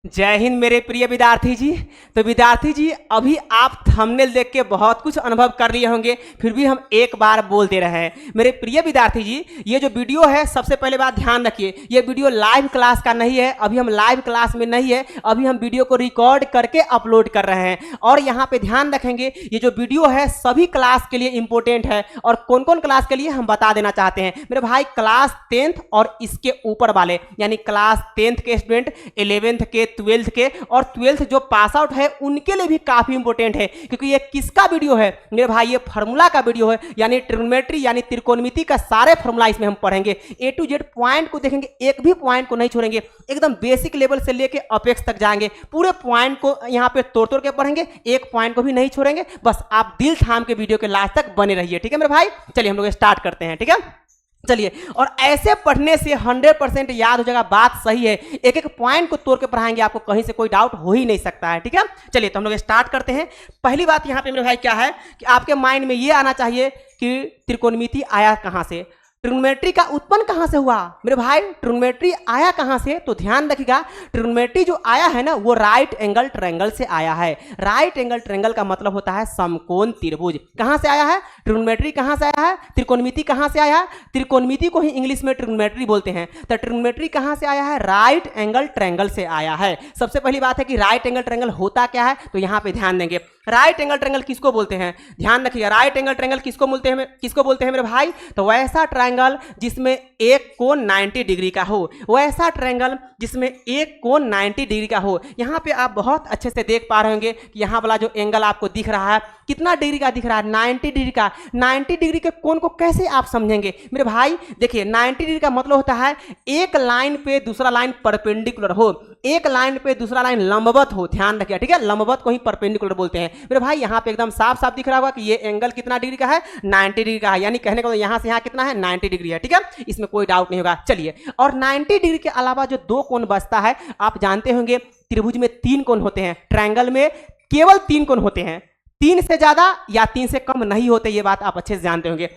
जय हिंद मेरे प्रिय विद्यार्थी जी। तो विद्यार्थी जी, अभी आप थंबनेल देख के बहुत कुछ अनुभव कर लिए होंगे, फिर भी हम एक बार बोल दे रहे हैं। मेरे प्रिय विद्यार्थी जी, ये जो वीडियो है, सबसे पहले बात ध्यान रखिए, ये वीडियो लाइव क्लास का नहीं है। अभी हम लाइव क्लास में नहीं है, अभी हम वीडियो को रिकॉर्ड करके अपलोड कर रहे हैं। और यहाँ पे ध्यान रखेंगे, ये जो वीडियो है सभी क्लास के लिए इंपॉर्टेंट है। और कौन कौन क्लास के लिए हम बता देना चाहते हैं मेरे भाई। क्लास 10th और इसके ऊपर वाले, यानी क्लास 10th के स्टूडेंट, 11th के, 12th के और 12th जो पास आउट है उनके लिए भी काफी इंपॉर्टेंट है। क्योंकि ये किसका वीडियो है मेरे भाई? ये फार्मूला का वीडियो है, यानी ट्रिग्नोमेट्री यानी त्रिकोणमिति का सारे फार्मूला इसमें हम पढ़ेंगे। ए टू जेड पॉइंट को देखेंगे, एक भी पॉइंट को नहीं छोड़ेंगे, एकदम बेसिक लेवल से लेके अपेक्स तक जाएंगे। पूरे पॉइंट को यहाँ पे तोड़ तोड़ के पढ़ेंगे, एक पॉइंट को भी नहीं छोड़ेंगे। बस आप दिल थाम के वीडियो के लास्ट तक बने रहिए, ठीक है मेरे भाई। चलिए हम लोग स्टार्ट करते हैं, ठीक है। चलिए, और ऐसे पढ़ने से 100% याद हो जाएगा, बात सही है। एक एक पॉइंट को तोड़ के पढ़ाएंगे, आपको कहीं से कोई डाउट हो ही नहीं सकता है, ठीक है। चलिए तो हम लोग स्टार्ट करते हैं। पहली बात यहाँ पे मेरे भाई क्या है कि आपके माइंड में ये आना चाहिए कि त्रिकोणमिति आया कहाँ से, ट्रिग्नोमेट्री का उत्पन्न कहां से हुआ मेरे भाई। ट्रिग्नोमेट्री आया कहां से? तो ध्यान रखिएगा, ट्रिग्नोमेट्री जो आया है ना, वो राइट एंगल ट्रायंगल से आया है। राइट एंगल ट्रायंगल का मतलब होता है समकोण त्रिभुज। कहां से आया है ट्रिग्नोमेट्री? कहां से आया है? त्रिकोणमिति कहां से आया है? त्रिकोणमिति को ही इंग्लिश में ट्रिग्नोमेट्री बोलते हैं। तो ट्रिग्नोमेट्री कहां से आया है? राइट एंगल ट्रायंगल से आया है। सबसे पहली बात है कि राइट एंगल ट्रायंगल होता क्या है, तो यहां पे ध्यान देंगे। राइट एंगल ट्रायंगल किसको बोलते हैं? ध्यान रखिएगा, राइट एंगल ट्रायंगल किसको बोलते हैं मेरे भाई? तो वैसा ट्रायंगल जिसमें एक कोण 90 डिग्री का हो, वैसा ट्रायंगल जिसमें एक कोण 90 डिग्री का हो। यहां पे आप बहुत अच्छे से देख पा रहे होंगे कि यहां वाला जो एंगल आपको दिख रहा है कितना डिग्री का दिख रहा है? 90 डिग्री का। 90 डिग्री के कोण को कैसे आप समझेंगे मेरे भाई? देखिए, 90 डिग्री का मतलब होता है एक लाइन पे दूसरा लाइन परपेंडिकुलर हो, एक लाइन पे दूसरा लाइन लंबवत हो। ध्यान रखिए, ठीक है, लंबवत को ही परपेंडिकुलर बोलते हैं मेरे भाई। यहां पे एकदम साफ साफ दिख रहा होगा कि ये एंगल कितना डिग्री का है? 90 डिग्री का है। यानी कहने को यहां से यहां कितना है? 90 डिग्री है, ठीक है, इसमें कोई डाउट नहीं होगा। चलिए, और 90 डिग्री के अलावा जो दो कोण बचता है, आप जानते होंगे त्रिभुज में 3 कोण होते हैं, ट्रायंगल में केवल 3 कोण होते हैं, 3 से ज्यादा या 3 से कम नहीं होते। ये बात आप अच्छे से जानते होंगे।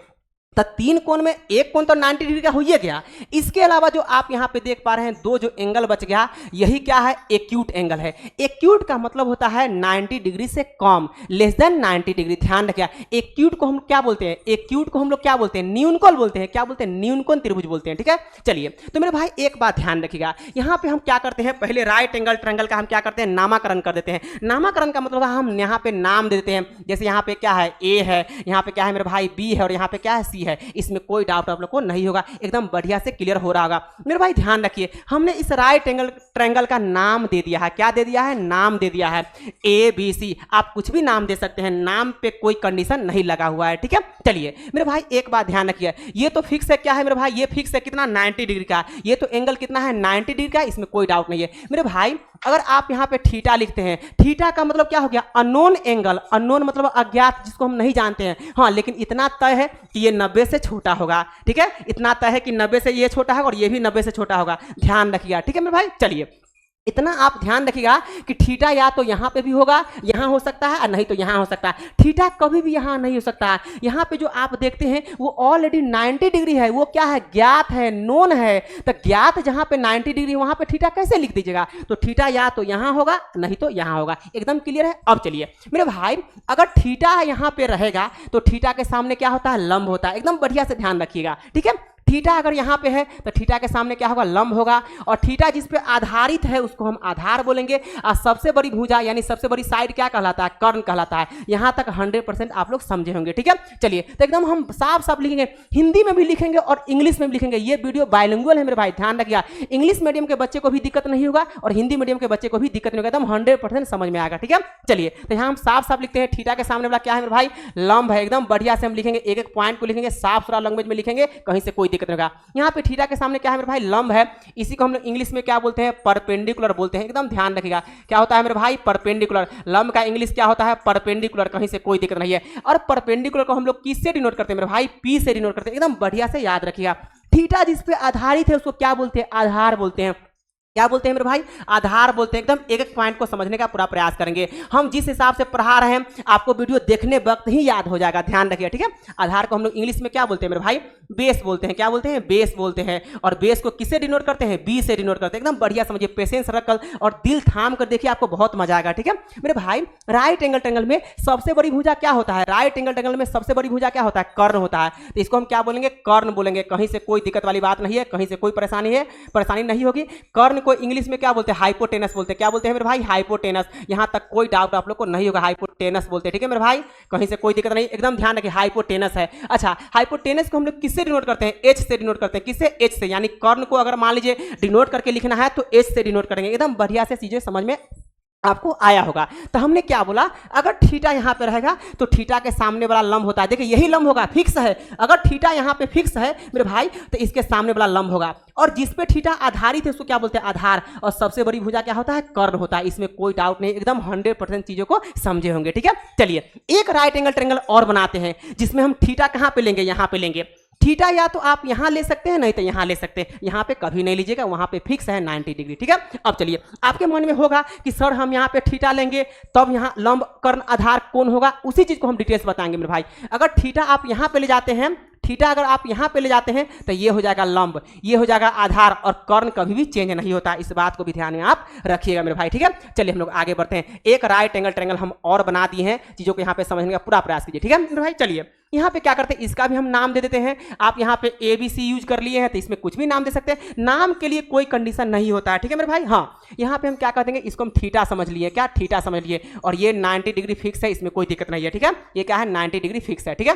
तो 3 कोण में एक कोण तो 90 डिग्री का हो ही गया। इसके अलावा जो आप यहां पे देख पा रहे हैं, दो जो एंगल बच गया, यही क्या है? एक्यूट एंगल है। एक्यूट का मतलब होता है 90 डिग्री से कम, लेस देन 90 डिग्री। ध्यान रखिए, एक्यूट को हम क्या बोलते हैं? एक्यूट को हम लोग क्या बोलते हैं? न्यूनकोण बोलते हैं। क्या बोलते हैं? न्यूनकोण त्रिभुज बोलते हैं, ठीक है। चलिए, तो मेरे भाई एक बात ध्यान रखिएगा, यहां पे हम क्या करते हैं, पहले राइट एंगल ट्रायंगल का हम क्या करते हैं? नामकरण कर देते हैं। नामकरण का मतलब हम यहां पे नाम दे देते हैं। जैसे यहां पे क्या है? ए है, यहां पे क्या है मेरे भाई? बी है, और यहां पे क्या है? सी है। इसमें कोई डाउट आप लोग को नहीं होगा, एकदम बढ़िया से क्लियर हो रहा होगा मेरे भाई। ध्यान रखिए, हमने इस राइट एंगल ट्रायंगल का नाम दे दिया है। क्या दे दिया है? नाम दे दिया है, ए बी सी। आप कुछ भी नाम दे सकते हैं, नाम पे कोई कंडीशन नहीं लगा हुआ है, ठीक है। चलिए मेरे भाई एक बात ध्यान रखिए, ये तो फिक्स है। क्या है मेरे भाई? ये फिक्स है कितना? 90 डिग्री का। ये तो एंगल कितना है? 90 डिग्री का, इसमें कोई डाउट नहीं है मेरे भाई। अगर आप यहां पे थीटा लिखते हैं, थीटा का मतलब क्या हो गया? Unknown angle. अननोन मतलब अज्ञात, जिसको हम नहीं जानते हैं। हाँ, लेकिन इतना तय है कि ये 90 से छोटा होगा, ठीक है। इतना तय है कि 90 से ये छोटा होगा और ये भी 90 से छोटा होगा। ध्यान रखिएगा, ठीक है मेरे भाई। चलिए, इतना आप ध्यान रखिएगा कि थीटा या तो यहां पे भी होगा, यहां हो सकता है, और नहीं तो यहां हो सकता है। थीटा कभी भी यहां नहीं हो सकता है। यहां पे जो आप देखते हैं वो ऑलरेडी 90 डिग्री है, वो क्या है? ज्ञात है, नोन है। तो ज्ञात जहां पे 90 डिग्री, वहां पे थीटा कैसे लिख दीजिएगा? तो थीटा या तो यहां होगा, नहीं तो यहां होगा। एकदम क्लियर है। अब चलिए मेरे भाई, अगर थीटा यहां पे रहेगा तो थीटा के सामने क्या होता है? लंब होता है। एकदम बढ़िया से ध्यान रखिएगा, ठीक है। थीटा अगर यहां पे है तो थीटा के सामने क्या होगा? लंब होगा। और थीटा जिस पे आधारित है उसको हम आधार बोलेंगे। और सबसे बड़ी भुजा यानी सबसे बड़ी साइड क्या कहलाता है? कर्ण कहलाता है। यहां तक 100% आप लोग समझे होंगे, ठीक है। चलिए, तो एकदम हम साफ साफ लिखेंगे, हिंदी में भी लिखेंगे और इंग्लिश में भी लिखेंगे। ये वीडियो बाइलिंगुअल है मेरे भाई, ध्यान रखिएगा। इंग्लिश मीडियम के बच्चे को भी दिक्कत नहीं होगा और हिंदी मीडियम के बच्चे को भी दिक्कत नहीं होगा, एकदम 100% समझ में आएगा, ठीक है। चलिए, तो यहां हम साफ साफ लिखते हैं, थीटा के सामने वाला क्या है मेरे भाई? लंब है। एकदम बढ़िया से हम लिखेंगे, एक एक पॉइंट को लिखेंगे, साफ सुथरा लैंग्वेज में लिखेंगे, कहीं से कोई दिक्कत नहीं होगा। यहां थीटा के सामने क्या है मेरे भाई? लंब है। इसी को हम लोग इंग्लिश में क्या बोलते हैं? परपेंडिकुलर बोलते हैं। एकदम ध्यान रखिएगा, क्या होता है मेरे भाई? परपेंडिकुलर। लंब का इंग्लिश क्या होता है? परपेंडिकुलर। कहीं से कोई दिक्कत नहीं है। और परपेंडिकुलर को हम लोग किससे डिनोट करते हैं मेरे भाई? पी से डिनोट करते हैं। एकदम बढ़िया से याद रखिएगा। थीटा जिस पे आधारित है उसको क्या बोलते हैं? आधार बोलते हैं। क्या बोलते हैं मेरे भाई? आधार बोलते हैं। एकदम एक एक पॉइंट को समझने का पूरा प्रयास करेंगे। हम जिस हिसाब से पढ़ा रहे हैं आपको वीडियो देखने वक्त ही याद हो जाएगा, ध्यान रखिए, ठीक है। आधार को हम लोग इंग्लिश में क्या बोलते हैं मेरे भाई? बेस बोलते हैं। क्या बोलते हैं? बेस बोलते हैं। और बेस को किससे डिनोट करते हैं? बी से डिनोट करते हैं। एकदम बढ़िया समझिए, पेशेंस रखकर और दिल थाम कर देखिए, आपको बहुत मजा आएगा। ठीक है मेरे भाई, राइट एंगल ट्रायंगल में सबसे बड़ी भुजा क्या होता है? राइट एंगल ट्रायंगल में सबसे बड़ी भुजा क्या होता है? कर्ण होता है। तो इसको हम क्या बोलेंगे? कर्ण बोलेंगे। कहीं से कोई दिक्कत वाली बात नहीं है, कहीं से कोई परेशानी नहीं होगी। कर्ण को इंग्लिश में क्या बोलते हैं? हाइपोटेनस बोलते हैं। क्या बोलते हैं मेरे भाई? हाइपोटेनस। यहां तक कोई डाउट आप लोग को नहीं होगा, हाइपोटेनस बोलते हैं। ठीक है मेरे भाई, कहीं से कोई दिक्कत नहीं, एकदम ध्यान रखिए, हाइपोटेनस है। अच्छा, हाइपोटेनस को हम लोग किससे डिनोट करते हैं? एच से डिनोट करते हैं। किससे? एच से। यानी कर्ण को अगर मान लीजिए डिनोट करके लिखना है तो एच से डिनोट करेंगे। एकदम बढ़िया से चीजें समझ में आपको आया होगा। तो हमने क्या बोला? अगर थीटा यहां पे रहेगा तो थीटा के सामने वाला लंब होता है। देखिए यही लंब होगा, फिक्स है। अगर थीटा यहां पे फिक्स है मेरे भाई तो इसके सामने वाला लंब होगा। और जिस पे थीटा आधारित है उसको क्या बोलते हैं? आधार। और सबसे बड़ी भुजा क्या होता है? कर्ण होता है। इसमें कोई डाउट नहीं, एकदम 100% चीजों को समझे होंगे। ठीक है, चलिए एक राइट एंगल ट्रायंगल और बनाते हैं जिसमें हम थीटा कहां पे लेंगे? यहां पे लेंगे। थीटा या तो आप यहां ले सकते हैं, नहीं तो यहां ले सकते हैं। यहां पे कभी नहीं लीजिएगा, वहां पे फिक्स है 90 डिग्री। ठीक है, अब चलिए आपके मन में होगा कि सर हम यहां पे थीटा लेंगे तब यहां लंब कर्ण आधार कौन होगा? उसी चीज को हम डिटेल्स बताएंगे मेरे भाई। अगर थीटा आप यहां पे ले जाते हैं, थीटा अगर आप यहां पे ले जाते हैं तो ये हो जाएगा लंब, ये हो जाएगा आधार, और कर्ण कभी भी चेंज नहीं होता। इस बात को भी ध्यान में आप रखिएगा मेरे भाई। ठीक है, चलिए हम लोग आगे बढ़ते हैं। एक राइट एंगल ट्रायंगल हम और बना दिए हैं, चीजों को यहां पे समझने का पूरा प्रयास कीजिए। ठीक है मेरे भाई, चलिए यहां पे क्या करते हैं, इसका भी हम नाम दे देते हैं। आप यहां पे ABC यूज कर लिए हैं तो इसमें कुछ भी नाम दे सकते हैं, नाम के लिए कोई कंडीशन नहीं होता है। ठीक है मेरे भाई, हाँ यहां पे हम क्या कर देंगे, इसको हम थीटा समझ लिए। क्या? थीटा समझ लिए। और ये 90 डिग्री फिक्स है, इसमें कोई दिक्कत नहीं है। ठीक है, ये क्या है? 90 डिग्री फिक्स है। ठीक है,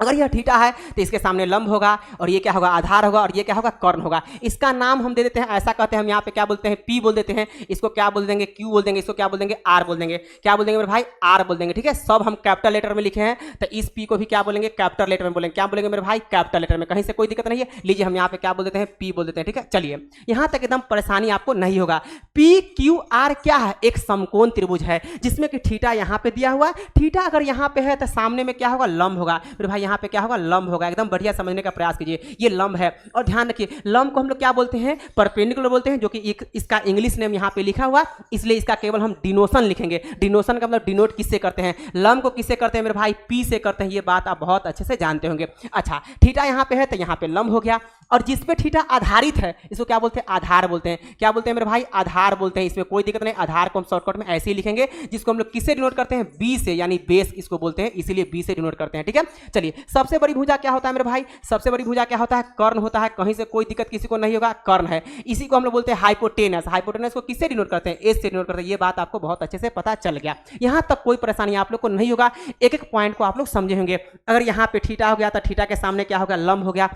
अगर यह थीटा है तो इसके सामने लंब होगा, और ये क्या होगा? आधार होगा, और ये क्या होगा? कर्ण होगा। इसका नाम हम दे देते हैं, ऐसा कहते हैं हम यहाँ पे क्या बोलते हैं? P बोल देते हैं। इसको क्या बोल देंगे? Q बोल देंगे। इसको क्या बोल देंगे? R बोल देंगे। क्या बोल देंगे मेरे भाई? R बोल देंगे। ठीक है, सब हम कैपिटल लेटर में लिखे हैं तो इस P को भी क्या बोलेंगे? कैपिटल लेटर में बोलेंगे। क्या बोलेंगे मेरे भाई? कैपिटल लेटर में। कहीं से कोई दिक्कत नहीं है। लीजिए हम यहाँ पे क्या बोल देते हैं? P बोल देते हैं। ठीक है, चलिए यहाँ तक एकदम परेशानी आपको नहीं होगा। PQR क्या है? एक समकोण त्रिभुज है जिसमें कि थीटा यहाँ पे दिया हुआ है। थीटा अगर यहाँ पे है तो सामने में क्या होगा? लंब होगा मेरे भाई। यहाँ पे क्या होगा? लंब होगा। एकदम बढ़िया समझने का प्रयास कीजिए, ये लंब है। और ध्यान रखिए, लंब को हम लोग क्या बोलते हैं? परपेंडिकुलर बोलते हैं, जो कि इसका इंग्लिश नेम यहाँ पे लिखा हुआ, इसलिए इसका केवल हम डिनोशन लिखेंगे। डिनोशन का मतलब डिनोट किससे करते हैं? लंब को किससे करते हैं मेरे भाई? P से करते हैं। ये बात आप बहुत अच्छे से जानते होंगे। अच्छा, थीटा यहाँ पे है तो यहाँ पे लंब हो गया, और जिस पे थीटा आधारित है इसको क्या बोलते हैं? आधार बोलते हैं। क्या बोलते हैं मेरे भाई? आधार बोलते हैं। इसमें कोई दिक्कत नहीं, आधार को हम शॉर्टकट में ऐसे ही लिखेंगे, जिसको हम लोग किससे डिनोट करते हैं? B से, यानी बेस इसको बोलते हैं, इसीलिए B से डिनोट करते हैं। ठीक है, चलिए सबसे बड़ी भुजा क्या होता है मेरे भाई? सबसे बड़ी भुजा क्या होता है? कर्ण होता है। कहीं से कोई दिक्कत किसी को नहीं होगा, कर्ण है। इसी को हम लोग बोलते हैं हाइपोटेनस। हाइपोटेनस को किससे डिनोट करते हैं? एच से डिनोट करते हैं। ये बात आपको बहुत अच्छे से पता चल गया। यहां तक कोई परेशानी आप लोग को नहीं होगा, एक एक पॉइंट को आप लोग समझे होंगे। अगर यहाँ पे थीटा हो गया तो थीटा के सामने क्या होगा? लंब हो गया।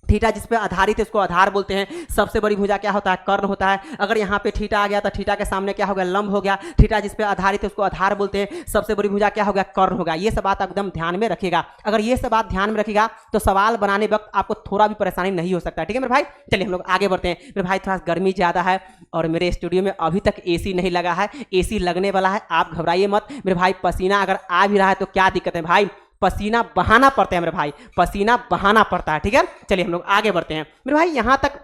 थीटा जिस पे आधारित है उसको आधार बोलते हैं। सबसे बड़ी भुजा क्या होता है? कर्ण होता है। अगर यहाँ पे थीटा आ गया तो थीटा के सामने क्या होगा? लंब हो गया। थीटा जिस पे आधारित है उसको आधार बोलते हैं। सबसे बड़ी भुजा क्या होगा? कर्ण होगा। ये सब बात एकदम ध्यान में रखिएगा। अगर ये सब बात ध्यान में रखिएगा तो सवाल बनाने वक्त आपको थोड़ा भी परेशानी नहीं हो सकता। ठीक है मेरे भाई, चलिए हम लोग आगे बढ़ते हैं। मेरे भाई थोड़ा गर्मी ज्यादा है और मेरे स्टूडियो में अभी तक AC नहीं लगा है, AC लगने वाला है। आप घबराइए मत मेरे भाई। पसीना अगर आ भी रहा है तो क्या दिक्कत है भाई? पसीना बहाना पड़ता है मेरे भाई, पसीना बहाना पड़ता है। ठीक है, चलिए हम लोग आगे बढ़ते हैं मेरे भाई। यहां तक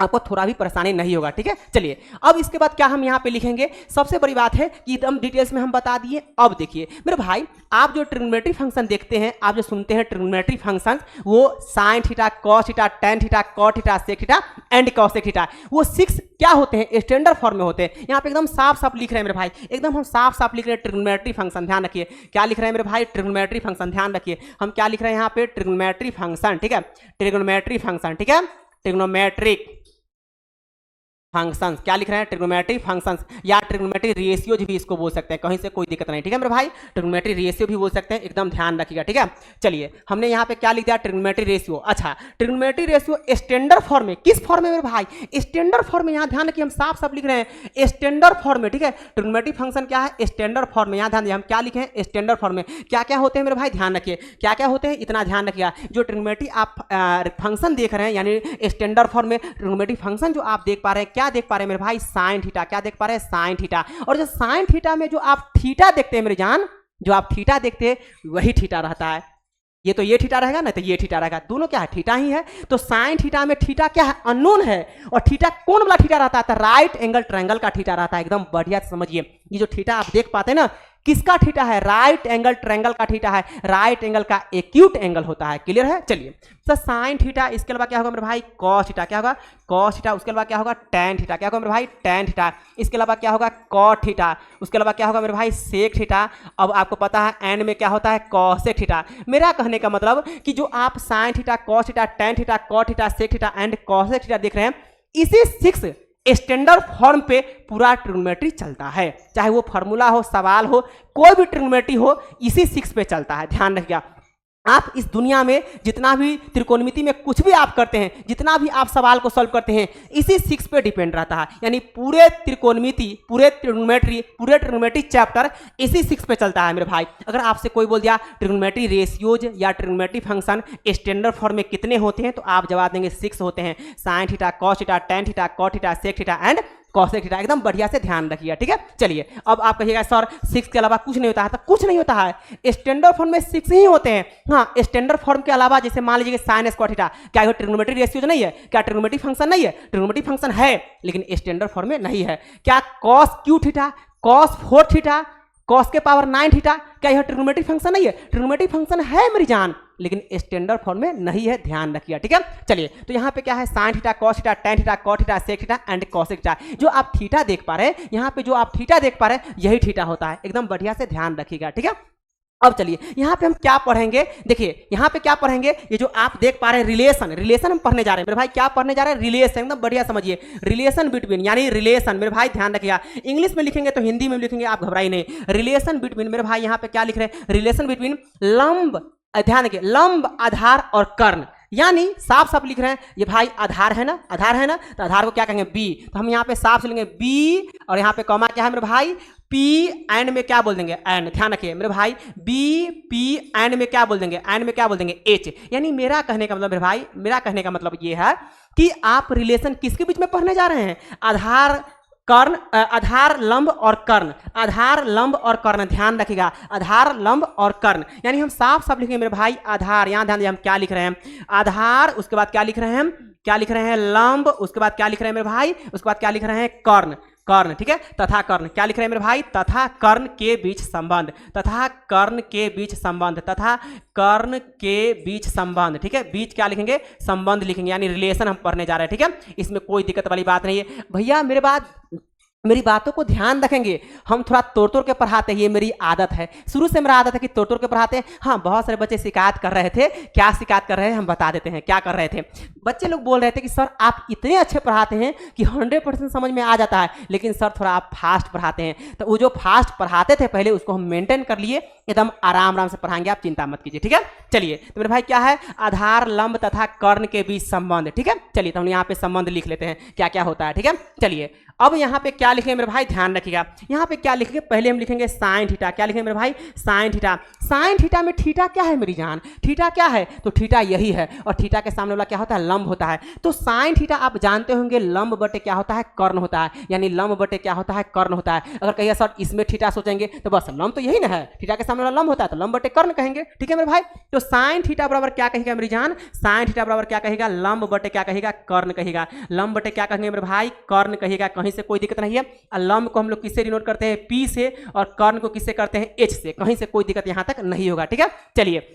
आपको थोड़ा भी परेशानी नहीं होगा। ठीक है, चलिए अब इसके बाद क्या हम यहाँ पे लिखेंगे? सबसे बड़ी बात है कि एकदम डिटेल्स में हम बता दिए। अब देखिए मेरे भाई, आप जो ट्रिग्नोमेट्री फंक्शन देखते हैं, आप जो सुनते हैं ट्रिग्नोमेट्री फंक्शन, वो sine theta, cos theta, tan theta, cot theta, sec theta and cosec theta, वो 6 क्या होते हैं? स्टैंडर्ड फॉर्म में होते हैं। यहाँ पे एकदम साफ साफ लिख रहे हैं मेरे भाई, एकदम हम साफ साफ लिख रहे हैं ट्रिग्नोमेट्री फंक्शन। ध्यान रखिए क्या लिख रहे हैं मेरे भाई? Trigonometry function. ध्यान रखिए हम क्या लिख रहे हैं यहाँ पे? Trigonometry function. ठीक है, ट्रिग्नोमेट्री फंक्शन। ठीक है, ट्रिग्नोमेट्रिक फंक्शंस क्या लिख रहे हैं? ट्रिग्नोमेट्री फंक्शंस, या ट्रिग्नोमेट्री रेशियोज भी इसको बोल सकते हैं। कहीं से कोई दिक्कत नहीं। ठीक है मेरे भाई, ट्रिग्नोमेट्री रेशियो भी बोल सकते हैं, एकदम ध्यान रखिएगा। ठीक है, चलिए हमने यहाँ पे क्या लिख दिया? Trigonometry ratio. अच्छा, ट्रिग्नोमेट्री रेशियो स्टैंडर्ड फॉर्म में, किस फॉर्म में मेरे भाई? स्टैंडर्ड फॉर्म में। यहाँ ध्यान रखिए हम साफ साफ लिख रहे हैं स्टैंडर्ड फॉर्म में। ठीक है, ट्रिग्नोमेट्री फंक्शन क्या है? स्टैंडर्ड फॉर्म में। यहाँ ध्यान दिए हम क्या लिखे हैं? स्टैंडर्ड फॉर्म में। क्या क्या होते हैं मेरे भाई? ध्यान रखिए क्या क्या होते हैं, इतना ध्यान रखिएगा। जो ट्रिग्नोमेट्री आप फंक्शन देख रहे हैं, यानी स्टैंडर्ड फॉर्म में ट्रिग्नोमेट्री फंक्शन जो आप देख पा रहे हैं, क्या देख पा रहे हैं मेरे भाई? Sine theta. क्या देख पा रहे हैं? Sine theta. और जो साइन थीटा में जो आप थीटा देखते हैं मेरे जान, जो आप थीटा देखते हैं वही थीटा रहता है। ये तो ये थीटा रहेगा ना, तो ये थीटा रहेगा, दोनों क्या है? थीटा ही है। तो साइन थीटा में थीटा क्या है? अननोन है। और थीटा कौन वाला थीटा रहता है? राइट एंगल ट्रायंगल का थीटा रहता है। एकदम बढ़िया से समझिए, ये जो थीटा आप देख पाते हैं ना, किसका थीटा है? राइट एंगल ट्रायंगल का थीटा है, राइट एंगल का एक्यूट एंगल होता है। क्लियर है? चलिए सर साइन थीटा, इसके अलावा क्या होगा मेरे भाई? Cos theta. क्या होगा? Cos theta. उसके अलावा क्या होगा? Tan theta. क्या होगा मेरे भाई? Tan theta. इसके अलावा क्या होगा? Cot theta. उसके अलावा क्या होगा मेरे भाई? Sec theta. अब आपको पता है एंड में क्या होता है? Cosec theta. मेरा कहने का मतलब कि जो आप sine theta, cos theta, tan theta, cot theta, sec theta and cosec theta देख रहे हैं, इसी 6 स्टैंडर्ड फॉर्म पे पूरा ट्रिग्नोमेट्री चलता है। चाहे वो फॉर्मूला हो, सवाल हो, कोई भी ट्रिग्नोमेट्री हो, इसी 6 पे चलता है। ध्यान रखिएगा, आप इस दुनिया में जितना भी त्रिकोणमिति में कुछ भी आप करते हैं, जितना भी आप सवाल को सॉल्व करते हैं, इसी 6 पे डिपेंड रहता है। यानी पूरे त्रिकोणमिति, पूरे ट्रिग्नोमेट्री चैप्टर इसी 6 पे चलता है मेरे भाई। अगर आपसे कोई बोल दिया ट्रिग्नोमेट्री रेशियोज या ट्रिग्नोमेट्री फंक्शन स्टैंडर्ड फॉर्म में कितने होते हैं, तो आप जवाब देंगे 6 होते हैं। Sine theta, cos theta, tan theta, cot theta, sec theta and cosec theta. एकदम बढ़िया से ध्यान रखिएगा, ठीक है। चलिए अब आप कहिएगा सर 6 के अलावा कुछ नहीं होता है, तो कुछ नहीं होता है, स्टैंडर्ड फॉर्म में 6 ही होते हैं। हाँ, स्टैंडर्ड फॉर्म के अलावा जैसे मान लीजिए साइन स्क्वायर थीटा, क्या वो ट्रिग्नोमेट्री रेशियो नहीं है? क्या ट्रिग्नोमेट्री फंक्शन नहीं है? ट्रिग्नोमेट्री फंक्शन है, लेकिन स्टैंडर्ड फॉर्म में नहीं है। क्या cos cube theta, cos 4 theta, cos के पावर 9 थीटा, क्या यह ट्रिग्नोमेट्री फंक्शन नहीं है? ट्रिग्नोमेट्री फंक्शन है मेरी जान, लेकिन स्टैंडर्ड फॉर्म में नहीं है। ध्यान रखिए, ठीक है। चलिए तो यहाँ पे क्या है? Sine theta, cos theta, tan theta, cot theta, sec theta and cosec theta. जो आप थीटा देख पा रहे हैं यहाँ पे, जो आप थीटा देख पा रहे हैं, यही थीटा होता है। एकदम बढ़िया से ध्यान रखिएगा, ठीक है। अब चलिए यहाँ पे हम क्या पढ़ेंगे? देखिए यहाँ पे क्या पढ़ेंगे, ये जो आप देख पा रहे हैं रिलेशन हम पढ़ने जा रहे हैं मेरे भाई। क्या पढ़ने जा रहे हैं? रिलेशन। एकदम बढ़िया समझिए, रिलेशन बिटवीन, यानी रिलेशन मेरे भाई ध्यान रखिएगा। इंग्लिश में लिखेंगे तो हिंदी में लिखेंगे, आप घबराइए नहीं। रिलेशन बिटवीन मेरे भाई, यहाँ पे क्या लिख रहे हैं? रिलेशन बिटवीन लंब, ध्यान रखिए, लंब, आधार और कर्ण। यानी साफ साफ लिख रहे हैं, ये भाई आधार है ना, आधार है ना, तो आधार को क्या कहेंगे? बी। तो हम यहाँ पे साफ से लेंगे बी, और यहाँ पे कॉमा क्या है मेरे भाई? पी एंड में क्या बोल देंगे? एंड। ध्यान रखिए मेरे भाई, बी पी एंड में क्या बोल देंगे? एंड में क्या बोल देंगे? एच। यानी मेरा कहने का मतलब मेरे भाई, मेरा कहने का मतलब ये है कि आप रिलेशन किसके बीच में पढ़ने जा रहे हैं? आधार, कर्ण, आधार, लंब और कर्ण। आधार, लंब और कर्ण। ध्यान रखिएगा, आधार, लंब और कर्ण। यानी हम साफ साफ लिखेंगे मेरे भाई आधार, यहां ध्यान दीजिए हम क्या लिख रहे हैं? आधार, उसके बाद क्या लिख रहे हैं हम? क्या लिख रहे हैं? लंब, उसके बाद क्या लिख रहे हैं मेरे भाई? उसके बाद क्या लिख रहे हैं? कर्ण। कर्ण, ठीक है। तथा कर्ण, क्या लिख रहे हैं मेरे भाई? तथा कर्ण के बीच संबंध, तथा कर्ण के बीच संबंध, तथा कर्ण के बीच संबंध, ठीक है। बीच क्या लिखेंगे? संबंध लिखेंगे, यानी रिलेशन हम पढ़ने जा रहे हैं, ठीक है। इसमें कोई दिक्कत वाली बात नहीं है भैया। मेरी बातों को ध्यान रखेंगे, हम थोड़ा तोड़ तोड़ के पढ़ाते हैं, ये मेरी आदत है, शुरू से मेरा आदत है कि तोड़ तोड़ के पढ़ाते हैं। हाँ, बहुत सारे बच्चे शिकायत कर रहे थे, क्या शिकायत कर रहे हैं हम बता देते हैं। क्या कर रहे थे? बच्चे लोग बोल रहे थे कि सर आप इतने अच्छे पढ़ाते हैं कि 100% समझ में आ जाता है, लेकिन सर थोड़ा आप फास्ट पढ़ाते हैं। तो वो जो फास्ट पढ़ाते थे पहले, उसको हम मेंटेन कर लिए, एकदम आराम आराम से पढ़ाएंगे, आप चिंता मत कीजिए, ठीक है। चलिए तो मेरे भाई क्या है? आधार, लंब तथा कर्ण के बीच संबंध, ठीक है। चलिए तो हम यहाँ पे संबंध लिख लेते हैं, क्या क्या होता है, ठीक है। चलिए अब यहाँ पे क्या लिखेंगे मेरे भाई? ध्यान रखिएगा, यहाँ पे क्या लिखेंगे? पहले हम लिखेंगे साइन थीटा। क्या लिखेंगे मेरे भाई? Sine theta. साइन थीटा में थीटा क्या है मेरी जान? थीटा क्या है? तो थीटा यही है, और थीटा के सामने वाला क्या होता है? लंब होता है। तो साइन थीटा आप जानते होंगे, लंब बटे क्या होता है? कर्ण होता है, यानी लंब बटे क्या होता है? कर्ण होता है। अगर कहिए सर इसमें थीटा सोचेंगे तो बस लंब तो यही ना है, थीटा के सामने वाला लंब होता है, तो लंब बटे कर्ण कहेंगे, ठीक है मेरे भाई। तो साइन थीटा बराबर क्या कहेगा मेरी जान? साइन थीटा बराबर क्या कहेगा? लंब बटे क्या कहेगा? कर्ण कहेगा। लंब बटे क्या कहेंगे मेरे भाई? कर्ण कहेगा। कहीं से कोई दिक्कत नहीं है। लंब को हम लोग किससे डिनोट करते हैं? पी से, और कर्ण को किससे करते हैं? एच से। कहीं से कोई दिक्कत यहां तक नहीं होगा, ठीक है। चलिए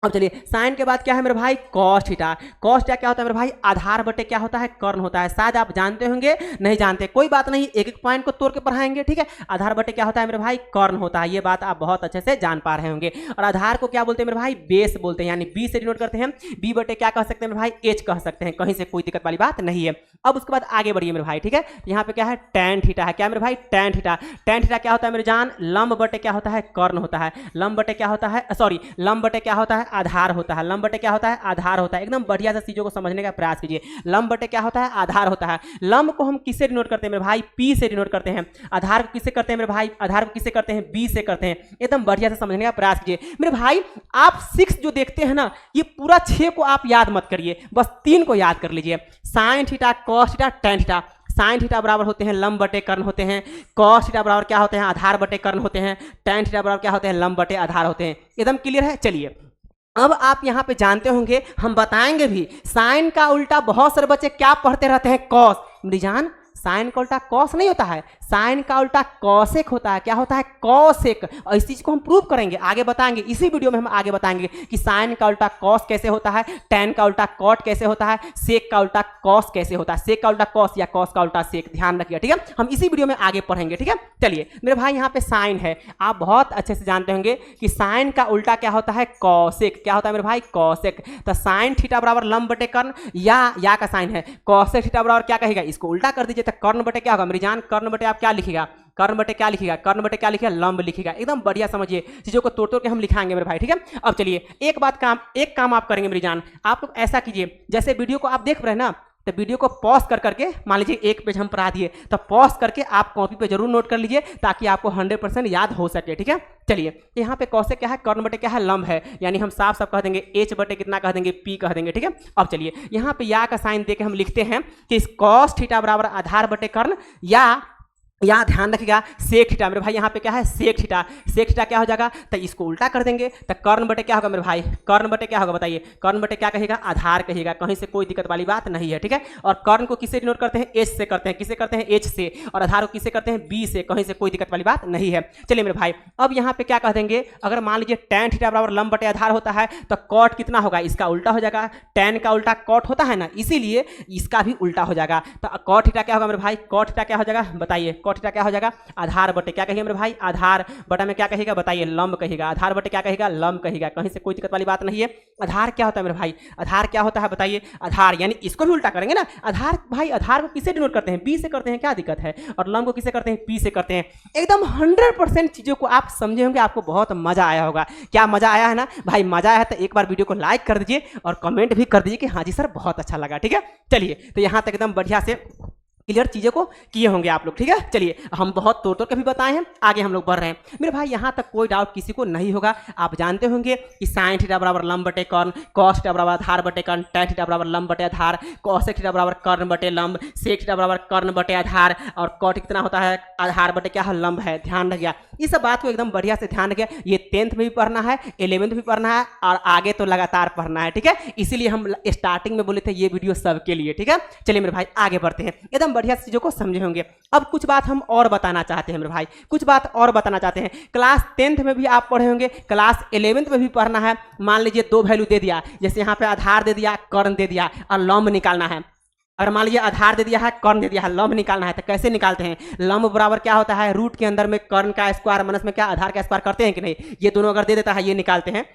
अब चलिए साइन के बाद क्या है मेरे भाई? Cos theta. कॉस थीटा क्या होता है मेरे भाई? आधार बटे क्या होता है? कर्ण होता है। शायद आप जानते होंगे, नहीं जानते कोई बात नहीं, एक एक पॉइंट को तोड़ के पढ़ाएंगे, ठीक है। आधार बटे क्या होता है मेरे भाई? कर्ण होता है। ये बात आप बहुत अच्छे से जान पा रहे होंगे। और आधार को क्या बोलते हैं मेरे भाई? बेस बोलते हैं, यानी बी से डिनोट करते हैं। बी बटे क्या कह सकते हैं मेरे भाई? एच कह सकते हैं। कहीं से कोई दिक्कत वाली बात नहीं है। अब उसके बाद आगे बढ़िए मेरे भाई, ठीक है। यहाँ पे क्या है? टैन थीटा है। क्या मेरे भाई? Tan theta. टैन थीटा क्या होता है मेरे जान? लंब बटे क्या होता है? कर्ण होता है। लंब बटे क्या होता है? सॉरी, लंब बटे क्या होता है? आधार होता है। लंब बटे क्या होता है? आधार होता है। एकदम बढ़िया से चीजों को समझने का प्रयास कीजिए। लंब बटे क्या होता है? आधार होता है। लंब को हम किससे डिनोट करते हैं मेरे भाई? पी से डिनोट करते हैं। आधार को किससे करते हैं मेरे भाई? आधार को किससे करते हैं? बी से करते हैं। एकदम बढ़िया से समझने का प्रयास कीजिए मेरे भाई। आप 6 जो देखते हैं ना, ये पूरा 6 को आप याद मत करिए, बस 3 को याद कर लीजिए। Sign theta, cos theta, tan theta. Sine theta बराबर होते हैं लंब बटे कर्ण होते हैं। कॉस थीटा बराबर क्या होते हैं? आधार बटे कर्ण होते हैं। टैन थीटा बराबर क्या होते हैं? लंब बटे आधार होते हैं। एकदम क्लियर है। चलिए अब आप यहाँ पे जानते होंगे, हम बताएंगे भी, साइन का उल्टा बहुत सारे बच्चे क्या पढ़ते रहते हैं? कॉस। मेरी जान साइन का उल्टा कॉस नहीं होता है, साइन का उल्टा कॉसेक होता है। क्या होता है? कॉसेक। और इस चीज को हम प्रूव करेंगे, आगे बताएंगे, इसी वीडियो में हम आगे बताएंगे कि साइन का उल्टा कॉस कैसे होता है, टेन का उल्टा कॉट कैसे होता है, सेक का उल्टा कॉस कैसे होता है, सेक का उल्टा कॉस या कॉस का उल्टा सेक, ध्यान रखिए, ठीक है। हम इसी वीडियो में आगे पढ़ेंगे, ठीक है। चलिए मेरे भाई, यहाँ पे साइन है, आप बहुत अच्छे से जानते होंगे कि साइन का उल्टा क्या होता है? कॉसेक। क्या होता है मेरे भाई? कॉसेक। तो साइन थीटा बराबर लंब बटे कर्ण, या का साइन है, कॉसेक थीटा बराबर क्या कहेगा? इसको उल्टा कर दीजिए तो कर्ण बटे क्या होगा मेरी जान? कर्ण बटे आप क्या लिखिएगा? कर्ण बटे क्या लिखिएगा? कर्ण बटे क्या लिखिएगा? लंब लिखिएगा। एकदम बढ़िया समझिए, चीजों को तोड़ तोड़ के हम लिखाएंगे मेरे भाई, ठीक है। अब चलिए एक काम आप करेंगे मेरी जान, आप लोग ऐसा कीजिए, जैसे वीडियो को आप देख रहे हैं ना, तो वीडियो को पॉज करके, मान लीजिए एक पेज हम पढ़ा दिए, तो पॉज करके आप कॉपी पे जरूर नोट कर लीजिए ताकि आपको 100% याद हो सके, ठीक है। चलिए यहाँ पे कॉसेक क्या है? कर्ण बटे क्या है? लंब है, यानी हम साफ साफ कह देंगे एच बटे कितना कह देंगे? पी कह देंगे, ठीक है। अब चलिए यहाँ पे या का साइन देके हम लिखते हैं कि कॉस थीटा बराबर आधार बटे कर्ण, या ध्यान रखिएगा सेक थीटा। मेरे भाई यहाँ पे क्या है? Sec theta. सेक थीटा क्या हो जाएगा? तो इसको उल्टा कर देंगे तो कर्ण बटे क्या होगा मेरे भाई? कर्ण बटे क्या होगा बताइए? कर्ण बटे क्या कहेगा? आधार कहेगा, कहीं से कोई दिक्कत वाली बात नहीं है, ठीक है। और कर्ण को किससे डिनोट करते हैं? एच से करते हैं। किससे करते हैं? एच से। और आधार को किससे करते हैं? बी से, कहीं से कोई दिक्कत वाली बात नहीं है। चलिए मेरे भाई, अब यहाँ पे क्या कह देंगे? अगर मान लीजिए टेन थीटा बराबर लंब बटे आधार होता है तो कॉट कितना होगा? इसका उल्टा हो जाएगा। टेन का उल्टा कॉट होता है ना, इसीलिए इसका भी उल्टा हो जाएगा। तो कॉट थीटा क्या होगा मेरे भाई? कॉट थीटा क्या हो जाएगा बताइए? कॉट थीटा क्या हो जाएगा? आधार बटे क्या कहिए मेरे भाई? आधार बटा में क्या कहेगा बताइए? लंब कहेगा। आधार बटे क्या कहेगा? लंब कहेगा, कहीं से कोई दिक्कत वाली बात नहीं है। आधार क्या होता है मेरे भाई? आधार क्या होता है बताइए? आधार यानी इसको भी उल्टा करेंगे ना। आधार भाई, आधार को किससे डिनोट करते हैं? बी से करते हैं, क्या दिक्कत है। और लंब को किससे करते हैं? पी से करते हैं। एकदम 100% चीजों को आप समझे होंगे, आपको बहुत मजा आया होगा। क्या मजा आया है ना भाई? मजा आया है तो एक बार वीडियो को लाइक कर दीजिए और कमेंट भी कर दीजिए कि हाँ जी सर बहुत अच्छा लगा, ठीक है। चलिए तो यहाँ तक एकदम बढ़िया से क्लियर चीज़ों को किए होंगे आप लोग, ठीक है। चलिए हम बहुत तोड़ तोड़ के भी बताए हैं, आगे हम लोग बढ़ रहे हैं मेरे भाई। यहाँ तक कोई डाउट किसी को नहीं होगा। आप जानते होंगे कि साइन थीटा बराबर लंब बटे कर्ण, कॉस थीटा बराबर आधार बटे कर्ण, टेन थीटा बराबर लंब बटे आधार, कॉसेक थीटा बराबर कर्ण बटे लंब, सेक थीटा बराबर कर्ण बटे आधार, और कॉट कितना होता है? आधार बटे क्या है? लंब है। ध्यान रखिएगा, इस सब बात को एकदम बढ़िया से ध्यान रखिए। ये 10th में भी पढ़ना है, 11th भी पढ़ना है, और आगे तो लगातार पढ़ना है, ठीक है। इसीलिए हम स्टार्टिंग में बोले थे ये वीडियो सबके लिए, ठीक है। चलिए मेरे भाई आगे बढ़ते हैं, एकदम बढ़िया चीजों को समझे होंगे। अब कुछ बात हम और बताना चाहते हैं मेरे भाई, कुछ बात और बताना चाहते हैं। क्लास 10th में भी आप पढ़े होंगे, क्लास 11th में भी पढ़ना है। मान लीजिए दो वैल्यू दे दिया, जैसे यहाँ पे आधार दे दिया, कर्ण दे दिया, और लंब निकालना है। अगर मान लीजिए आधार दे दिया है, कर्ण दे दिया है, लंब निकालना है, तो कैसे निकालते हैं? लंब बराबर क्या होता है? रूट के अंदर में कर्ण का स्क्वायर माइनस में क्या आधार का स्क्वायर करते हैं कि नहीं? ये दोनों अगर दे देता है ये निकालते हैं।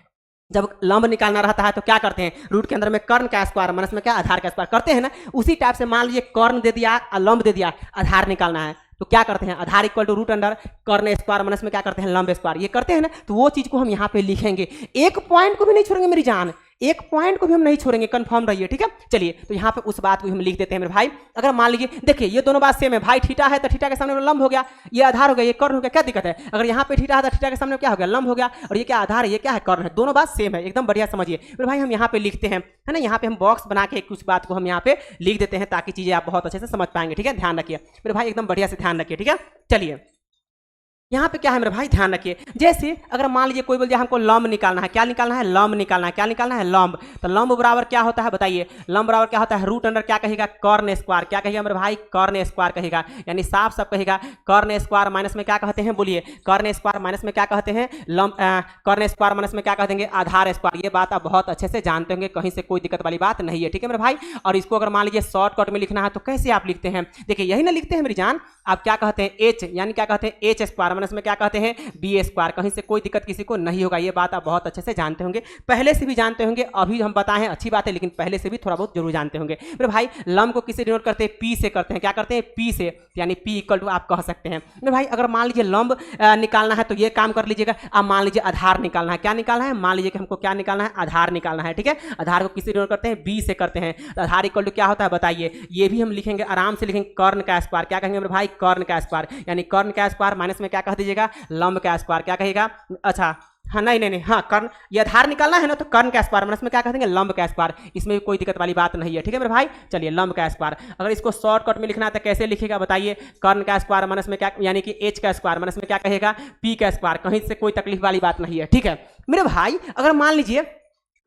जब लंब निकालना रहता है तो क्या करते हैं? रूट के अंदर में कर्ण का स्क्वायर माइनस में क्या आधार का स्क्वायर करते हैं ना। उसी टाइप से मान लीजिए कर्ण दे दिया और लंब दे दिया, आधार निकालना है तो क्या करते हैं? आधार इक्वल टू रूट अंडर कर्ण स्क्वायर माइनस में क्या करते हैं? लंब स्क्वायर। ये करते हैं ना, तो वो चीज को हम यहाँ पे लिखेंगे। एक पॉइंट को भी नहीं छोड़ेंगे मेरी जान, एक पॉइंट को भी हम नहीं छोड़ेंगे, कंफर्म रहिए, ठीक है। चलिए तो यहाँ पे उस बात को हम लिख देते हैं मेरे भाई। अगर मान लीजिए देखिए ये दोनों बात सेम है भाई, थीटा है तो थीटा के सामने लंब हो गया, ये आधार हो गया, ये कर्ण हो गया, क्या दिक्कत है? अगर यहाँ पे थीटा है तो थीटा के सामने क्या हो गया? लंब हो गया। और ये क्या आधार है, ये क्या है? कर्ण है। दोनों बात सेम है, एकदम बढ़िया समझिए मेरे भाई। हम यहाँ पे लिखते हैं, है ना, यहाँ पे हम बॉक्स बना के कुछ बात को हम यहाँ पे लिख देते हैं ताकि चीजें आप बहुत अच्छे से समझ पाएंगे, ठीक है। ध्यान रखिए मेरे भाई, एकदम बढ़िया से ध्यान रखिए, ठीक है। चलिए यहाँ पे क्या है मेरे भाई? ध्यान रखिए, जैसे अगर मान लीजिए कोई बोल दिया हमको लंब निकालना है, क्या निकालना है? लंब निकालना है। क्या निकालना है? लंब। तो लंब बराबर क्या होता है बताइए? लंब बराबर क्या होता है? रूट अंडर क्या कहेगा? कर्ण स्क्वायर। क्या कहेगा मेरे भाई? कर्ण स्क्वायर कहेगा, यानी साफ साफ कहेगा कर्ण स्क्वायर माइनस में क्या कहते हैं? बोलिए, कर्ण स्क्वायर माइनस में क्या कहते हैं? लंब। कर्ण स्क्वायर माइनस में क्या कह देंगे? आधार स्क्वायर। ये बात आप बहुत अच्छे से जानते होंगे, कहीं से कोई दिक्कत वाली बात नहीं है, ठीक है मेरे भाई। और इसको अगर मान लीजिए शॉर्टकट में लिखना है तो कैसे आप लिखते हैं? देखिए यही ना लिखते हैं मेरी जान, आप क्या कहते हैं? एच, यानी क्या कहते हैं? एच स्क्वायर माइनस में क्या कहते हैं? B square. कहीं से कोई दिक्कत किसी को नहीं होगा, ये बात आप बहुत अच्छे से जानते होंगे, पहले से भी जानते होंगे। अभी हम बताए हैं अच्छी बात है, लेकिन पहले से भी थोड़ा बहुत जरूर जानते होंगे मेरे भाई। लंब को किससे डिनोट करते हैं? पी से करते हैं। क्या करते हैं? पी से, यानी पी इक्वल टू आप कह सकते हैं मेरे भाई। अगर मान लीजिए लंब निकालना है तो ये काम कर लीजिएगा। अब मान लीजिए आधार निकालना है, क्या निकालना है? मान लीजिए कि हमको क्या निकालना है? आधार निकालना है, ठीक है। आधार को किससे डिनोट करते हैं? बी से करते हैं। तो आधार इक्वल टू क्या होता है बताइए? ये भी हम लिखेंगे, आराम से लिखेंगे, कर्ण का स्क्वायर। क्या कहेंगे मेरे भाई? कर्ण का स्क्वायर, यानी कर्ण का स्क्वायर माइनस में क्या कह दीजिएगा? लंब का स्क्वायर। क्या कहेगा? अच्छा हाँ, नहीं, हाँ, कर्ण, ये आधार निकालना है ना, तो कर्ण का स्क्वायर माइनस में क्या कह देंगे? लंब का स्क्वायर। इसमें भी कोई दिक्कत वाली बात नहीं है, ठीक है मेरे भाई। चलिए लंब का स्क्वायर, अगर इसको शॉर्टकट में लिखना है तो कैसे लिखेगा बताइए? कर्ण का स्क्वायर माइनस में क्या, यानी कि एच का स्क्वायर माइनस में क्या कहेगा? पी का स्क्वायर। कहीं से कोई तकलीफ वाली बात नहीं है, ठीक है मेरे भाई। अगर मान लीजिए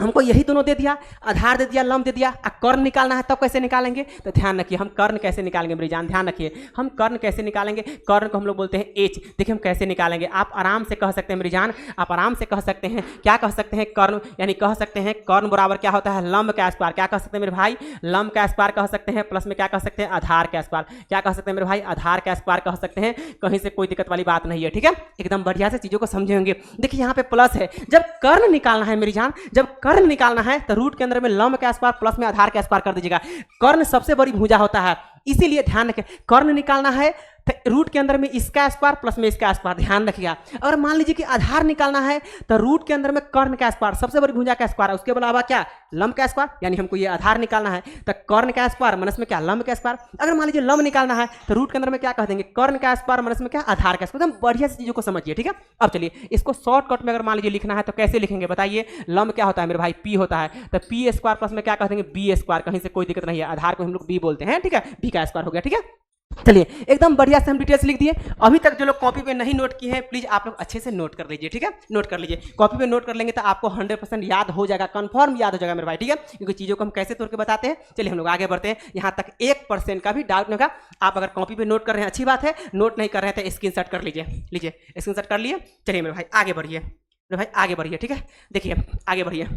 हमको यही दोनों दे दिया, आधार दे दिया, लंब दे दिया, कर्ण निकालना है तब कैसे निकालेंगे? तो ध्यान रखिए हम कर्ण कैसे निकालेंगे मेरी जान, ध्यान रखिए हम कर्ण कैसे निकालेंगे। कर्ण को हम लोग बोलते हैं एच। देखिए हम कैसे निकालेंगे, आप आराम से कह सकते हैं मेरी जान, आप आराम से कह सकते हैं, क्या कह सकते हैं? कर्ण, यानी कह सकते हैं कर्ण बराबर क्या होता है? लंब का स्क्वायर। क्या कह सकते हैं मेरे भाई? लंब का स्क्वायर कह सकते हैं, प्लस में क्या कह सकते हैं? आधार का स्क्वायर। क्या कह सकते हैं मेरे भाई? आधार का स्क्वायर कह सकते हैं। कहीं से कोई दिक्कत वाली बात नहीं है, ठीक है, एकदम बढ़िया से चीजों को समझे होंगे। देखिए यहाँ पे प्लस है, जब कर्ण निकालना है मेरी जान, जब कर्ण निकालना है तो रूट के अंदर में लंब का स्क्वायर प्लस में आधार का स्क्वायर कर दीजिएगा। कर्ण सबसे बड़ी भुजा होता है, इसीलिए ध्यान रखें कर्ण निकालना है तो रूट के अंदर में इसका स्क्वायर प्लस में इसका स्क्वायर, ध्यान रखिएगा। अगर मान लीजिए कि आधार निकालना है तो रूट के अंदर में कर्ण का स्क्वायर सबसे बड़ी भुजा का स्क्वायर, उसके अलावा क्या? लंब का स्क्वायर, यानी हमको ये आधार निकालना है तो कर्ण का स्क्वायर माइनस में क्या? लंब का स्क्वायर। अगर मान लीजिए लंब निकालना है तो रूट के अंदर में क्या कह देंगे? कर्ण का स्क्वायर माइनस में क्या? आधार का स्क्वायर। एकदम बढ़िया से चीजों को समझिए, ठीक है। अब चलिए इसको शॉर्टकट में अगर मान लीजिए लिखना है तो कैसे लिखेंगे बताइए? लंब क्या होता है मेरे भाई? पी होता है, तो पी स्क्वायर प्लस में क्या कह देंगे? B square. कहीं से कोई दिक्कत नहीं है, आधार को हम लोग बी बोलते हैं, ठीक है, बी का स्क्वायर हो गया, ठीक है। चलिए एकदम बढ़िया से हम डिटेल्स लिख दिए। अभी तक जो लोग कॉपी पे नहीं नोट किए हैं प्लीज आप लोग अच्छे से नोट कर लीजिए, ठीक है, नोट कर लीजिए। कॉपी पे नोट कर लेंगे तो आपको 100% याद हो जाएगा, कंफर्म याद हो जाएगा मेरे भाई, ठीक है, क्योंकि चीजों को हम कैसे तोड़ के बताते हैं। चलिए हम लोग आगे बढ़ते हैं, यहाँ तक 1% का भी डाउट नहीं होगा। आप अगर कॉपी पे नोट कर रहे हैं अच्छी बात है, नोट नहीं कर रहे हैं तो स्क्रीनशॉट कर लीजिए, लीजिए स्क्रीनशॉट कर लिए। चलिए मेरे भाई आगे बढ़िए, मेरे भाई आगे बढ़िए, ठीक है, देखिए आगे बढ़िए।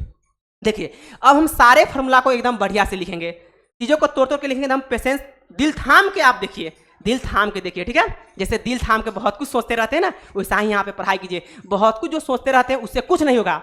देखिए अब हम सारे फॉर्मूला को एकदम बढ़िया से लिखेंगे, चीजों को तोड़ तोड़ के लिखेंगे, एकदम पेशेंस, दिल थाम के आप देखिए, दिल थाम के देखिए, ठीक है। जैसे दिल थाम के बहुत कुछ सोचते रहते हैं ना, वैसा ही यहाँ पे पढ़ाई कीजिए। बहुत कुछ जो सोचते रहते हैं उससे कुछ नहीं होगा,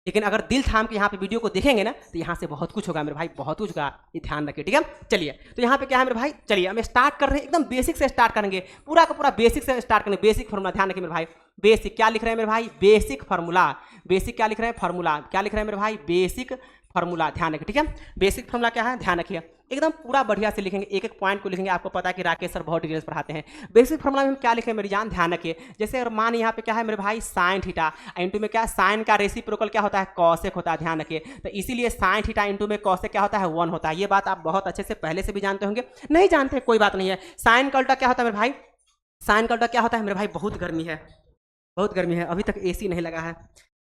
लेकिन अगर दिल थाम के यहाँ पे वीडियो को देखेंगे ना तो यहाँ से बहुत कुछ होगा मेरे भाई, बहुत कुछ होगा, ये ध्यान रखिए, ठीक है। चलिए तो यहाँ पे क्या है मेरे भाई, चलिए हम स्टार्ट कर रहे हैं, एकदम बेसिक से स्टार्ट करेंगे, पूरा का पूरा बेसिक से स्टार्ट करेंगे। बेसिक फार्मूला ध्यान रखिए मेरे भाई, बेसिक क्या लिख रहे हैं मेरे भाई? Basic formula. बेसिक क्या लिख रहे हैं? फार्मूला। क्या लिख रहे हैं मेरे भाई? बेसिक फार्मूला, ध्यान रखिए, ठीक है। बेसिक फार्मूला क्या है, ध्यान रखिए, एकदम पूरा बढ़िया से लिखेंगे, एक एक पॉइंट को लिखेंगे। आपको पता है कि राकेश सर बहुत डिटेल्स पढ़ाते हैं। बेसिक फार्मूला में हम क्या लिखें मेरी जान, ध्यान रखिए। जैसे अगर मान यहाँ पे क्या है मेरे भाई, साइन थीटा इंटू में क्या, साइन का रेसिप्रोकल क्या होता है? कॉसेक होता है, ध्यान रखिए। तो इसीलिए साइन थीटा इंटू में कॉसेक क्या होता है? 1 होता है। ये बात आप बहुत अच्छे से पहले से भी जानते होंगे, नहीं जानते कोई बात नहीं है। साइन का उल्टा क्या होता है मेरे भाई? साइन का उल्टा क्या होता है मेरे भाई? बहुत गर्मी है, बहुत गर्मी है, अभी तक एसी नहीं लगा है,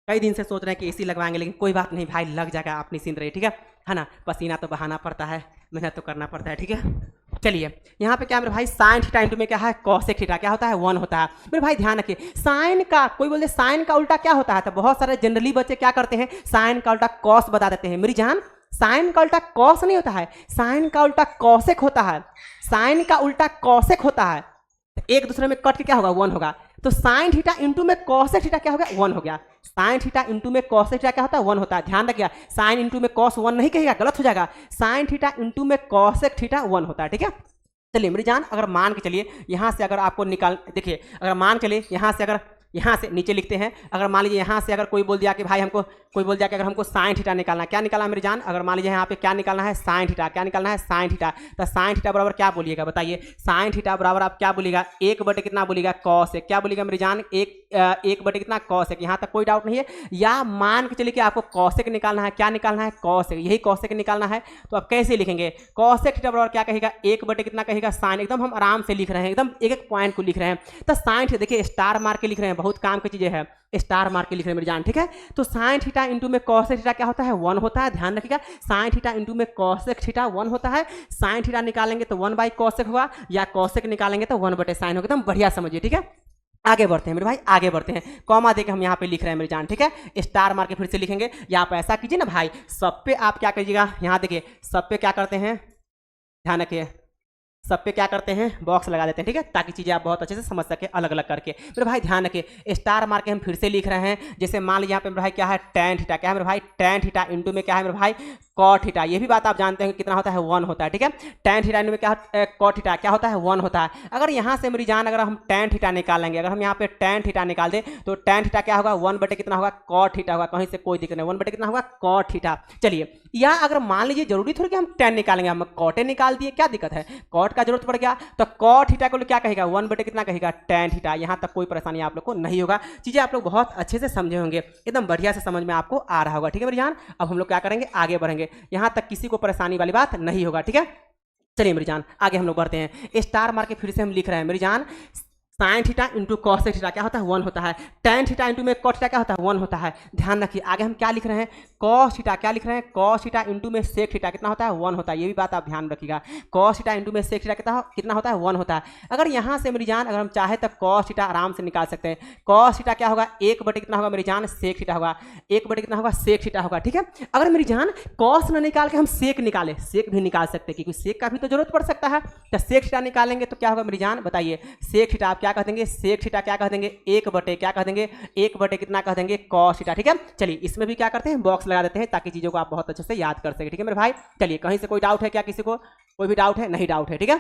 कई दिन से सोच रहे हैं कि एसी लगवाएंगे, लेकिन कोई बात नहीं भाई, लग जाएगा, आप निश्चिंत रहिए, ठीक है ना। पसीना तो बहाना पड़ता है, मेहनत तो करना पड़ता है, ठीक है। चलिए यहाँ पे क्या मेरे भाई, साइन थीटा इंटू में क्या है? कॉसेक थीटा क्या होता है? 1 होता है मेरे भाई, ध्यान रखिए। साइन का, कोई बोलते साइन का उल्टा क्या होता है, तो बहुत सारे जनरली बच्चे क्या करते हैं, साइन का उल्टा कॉस बता देते हैं। मेरी जान साइन का उल्टा कॉस नहीं होता है, साइन का उल्टा कॉसेक होता है, साइन का उल्टा कॉसेक होता है। एक दूसरे में कट के क्या होगा? 1 होगा। तो साइन थीटा इंटू में कॉसेक थीटा क्या हो गया? 1 हो गया। साइन थीटा इंटू में कॉसेक थीटा क्या होता है? 1 होता है, ध्यान रखिएगा। साइन इंटू में कॉस 1 नहीं कहेगा, गलत हो जाएगा। साइन थीटा इंटू में कॉसेक थीटा 1 होता है, ठीक है। चलिए मेरी जान, अगर मान के चलिए यहाँ से अगर आपको निकाल, देखिए अगर मान चलिए यहाँ से, अगर यहाँ से नीचे लिखते हैं, अगर मान लीजिए यहाँ से अगर कोई बोल दिया कि भाई हमको, कोई बोल दिया कि अगर हमको साइन थीटा निकालना है, क्या निकालना है मेरी जान? अगर मान लीजिए यहाँ पे क्या निकालना है? Sine theta. क्या निकालना है? Sine theta. तो साइन थीटा बराबर क्या बोलिएगा बताइए? साइन थीटा बराबर आप क्या बोलिएगा? 1 बटे कितना बोलिएगा? कॉस एक। क्या बोलिएगा मेरी जान? 1 बटे कितना? कॉस एक। यहाँ तक कोई डाउट नहीं है। या मान के चलिए कि आपको कॉसेक निकालना है, क्या निकालना है? कॉसेक, यही कॉसेक निकालना है। तो आप कैसे लिखेंगे? कॉसेक थीटा बराबर क्या कहेगा? 1 बटे कितना कहेगा? साइन। एकदम हम आराम से लिख रहे हैं, एकदम एक एक पॉइंट को लिख रहे हैं। तो साइन थीटा देखिए स्टार मार के लिख रहे हैं, बहुत काम की चीजें हैं, स्टार मार के लिख रहे हैं मेरी जान, ठीक है। तो साइन थीटा इंटू में कॉसेक थीटा क्या होता है? 1 होता है, ध्यान रखिएगा। साइन थीटा इंटू में कॉसेक थीटा 1 होता है। साइन थीटा निकालेंगे तो 1 बाई कॉसेक होगा, या कॉसेक निकालेंगे तो 1 बटे साइन होगा। एकदम बढ़िया समझिए, ठीक है। आगे बढ़ते हैं मेरे भाई, आगे बढ़ते हैं। कॉमा देके हम यहाँ पे लिख रहे हैं मेरी जान, ठीक है। स्टार मार के फिर से लिखेंगे, या आप ऐसा कीजिए ना भाई, सब पे आप क्या कीजिएगा, यहाँ देखिए सब पे क्या करते हैं, ध्यान रखिए, सब पे क्या करते हैं? बॉक्स लगा देते हैं, ठीक है, ताकि चीजें आप बहुत अच्छे से समझ सके अलग अलग करके। मेरे भाई ध्यान रखिए, स्टार मार के हम फिर से लिख रहे हैं। जैसे मान लीजिए यहाँ पे मेरे भाई क्या है? Tan theta. क्या है मेरे भाई? टैन थीटा इंटू में क्या है मेरे भाई? Cot theta. ये भी बात आप जानते हैं कितना होता है? 1 होता है, ठीक है। टैन थीटा इंटू में क्या है? कॉट थीटा क्या होता है? 1 होता है। अगर यहाँ से मेरी जान, अगर हम टैन थीटा निकालेंगे, अगर हम यहाँ पे टैन थीटा निकाल दें तो टैन थीटा क्या होगा? 1 बटे कितना होगा? कॉट थीटा होगा। कहीं से कोई दिक्कत नहीं, 1 बटे कितना होगा? Cot theta. चलिए, या अगर मान लीजिए जरूरी थोड़ी कि हम टैन निकालेंगे, हम कॉटे निकाल दिए, क्या दिक्कत है? कॉट का जरूरत पड़ गया तो कॉट थीटा को क्या कहेगा? 1 बटे कितना कहेगा? Tan theta. यहाँ तक कोई परेशानी आप लोग को नहीं होगा, चीजें आप लोग बहुत अच्छे से समझे होंगे, एकदम बढ़िया से समझ में आपको आ रहा होगा, ठीक है मेरी जान। अब हम लोग क्या करेंगे? आगे बढ़ेंगे, यहाँ तक किसी को परेशानी वाली बात नहीं होगा, ठीक है। चलिए मेरी जान, आगे हम लोग बढ़ते हैं। स्टार मार के फिर से हम लिख रहे हैं मेरी जान, sign theta into cos theta क्या होता है 1 होता है, टेन थीटा इंटू में कॉट थीटा क्या होता है 1 होता है। ध्यान रखिए आगे हम क्या लिख रहे हैं, कॉस थीटा क्या लिख रहे हैं, कॉस थीटा इंटू में सेक थीटा कितना होता है 1 होता है। ये भी बात आप ध्यान रखिएगा, कॉस थीटा इंटू में सेक थीटा कितना होता है 1 होता है। अगर यहाँ से मेरी जान अगर हम चाहे तो कॉस थीटा आराम से निकाल सकते हैं। कॉस थीटा क्या होगा 1 बटे कितना होगा मेरी जान सेक थीटा होगा, 1 बटे कितना होगा सेक थीटा होगा। ठीक है, अगर मेरी जान कॉस न निकाल के हम सेक निकाले, सेक भी निकाल सकते हैं क्योंकि सेक का भी तो जरूरत पड़ सकता है। तो सेक थीटा निकालेंगे तो क्या होगा मेरी जान बताइए, सेक थीटा आप क्या कह देंगे, सेक थीटा क्या कह देंगे 1 बटे क्या कह देंगे 1 बटे कितना कह देंगे कॉस थीटा। ठीक है, चलिए इसमें भी क्या करते हैं बॉक्स लगा देते हैं ताकि चीजों को आप बहुत अच्छे से याद कर सके। ठीक है मेरे भाई, चलिए कहीं से कोई डाउट है क्या, किसी को कोई भी डाउट है, नहीं डाउट है। ठीक है,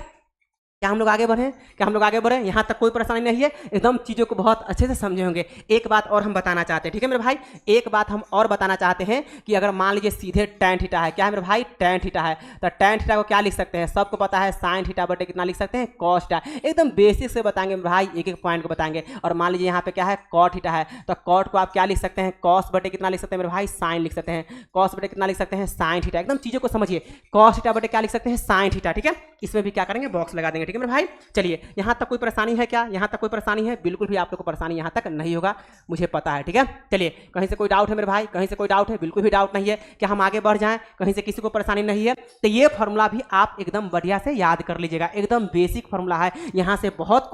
क्या हम लोग आगे बढ़े, क्या हम लोग आगे बढ़े, यहाँ तक कोई परेशानी नहीं है, एकदम चीज़ों को बहुत अच्छे से समझे होंगे। एक बात और हम बताना चाहते हैं, ठीक है मेरे भाई, एक बात हम और बताना चाहते हैं कि अगर मान लीजिए सीधे टैन थीटा है, क्या है मेरे भाई टैन थीटा है, तो टैन थीटा को क्या लिख सकते हैं, सबको पता है साइन थीटा बटे कितना लिख सकते हैं कॉस थीटा। एकदम बेसिक से बताएंगे मेरे भाई, एक एक पॉइंट को बताएंगे। और मान लीजिए यहाँ पे क्या है कॉट थीटा है, तो कॉट को आप क्या लिख सकते हैं कॉस बटे कितना लिख सकते हैं मेरे भाई साइन लिख सकते हैं, कॉस बटे कितना लिख सकते हैं साइन थीटा। एकदम चीज़ों को समझिए, कॉस थीटा बटे क्या लिख सकते हैं साइन थीटा। ठीक है, इसमें भी क्या करेंगे बॉक्स लगा देंगे। ठीक है मेरे भाई, चलिए यहां तक कोई परेशानी है क्या, यहां तक कोई परेशानी है, बिल्कुल भी आप लोग को परेशानी यहां तक नहीं होगा, मुझे पता है। ठीक है, चलिए कहीं से कोई डाउट है मेरे भाई, कहीं से कोई डाउट है, बिल्कुल भी डाउट नहीं है, क्या हम आगे बढ़ जाएं, कहीं से किसी को परेशानी नहीं है। तो ये फॉर्मूला भी आप एकदम बढ़िया से याद कर लीजिएगा, एकदम बेसिक फॉर्मूला है, यहां से बहुत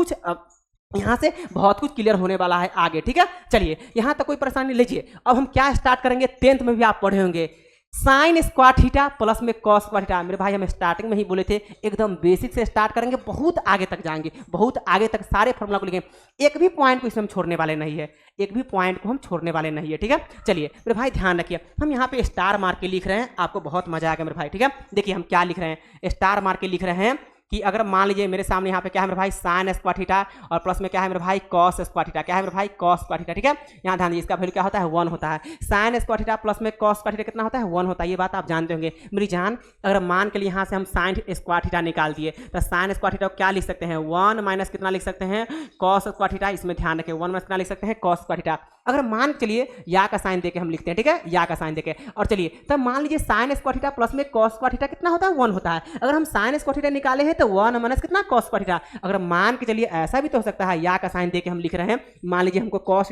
कुछ क्लियर होने वाला है आगे। ठीक है, चलिए यहां तक कोई परेशानी लीजिए। अब हम क्या स्टार्ट करेंगे, 10th में भी आप पढ़े होंगे, साइन स्क्वायर थीटा प्लस में कॉस स्क्वायर थीटा। मेरे भाई हम स्टार्टिंग में ही बोले थे एकदम बेसिक से स्टार्ट करेंगे, बहुत आगे तक जाएंगे, बहुत आगे तक सारे फॉर्मूला को लिखेंगे, एक भी पॉइंट को इसमें हम छोड़ने वाले नहीं है, एक भी पॉइंट को हम छोड़ने वाले नहीं है। ठीक है, चलिए मेरे भाई ध्यान रखिए, हम यहाँ पे स्टार मार के लिख रहे हैं, आपको बहुत मजा आएगा मेरे भाई। ठीक है, देखिए हम क्या लिख रहे हैं, स्टार मार के लिख रहे हैं कि अगर मान लीजिए मेरे सामने यहाँ पे क्या है मेरे भाई साइन स्क्वायर थीटा और प्लस में क्या है मेरे भाई कॉस स्क्वायर थीटा, क्या है मेरे भाई कॉस स्क्वायर थीटा। ठीक है, यहाँ ध्यान दीजिए, इसका वैल्यू क्या होता है 1 होता है, साइन स्क्वायर थीटा प्लस में कॉस स्क्वायर थीटा कितना होता है 1 होता है, ये बात आप जानते होंगे। मेरी जान अगर मान के लिए यहाँ से हम साइन स्क्वायर थीटा निकाल दिए तो साइन स्क्वायर थीटा को क्या लिख सकते हैं 1 माइनस कितना लिख सकते हैं कॉस स्क्वायर थीटा, इसमें ध्यान रखें 1 माइनस कितना लिख सकते हैं कॉस स्क्वायर थीटा। अगर मान के चलिए या का साइन देके हम लिखते हैं, ठीक है, या का साइन देके, और चलिए तब मान लीजिए साइन स्क्वायर थीटा प्लस में कॉस स्क्वायर थीटा कितना होता है 1 होता है। अगर हम साइन स्क्वायर थीटा निकाले हैं तो 1 माइनस कितना कॉस स्क्वायर थीटा। अगर मान के चलिए ऐसा भी तो हो सकता है, या का साइन देके हम लिख रहे हैं, मान लीजिए हमको कॉस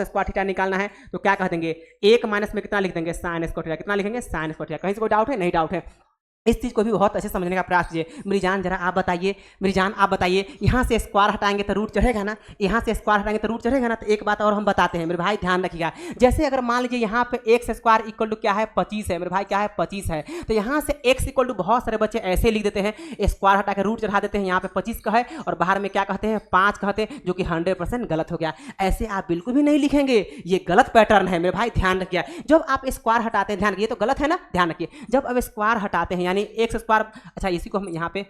स्क्वायर थीटा निकालना है तो क्या कह देंगे 1 माइनस में कितना लिख देंगे साइन स्क्वायर थीटा, कितना लिखेंगे साइन स्क्वायर थीटा। कहीं से कोई डाउट है, नहीं डाउट है, इस चीज़ को भी बहुत अच्छे समझने का प्रयास कीजिए। मेरी जान जरा आप बताइए, मेरी जान आप बताइए, यहाँ से स्क्वायर हटाएंगे तो रूट चढ़ेगा ना, यहाँ से स्क्वायर हटाएंगे तो रूट चढ़ेगा ना। तो एक बात और हम बताते हैं मेरे भाई, ध्यान रखिएगा, जैसे अगर मान लीजिए यहाँ पे एक्स स्क्वायर इक्वल टू क्या है 25 है मेरे भाई, क्या है 25 है, तो यहाँ से एक्स इक्वल टू बहुत सारे बच्चे ऐसे लिख देते हैं, स्क्वायर हटा के रूट चढ़ा देते हैं, यहाँ पे 25 का है और बाहर में क्या कहते हैं 5 कहते हैं, जो कि 100% गलत हो गया। ऐसे आप बिल्कुल भी नहीं लिखेंगे, ये गलत पैटर्न है मेरे भाई, ध्यान रखिए। जब आप स्क्वायर हटाते हैं, ध्यान रखिए, तो गलत है ना, ध्यान रखिए, जब अब स्क्वायर हटाते हैं यानी एक्स स्क्वायर, अच्छा इसी को हम यहाँ पे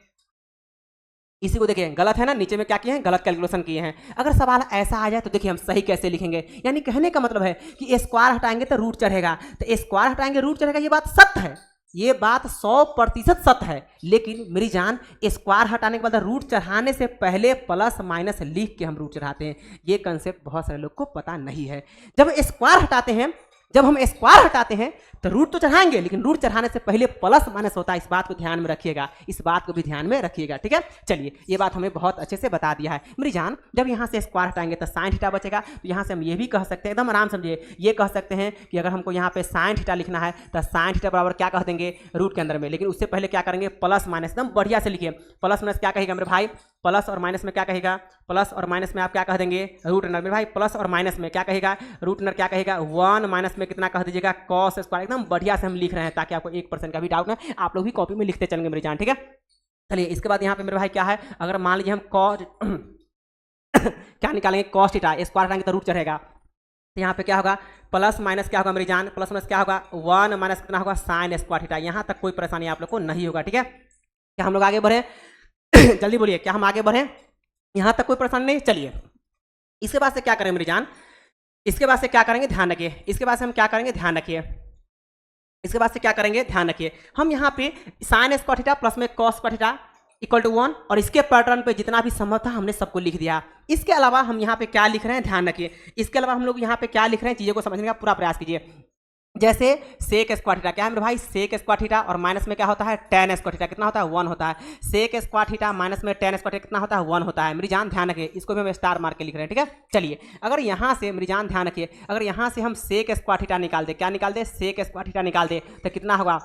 इसी को देखिए गलत है ना, नीचे में क्या किए हैं गलत कैलकुलेशन किए हैं। अगर सवाल ऐसा आ जाए तो देखिए हम सही कैसे लिखेंगे, यानी कहने का मतलब है कि स्क्वायर हटाएंगे तो रूट चढ़ेगा, तो स्क्वायर हटाएंगे रूट चढ़ेगा, ये बात सत्य है, ये बात 100% सत्य है। लेकिन मेरी जान स्क्वायर हटाने के बाद रूट चढ़ाने से पहले प्लस माइनस लिख के हम रूट चढ़ाते हैं, ये कंसेप्ट बहुत सारे लोग को पता नहीं है। जब स्क्वायर हटाते हैं, जब हम स्क्वायर हटाते हैं तो रूट तो चढ़ाएंगे, लेकिन रूट चढ़ाने से पहले प्लस माइनस होता है, इस बात को ध्यान में रखिएगा, इस बात को भी ध्यान में रखिएगा। ठीक है, चलिए ये बात हमें बहुत अच्छे से बता दिया है मेरी जान। जब यहाँ से स्क्वायर हटाएंगे तो साइन थीटा बचेगा, तो यहाँ से हम ये भी कह सकते हैं, एकदम आराम समझिए, ये कह सकते हैं कि अगर हमको यहाँ पे साइन थीटा लिखना है तो साइन थीटा बराबर क्या कह देंगे रूट के अंदर में, लेकिन उससे पहले क्या करेंगे प्लस माइनस, एकदम बढ़िया से लिखिए, प्लस माइनस क्या कहेगा मेरे भाई, प्लस और माइनस में क्या कहेगा, प्लस और माइनस में आप क्या कह देंगे रूट अंडर, मेरे भाई प्लस और माइनस में क्या कहेगा रूट अंडर, क्या कहेगा 1 माइनस में कितना कह दीजिएगा कॉस स्क्वायर। एकदम बढ़िया से हम लिख रहे हैं ताकि आपको 1% का भी डाउट ना, आप लोग भी कॉपी में लिखते चलेंगे मेरी जान। ठीक है, चलिए इसके बाद यहाँ पे मेरे भाई क्या है, अगर मान लीजिए हम कॉस क्या निकालेंगे कॉस थीटा, स्क्वायर हटाएंगे तो रूट चढ़ेगा, तो यहाँ पे क्या होगा प्लस माइनस क्या होगा मेरी जान, प्लस माइनस क्या होगा 1 माइनस कितना होगा साइन स्क्वायर थीटा। यहाँ तक कोई परेशानी आप लोग को नहीं होगा। ठीक है, क्या हम लोग आगे बढ़े जल्दी बोलिए, क्या हम आगे बढ़े, यहाँ तक कोई परेशानी नहीं। चलिए इसके बाद से क्या करें मेरी जान, इसके बाद से क्या करेंगे ध्यान रखिए, इसके बाद से हम क्या करेंगे ध्यान रखिए, इसके बाद से क्या करेंगे ध्यान रखिए, हम यहाँ पे साइन स्क्वायर थीटा प्लस में cos square theta equal to 1 और इसके पैटर्न पे जितना भी संभव था हमने सबको लिख दिया। इसके अलावा हम यहाँ पे क्या लिख रहे हैं ध्यान रखिए, इसके अलावा हम लोग यहाँ पे क्या लिख रहे हैं, चीज़ों को समझने का पूरा प्रयास कीजिए। जैसे सेक स्क्वायर थीटा क्या है मेरे भाई, सेक स्क्वायर थीटा और माइनस में क्या होता है टेन स्क्वायर थीटा, कितना होता है 1 होता है। सेक स्क्वायर थीटा माइनस में टेन स्क्वायर थीटा कितना होता है 1 होता है। मेरी जान ध्यान रखिए, इसको भी हम स्टार मार के लिख रहे हैं, ठीक है। चलिए अगर यहाँ से मेरी जान ध्यान रखिए, अगर यहाँ से हम सेक स्क्वायर थीटा निकाल दे, क्या निकाल दे, सेक स्क्वायर थीटा निकाल दे, तो कितना होगा,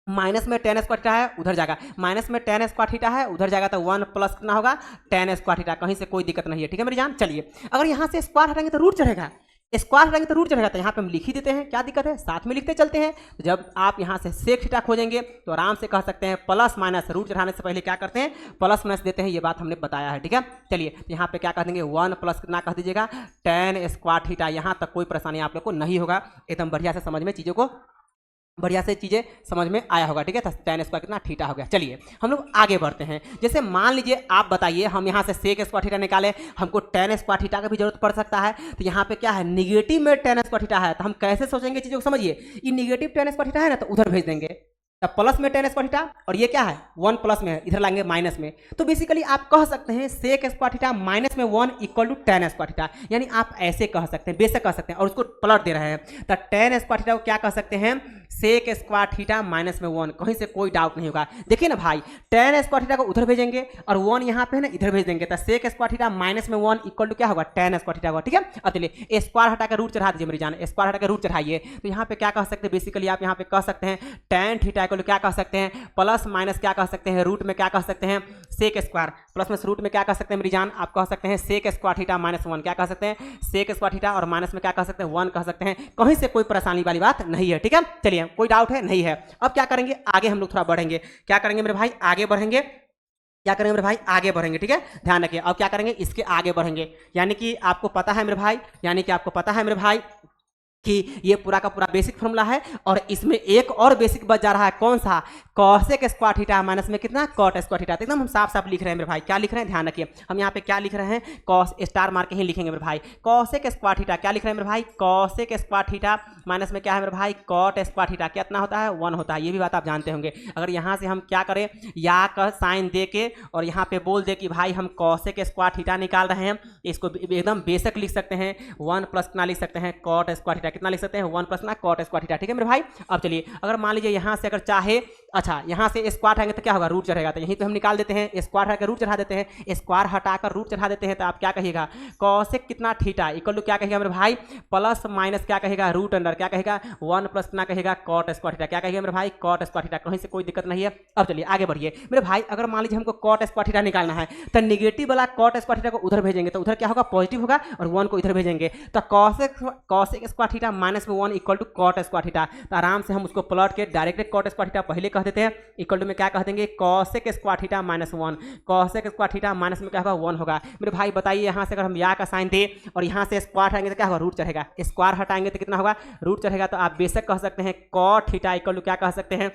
माइनस में टेन स्क्वायर थीटा है उधर जाएगा, माइनस में टेन स्क्वायर थीटा है उधर जाएगा, तो 1 प्लस कितना होगा टेन स्क्वायर थीटा, कहीं से कोई दिक्कत नहीं है, ठीक है मेरी जान। चलिए अगर यहाँ से स्क्वायर हटाएंगे तो रूट चढ़ेगा, स्क्वायर हटाएंगे तो रूट चढ़ेगा, तो यहाँ पे हम लिख ही देते हैं, क्या दिक्कत है, साथ में लिखते चलते हैं। तो जब आप यहाँ से सेक थीटा खोजेंगे तो आराम से कह सकते हैं प्लस माइनस, रूट चढ़ाने से पहले क्या करते हैं प्लस माइनस देते हैं, ये बात हमने बताया है, ठीक है। चलिए यहाँ पे क्या कह देंगे 1 प्लस कितना कह दीजिएगा टेन स्क्वायर थीटा। यहाँ तक कोई परेशानी आप लोग को नहीं होगा, एकदम बढ़िया से समझ में चीज़ों को बढ़िया से चीज़ें समझ में आया होगा, ठीक है। टेन स्क्वायर कितना थीटा हो गया। चलिए हम लोग आगे बढ़ते हैं। जैसे मान लीजिए आप बताइए हम यहाँ से सेक स्क्वायर थीटा निकाले, हमको टेन स्क्वायर थीटा का भी जरूरत पड़ सकता है, तो यहाँ पे क्या है निगेटिव में टेन स्क्वायर थीटा है, तो हम कैसे सोचेंगे चीज़ों को समझिए। ये निगेटिव टेन स्क्वायर थीटा है ना, तो उधर भेज देंगे, तब प्लस में टेन स्क्वायर थीटा और ये क्या है 1 प्लस में है, इधर लाएंगे माइनस में। तो बेसिकली आप कह सकते हैं सेक स्क्वायर थीटा माइनस में 1 equal to tan square theta, यानी आप ऐसे कह सकते हैं, बेशक कह सकते हैं, और उसको पलट दे रहे हैं, तो टेन स्क्वायर थीटा को क्या कह सकते हैं सेक स्क्वायर थीटा माइनस में 1, कहीं से कोई डाउट नहीं होगा। देखिए ना भाई, टेन स्क्वायर थीटा को उधर भेजेंगे और 1 यहाँ पे है ना इधर भेज देंगे, तो सेक स्क्वायर थीटा माइनस में 1 इक्वल टू क्या होगा टेन स्क्वायर थीटा होगा, ठीक है। अब चलिए स्क्वायर हटा कर रूट चढ़ा दीजिए मेरी जान, स्क्वायर हटा कर रूट चढ़ाइए, तो यहाँ पे क्या कह सकते हैं बेसिकली आप यहाँ पे कह सकते हैं टेन थीटा इक्वल टू क्या कह सकते हैं प्लस माइनस क्या कह सकते हैं रूट में क्या कह सकते हैं सेक स्क्वायर, प्लस में रूट में क्या कह सकते हैं मेरी जान, आप कह सकते हैं सेक स्क्वायर थीटा माइनस 1, क्या कह सकते हैं सेक स्क्वायर थीटा और माइनस में क्या कह सकते हैं 1 कह सकते हैं, कहीं से कोई परेशानी वाली बात नहीं है, ठीक है। चलिए कोई डाउट है नहीं है। अब क्या करेंगे आगे हम लोग थोड़ा बढ़ेंगे, क्या करेंगे मेरे भाई आगे बढ़ेंगे, क्या करेंगे मेरे भाई आगे बढ़ेंगे, ठीक है ध्यान रखिए। अब क्या करेंगे इसके आगे बढ़ेंगे, यानी कि आपको पता है मेरे भाई, यानी कि आपको पता है मेरे भाई कि ये पूरा का पूरा बेसिक फॉर्मूला है, और इसमें एक और बेसिक बच जा रहा है, कौन सा कॉसेक स्क्वायर थीटा माइनस में कितना कॉट स्क्वायर थीटा। एकदम हम साफ साफ लिख रहे हैं मेरे भाई, क्या लिख रहे हैं ध्यान रखिए, हम यहाँ पे क्या लिख रहे हैं कॉस स्टार मार के ही लिखेंगे मेरे भाई, कॉसेक स्क्वायर थीटा क्या लिख रहे हैं मेरे भाई कॉसेक स्क्वायर थीटा माइनस में क्या है मेरे भाई कॉट स्क्वायर थीटा, कितना होता है 1 होता है, ये भी बात आप जानते होंगे। अगर यहाँ से हम क्या करें या का साइन दे के और यहाँ पे बोल दे कि भाई हम कॉसेक स्क्वायर थीटा निकाल रहे हैं, इसको एकदम बेशक लिख सकते हैं 1 प्लस कितना लिख सकते हैं कॉट स्क्वायर थीटा, कितना लिख सकते हैं 1 प्लस ना कॉट स्क्वायर थीटा, ठीक है मेरे भाई। अब चलिए अगर मान लीजिए यहाँ से अगर चाहे, अच्छा यहाँ से स्क्वायर आएंगे तो क्या होगा रूट चढ़ेगा, तो यहीं पे हम निकाल देते हैं, स्क्वायर हटाकर रूट चढ़ा देते हैं, स्क्वायर हटाकर रूट चढ़ा देते हैं, तो आप क्या कहिएगा कॉसेक कितना थीटा इक्वल टू क्या कहेगा मेरे भाई प्लस माइनस क्या कहेगा रूट अंडर क्या कहेगा 1 प्लस कितना कहेगा कॉट स्क्वायर थीटा, क्या कहेगा मेरे भाई कॉट स्क्वायर थीटा, कहीं से कोई दिक्कत नहीं है। अब चलिए आगे बढ़िए मेरे भाई, अगर मान लीजिए हमको कॉट स्क्वायर थीटा निकालना है, तो निगेटिव वाला कॉट स्क्वायर थीटा को उधर भेजेंगे, तो उधर क्या होगा पॉजिटिव होगा, और 1 को इधर भेजेंगे, तो कॉसेक स्क्वायर थीटा माइनस में 1 equal to cot square theta, तो आराम से हम उसको प्लॉट के डायरेक्ट कॉट स्क्वायर थीटा पहले कह देते हैं, इक्वल टू में क्या कह देंगे cosec square theta minus 1, cosec square theta minus में क्या होगा 1 होगा। मेरे भाई बताइए यहाँ से अगर हम या का साइन दे और यहाँ से स्क्वायर हटाएंगे तो क्या होगा रूट चढ़ेगा, स्क्वायर हटाएंगे तो कितना होगा रूट चढ़ेगा, तो आप बेशक कह सकते हैं कॉट थीटा इक्वल टू क्या कह सकते हैं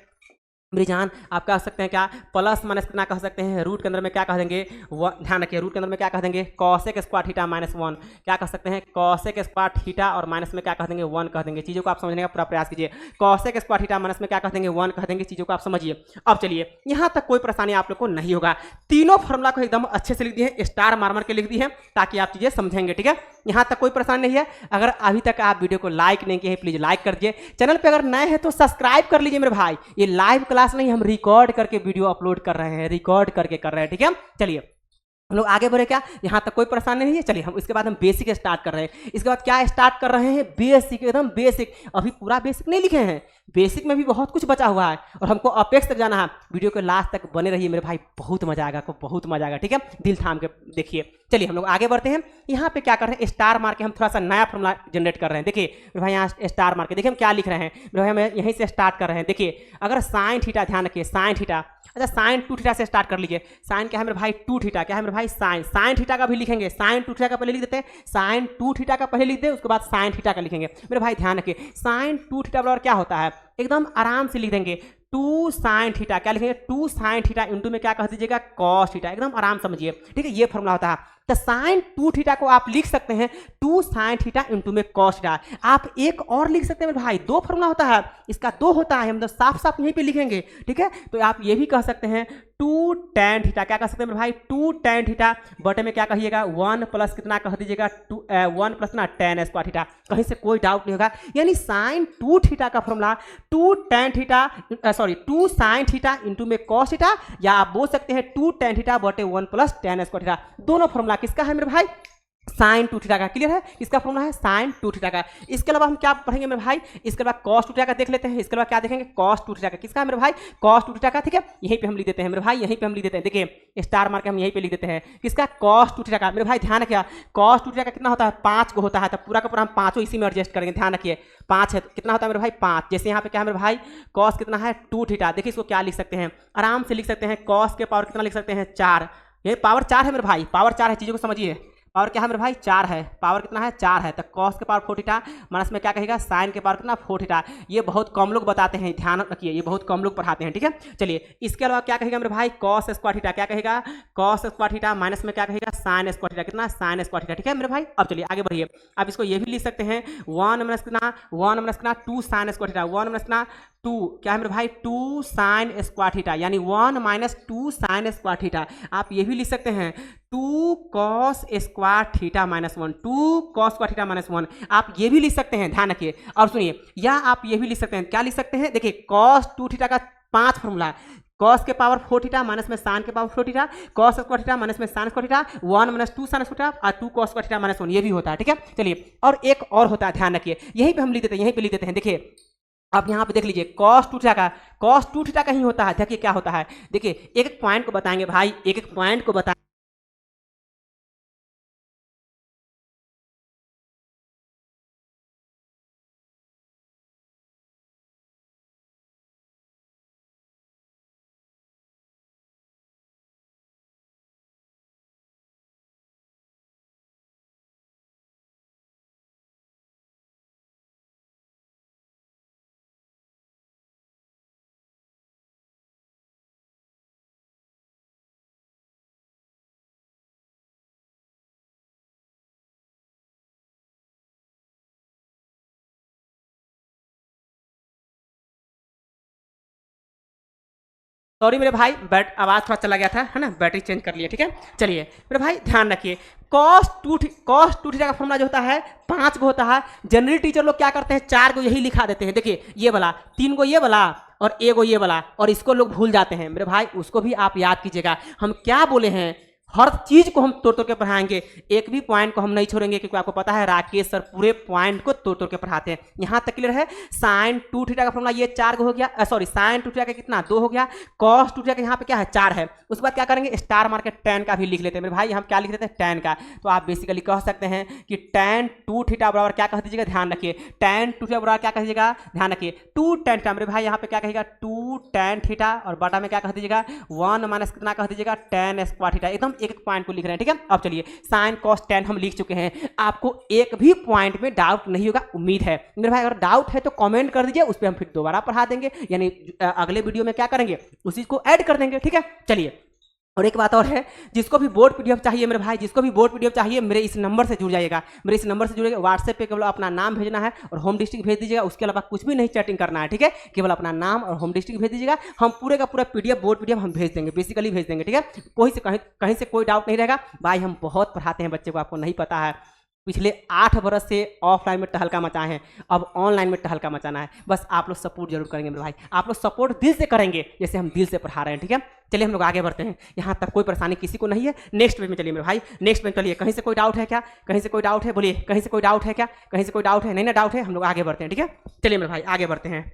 मेरी जान, आप कह सकते हैं क्या प्लस माइनस कितना कह सकते हैं रूट के अंदर में क्या कह देंगे, ध्यान रखिए रूट के अंदर में क्या कह देंगे कॉसेक स्क्वायर थीटा माइनस 1, क्या कह सकते हैं कॉसेक स्क्वायर थीटा और माइनस में क्या कह देंगे 1 कह देंगे। चीज़ों को आप समझने का पूरा प्रयास कीजिए, कॉसेक स्क्वायर थीटा माइनस में क्या कह देंगे 1 कह देंगे, चीज़ों को आप समझिए। अब चलिए यहाँ तक कोई परेशानी आप लोग को नहीं होगा, तीनों फॉर्मूला को एकदम अच्छे से लिख दिए हैं, स्टार मार के लिख दिए हैं ताकि आप चीज़ें समझेंगे, ठीक है यहाँ तक कोई परेशानी नहीं है। अगर अभी तक आप वीडियो को लाइक नहीं किए हैं प्लीज़ लाइक कर दीजिए, चैनल पे अगर नए हैं तो सब्सक्राइब कर लीजिए मेरे भाई, ये लाइव क्लास नहीं हम रिकॉर्ड करके वीडियो अपलोड कर रहे हैं, रिकॉर्ड करके कर रहे हैं, ठीक है। चलिए हम लोग आगे बढ़े, क्या यहाँ तक कोई परेशानी नहीं है। चलिए हम इसके बाद हम बेसिक स्टार्ट कर रहे हैं, इसके बाद क्या स्टार्ट कर रहे हैं बेसिक, एकदम बेसिक, अभी पूरा बेसिक नहीं लिखे हैं, बेसिक में भी बहुत कुछ बचा हुआ है और हमको अपेक्स तक जाना है। वीडियो के लास्ट तक बने रहिए मेरे भाई, बहुत मजा आएगा, आपको बहुत मजा आएगा, ठीक है दिल थाम के देखिए। चलिए हम लोग आगे बढ़ते हैं, यहाँ पे क्या कर रहे हैं स्टार मार के हम थोड़ा सा नया फॉर्मूला जनरेट कर रहे हैं। देखिए मेरे भाई यहाँ स्टार मार के देखिए हम क्या लिख रहे हैं मेरे भाई, हम यहीं से स्टार्ट कर रहे हैं। देखिए अगर साइन थीटा, ध्यान रखिए साइन थीटा, अच्छा साइन 2 थीटा से स्टार्ट कर लीजिए, साइन क्या है मेरे भाई 2 थीटा, क्या है मेरे भाई साइन थीटा का भी लिखेंगे, साइन 2 थीटा का पहले लिख देते हैं, साइन 2 थीटा का पहले लिख दे, उसके बाद साइन थीटा का लिखेंगे। मेरे भाई ध्यान रखिए साइन 2 थीटा बराबर क्या होता है, एकदम आराम से लिख देंगे 2 साइन थीटा, क्या लिखेंगे 2 साइन थीटा इंटू में क्या कह दीजिएगा कॉस थीटा, एकदम आराम समझिए, ठीक है ये फॉर्मूला होता है। तो साइन 2 थीटा को आप लिख सकते हैं 2 साइन थीटा इंटू में कॉस थीटा। आप एक और लिख सकते हैं भाई, दो फॉर्मूला होता है, इसका दो होता है, हम तो साफ साफ यहीं पे लिखेंगे, ठीक है। तो आप ये भी कह सकते हैं 2 tan थीटा, क्या कह सकते हैं मेरे भाई 2 tan थीटा बटे में क्या कहिएगा 1 प्लस कितना कह दीजिएगा 1 प्लस ना tan स्क्वायर थीटा। कहीं से कोई डाउट नहीं होगा, यानी साइन 2 थीटा का formula 2 tan theta 2 sine theta into में कॉस थीटा, या आप बोल सकते हैं 2 tan थीटा बटे 1 प्लस tan स्क्वायर थीटा। दोनों फॉर्मूला किसका है मेरे भाई, साइन 2 थीटा का। क्लियर है, किसका फॉर्मूला है साइन 2 थीटा का। इसके अलावा हम क्या पढ़ेंगे मेरे भाई, इसके बाद cos 2 थीटा का देख लेते हैं। इसके अलावा क्या देखेंगे cos 2 थीटा का, किसका है मेरे भाई cos 2 थीटा का, ठीक है। यहीं पे हम लिख देते हैं मेरे भाई, यहीं पे हम लिख देते हैं, देखिए स्टार मार के हम यहीं पे लिख देते हैं किसका cos 2 थीटा का। मेरे भाई ध्यान रखिए cos 2 थीटा का कितना होता है 5 को होता है, तो पूरा का पूरा हम पांचों इसी में एडजस्ट करेंगे। ध्यान रखिए 5 है तो कितना होता है मेरे भाई 5। जैसे यहाँ पे क्या है मेरे भाई cos कितना है 2 थीटा, देखिए इसको क्या लिख सकते हैं, आराम से लिख सकते हैं cos के पावर कितना लिख सकते हैं 4। ये पावर 4 है मेरे भाई, पावर 4 है, चीज़ों को समझिए। पावर क्या है मेरे भाई 4 है, पावर कितना है 4 है, तो cos के पावर 4 थीटा माइनस में क्या कहेगा साइन के पावर कितना 4 थीटा। ये बहुत कम लोग बताते हैं, ध्यान रखिए, ये बहुत कम लोग पढ़ाते हैं, ठीक है। चलिए इसके अलावा क्या कहेगा मेरे भाई cos स्क्वायर थीटा, क्या कहेगा cos स्क्वायर थीटा माइनस में क्या कहेगा साइन स्क्वायर थीटा, कितना साइन स्क्वायर थीटा, ठीक है मेरे भाई। अब चलिए आगे बढ़िए, अब इसको ये भी लिख सकते हैं 1 माइनस कितना 2 साइन स्क्वायर थीटा, 1 माइनस कितना 2 क्या है मेरे भाई 2 साइन स्क्वायर थीटा, यानी 1 माइनस 2 साइन स्क्वायर थीटा। आप ये भी लिख सकते हैं 2 cos square theta minus 1, 2 cos square theta minus 1, आप ये भी लिख सकते हैं, ध्यान रखिए। और सुनिए, या आप ये भी लिख सकते हैं, क्या लिख सकते हैं, देखिए cos 2 थीटा का 5 फॉर्मूला, cos के पावर 4 थीटा माइनस में साइन के power 4 theta, cos square theta minus में sine square theta, 1 minus 2 sine square theta और 2 cos स्क्वायर थीटा माइनस 1, ये भी होता है, ठीक है। चलिए और एक और होता है, ध्यान रखिए, यहीं पे हम लिख देते हैं, यहीं पे लिख देते हैं। देखिए आप यहाँ पे देख लीजिए cos 2 थीटा का, cos 2 थीटा का ही होता है। देखिए क्या होता है, देखिए एक एक पॉइंट को बताएंगे भाई, एक एक पॉइंट को बताएंगे। सॉरी मेरे भाई, आवाज़ थोड़ा चला गया था, है ना, बैटरी चेंज कर लिया, ठीक है। चलिए मेरे भाई ध्यान रखिए, cos 2 थीटा का फॉर्मूला जो होता है 5 को होता है। जनरल टीचर लोग क्या करते हैं 4 को यही लिखा देते हैं, देखिए ये वाला 3 को ये वाला और ए को ये वाला, और इसको लोग भूल जाते हैं। मेरे भाई उसको भी आप याद कीजिएगा, हम क्या बोले हैं, हर चीज को हम तोड़ तोड़ के पढ़ाएंगे, एक भी पॉइंट को हम नहीं छोड़ेंगे, क्योंकि आपको पता है राकेश सर पूरे पॉइंट को तोड़ तोड़ के पढ़ाते हैं। यहां तक क्लियर है। साइन 2 थीटा का फॉर्मूला ये 4 को हो गया, सॉरी साइन 2 थीटा का कितना 2 हो गया, cos 2 थीटा का यहाँ पे क्या है 4 है। उसके बाद क्या करेंगे स्टार मार के tan का भी लिख लेते हैं मेरे भाई, हम क्या लिख देते हैं tan का। तो आप बेसिकली कह सकते हैं कि tan 2 थीटा बराबर क्या कह दीजिएगा, ध्यान रखिए tan 2 थीटा बराबर क्या कह दीजिएगा, ध्यान रखिए 2 tan थीटा। मेरे भाई यहाँ पे क्या कहेगा 2 tan थीटा और बटा में क्या कह दीजिएगा 1 माइनस कितना कह दीजिएगा tan स्क्वायर थीटा। एकदम एक एक पॉइंट को लिख रहे हैं, ठीक है। अब चलिए साइन cos tan हम लिख चुके हैं, आपको एक भी पॉइंट में डाउट नहीं होगा, उम्मीद है मेरे भाई। अगर डाउट है तो कमेंट कर दीजिए, उस पर हम फिर दोबारा पढ़ा देंगे, यानी अगले वीडियो में क्या करेंगे उसी को ऐड कर देंगे, ठीक है। चलिए और एक बात और है, जिसको भी बोर्ड पीडीएफ चाहिए मेरे भाई, जिसको भी बोर्ड पीडीएफ चाहिए मेरे इस नंबर से जुड़ जाइएगा, मेरे इस नंबर से जुड़ेगा। व्हाट्सएप पे केवल अपना नाम भेजना है और होम डिस्ट्रिक्ट भेज दीजिएगा, उसके अलावा कुछ भी नहीं चैटिंग करना है, ठीक है। केवल अपना नाम और होम डिस्ट्रिक्ट भेज दीजिएगा, हम पूरे का पूरा पीडीएफ बोर्ड पीडीएफ हम भेज देंगे, बेसिकली भेज देंगे, ठीक है। कहीं से कोई डाउट नहीं रहेगा भाई, हम बहुत पढ़ाते हैं बच्चे को, आपको नहीं पता है। पिछले 8 बरस से ऑफलाइन में टहलका मचाए हैं, अब ऑनलाइन में टहलका मचाना है। बस आप लोग सपोर्ट जरूर करेंगे मेरे भाई, आप लोग सपोर्ट दिल से करेंगे, जैसे हम दिल से पढ़ा रहे हैं, ठीक है। चलिए हम लोग आगे बढ़ते हैं, यहाँ तक कोई परेशानी किसी को नहीं है। नेक्स्ट पेज में चलिए मेरे भाई, नेक्स्ट पेज चलिए। कहीं से कोई डाउट है क्या, कहीं से कोई डाउट है बोलिए, कहीं से कोई डाउट है क्या, कहीं से कोई डाउट है नहीं ना, डाउट है, हम लोग आगे बढ़ते हैं, ठीक है। चलिए मेरे भाई आगे बढ़ते हैं।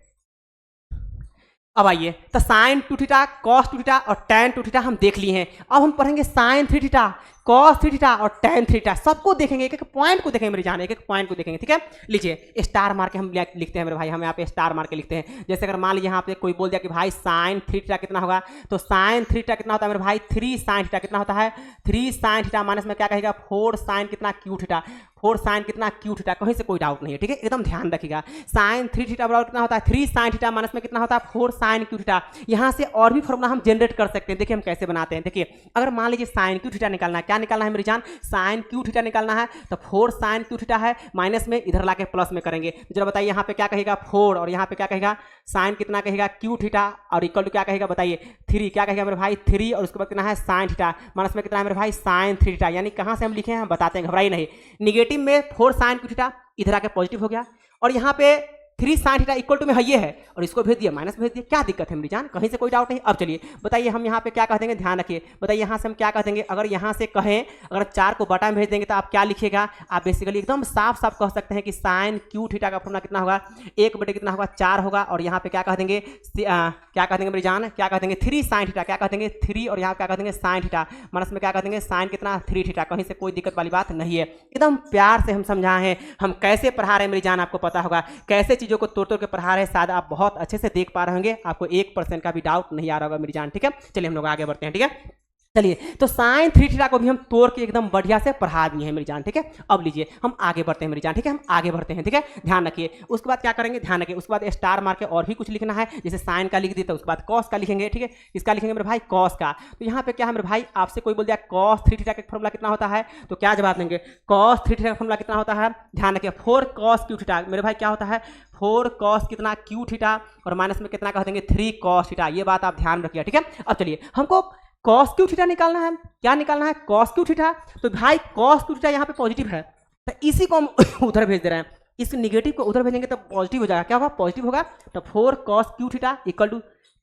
अब आइए, तो साइन 2 थीटा cos 2 थीटा और tan 2 थीटा हम देख लिए हैं। अब हम पढ़ेंगे साइन 3 थीटा cos 3 थीटा और tan 3 थीटा, सबको देखेंगे, एक एक पॉइंट को देखेंगे मेरे जान, एक एक पॉइंट को देखेंगे, ठीक है। लीजिए स्टार मार के हम लिखते हैं मेरे भाई, हम यहाँ पे स्टार मार के लिखते हैं। जैसे अगर मान लीजिए यहाँ पे कोई बोल दिया कि भाई साइन 3 थीटा कितना होगा, तो साइन 3 थीटा कितना होता है मेरे भाई 3 साइन थीटा कितना होता है 3 साइन थीटा माइनस में क्या कहेगा 4 साइन कितना क्यू थीटा, 4 साइन कितना क्यू थीटा। कहीं से कोई डाउट नहीं है, ठीक है, एकदम ध्यान रखिएगा। साइन 3 थीटा बराबर कितना होता है 3 साइन थीटा माइनस में कितना होता है 4 साइन क्यू थीटा। यहाँ से और भी फॉर्मूला हम जनरेट कर सकते हैं, देखिए हम कैसे बनाते हैं। देखिए अगर मान लीजिए साइन क्यू थीटा निकालना है, क्या क्या निकालना है मेरी जान, साइन क्यू थीटा निकालना है। तो 4 साइन क्यू थीटा है, माइनस में इधर लाके प्लस में करेंगे। जरा बताइए यहाँ पे क्या कहेगा 4 और यहाँ पे क्या कहेगा साइन कितना कहेगा क्यू थीटा और इक्वल टू क्या कहेगा बताइए 3, क्या कहेगा मेरे भाई 3 और उसके बाद कितना है साइन थीटा, माइनस में कितना है मेरे भाई साइन 3 थीटा। यानी कहाँ से हम लिखे हैं हम बताते हैं, घबराइए नहीं। निगेटिव में 4 साइन क्यू थीटा इधर आके पॉजिटिव हो गया और यहाँ पे 3 साइन थीटा इक्वल टू में ये है और इसको भेज दिया माइनस भेज दिया, क्या दिक्कत है मेरी जान, कहीं से कोई डाउट नहीं। अब चलिए बताइए हम यहाँ पे क्या कह देंगे, ध्यान रखिए। बताइए यहाँ से हम क्या कह देंगे, अगर यहाँ से कहें अगर 4 को बटा में भेज देंगे तो आप क्या लिखिएगा, आप बेसिकली एकदम साफ साफ कह सकते हैं कि साइन क्यू थीटा का फॉर्मूला कितना होगा 1 बटे कितना होगा 4 होगा। और यहाँ पे क्या कह देंगे क्या कह देंगे मेरी जान, क्या कह देंगे 3 साइन थीटा, क्या कह देंगे 3 और यहाँ क्या कह देंगे साइन थीटा, माइनस में क्या कह देंगे साइन कितना 3 थीटा। कहीं से कोई दिक्कत वाली बात नहीं है, एकदम प्यार से हम समझाए हैं। हम कैसे पढ़ा रहे हैं मेरी जान आपको पता होगा, कैसे चीज़ों को तोड़ तोड़ के पढ़ा रहे हैं, शायद आप बहुत अच्छे से देख पा रहे होंगे, आपको 1% का भी डाउट नहीं आ रहा होगा मेरी जान, ठीक है। चलिए हम लोग आगे बढ़ते हैं, ठीक है। चलिए तो साइन 3 थीटा को भी हम तोड़ के एकदम बढ़िया से पढ़ा दिए हैं मेरी जान, ठीक है। अब लीजिए हम आगे बढ़ते हैं मेरी जान, ठीक है, हम आगे बढ़ते हैं, ठीक है, ध्यान रखिए। उसके बाद क्या करेंगे, ध्यान रखिए, उसके बाद स्टार मार के और भी कुछ लिखना है, जैसे साइन का लिख दिया तो उसके बाद कॉस का लिखेंगे, ठीक है। इसका लिखेंगे मेरे भाई कॉस का। तो यहाँ पे क्या है मेरे भाई, आपसे कोई बोल दिया कॉस 3 थीटा का फॉर्मूला कितना होता है, तो क्या जवाब देंगे, कॉस 3 थीटा का फॉर्मूला कितना होता है, ध्यान रखिए 4 कॉस क्यू थीटा मेरे भाई क्या होता है 4 कॉस कितना क्यू थीटा और माइनस में कितना कह देंगे 3 कॉस थीटा। ये बात आप ध्यान रखिए, ठीक है। अब चलिए हमको कॉस क्यू थीटा निकालना है, क्या निकालना है कॉस क्यू थीटा। तो भाई कॉस क्यू थीटा यहाँ पे पॉजिटिव है तो इसी को हम उधर भेज दे रहे हैं, इस निगेटिव को उधर भेजेंगे तो पॉजिटिव हो जाएगा, क्या होगा पॉजिटिव होगा। तो 4 cos cube theta equal to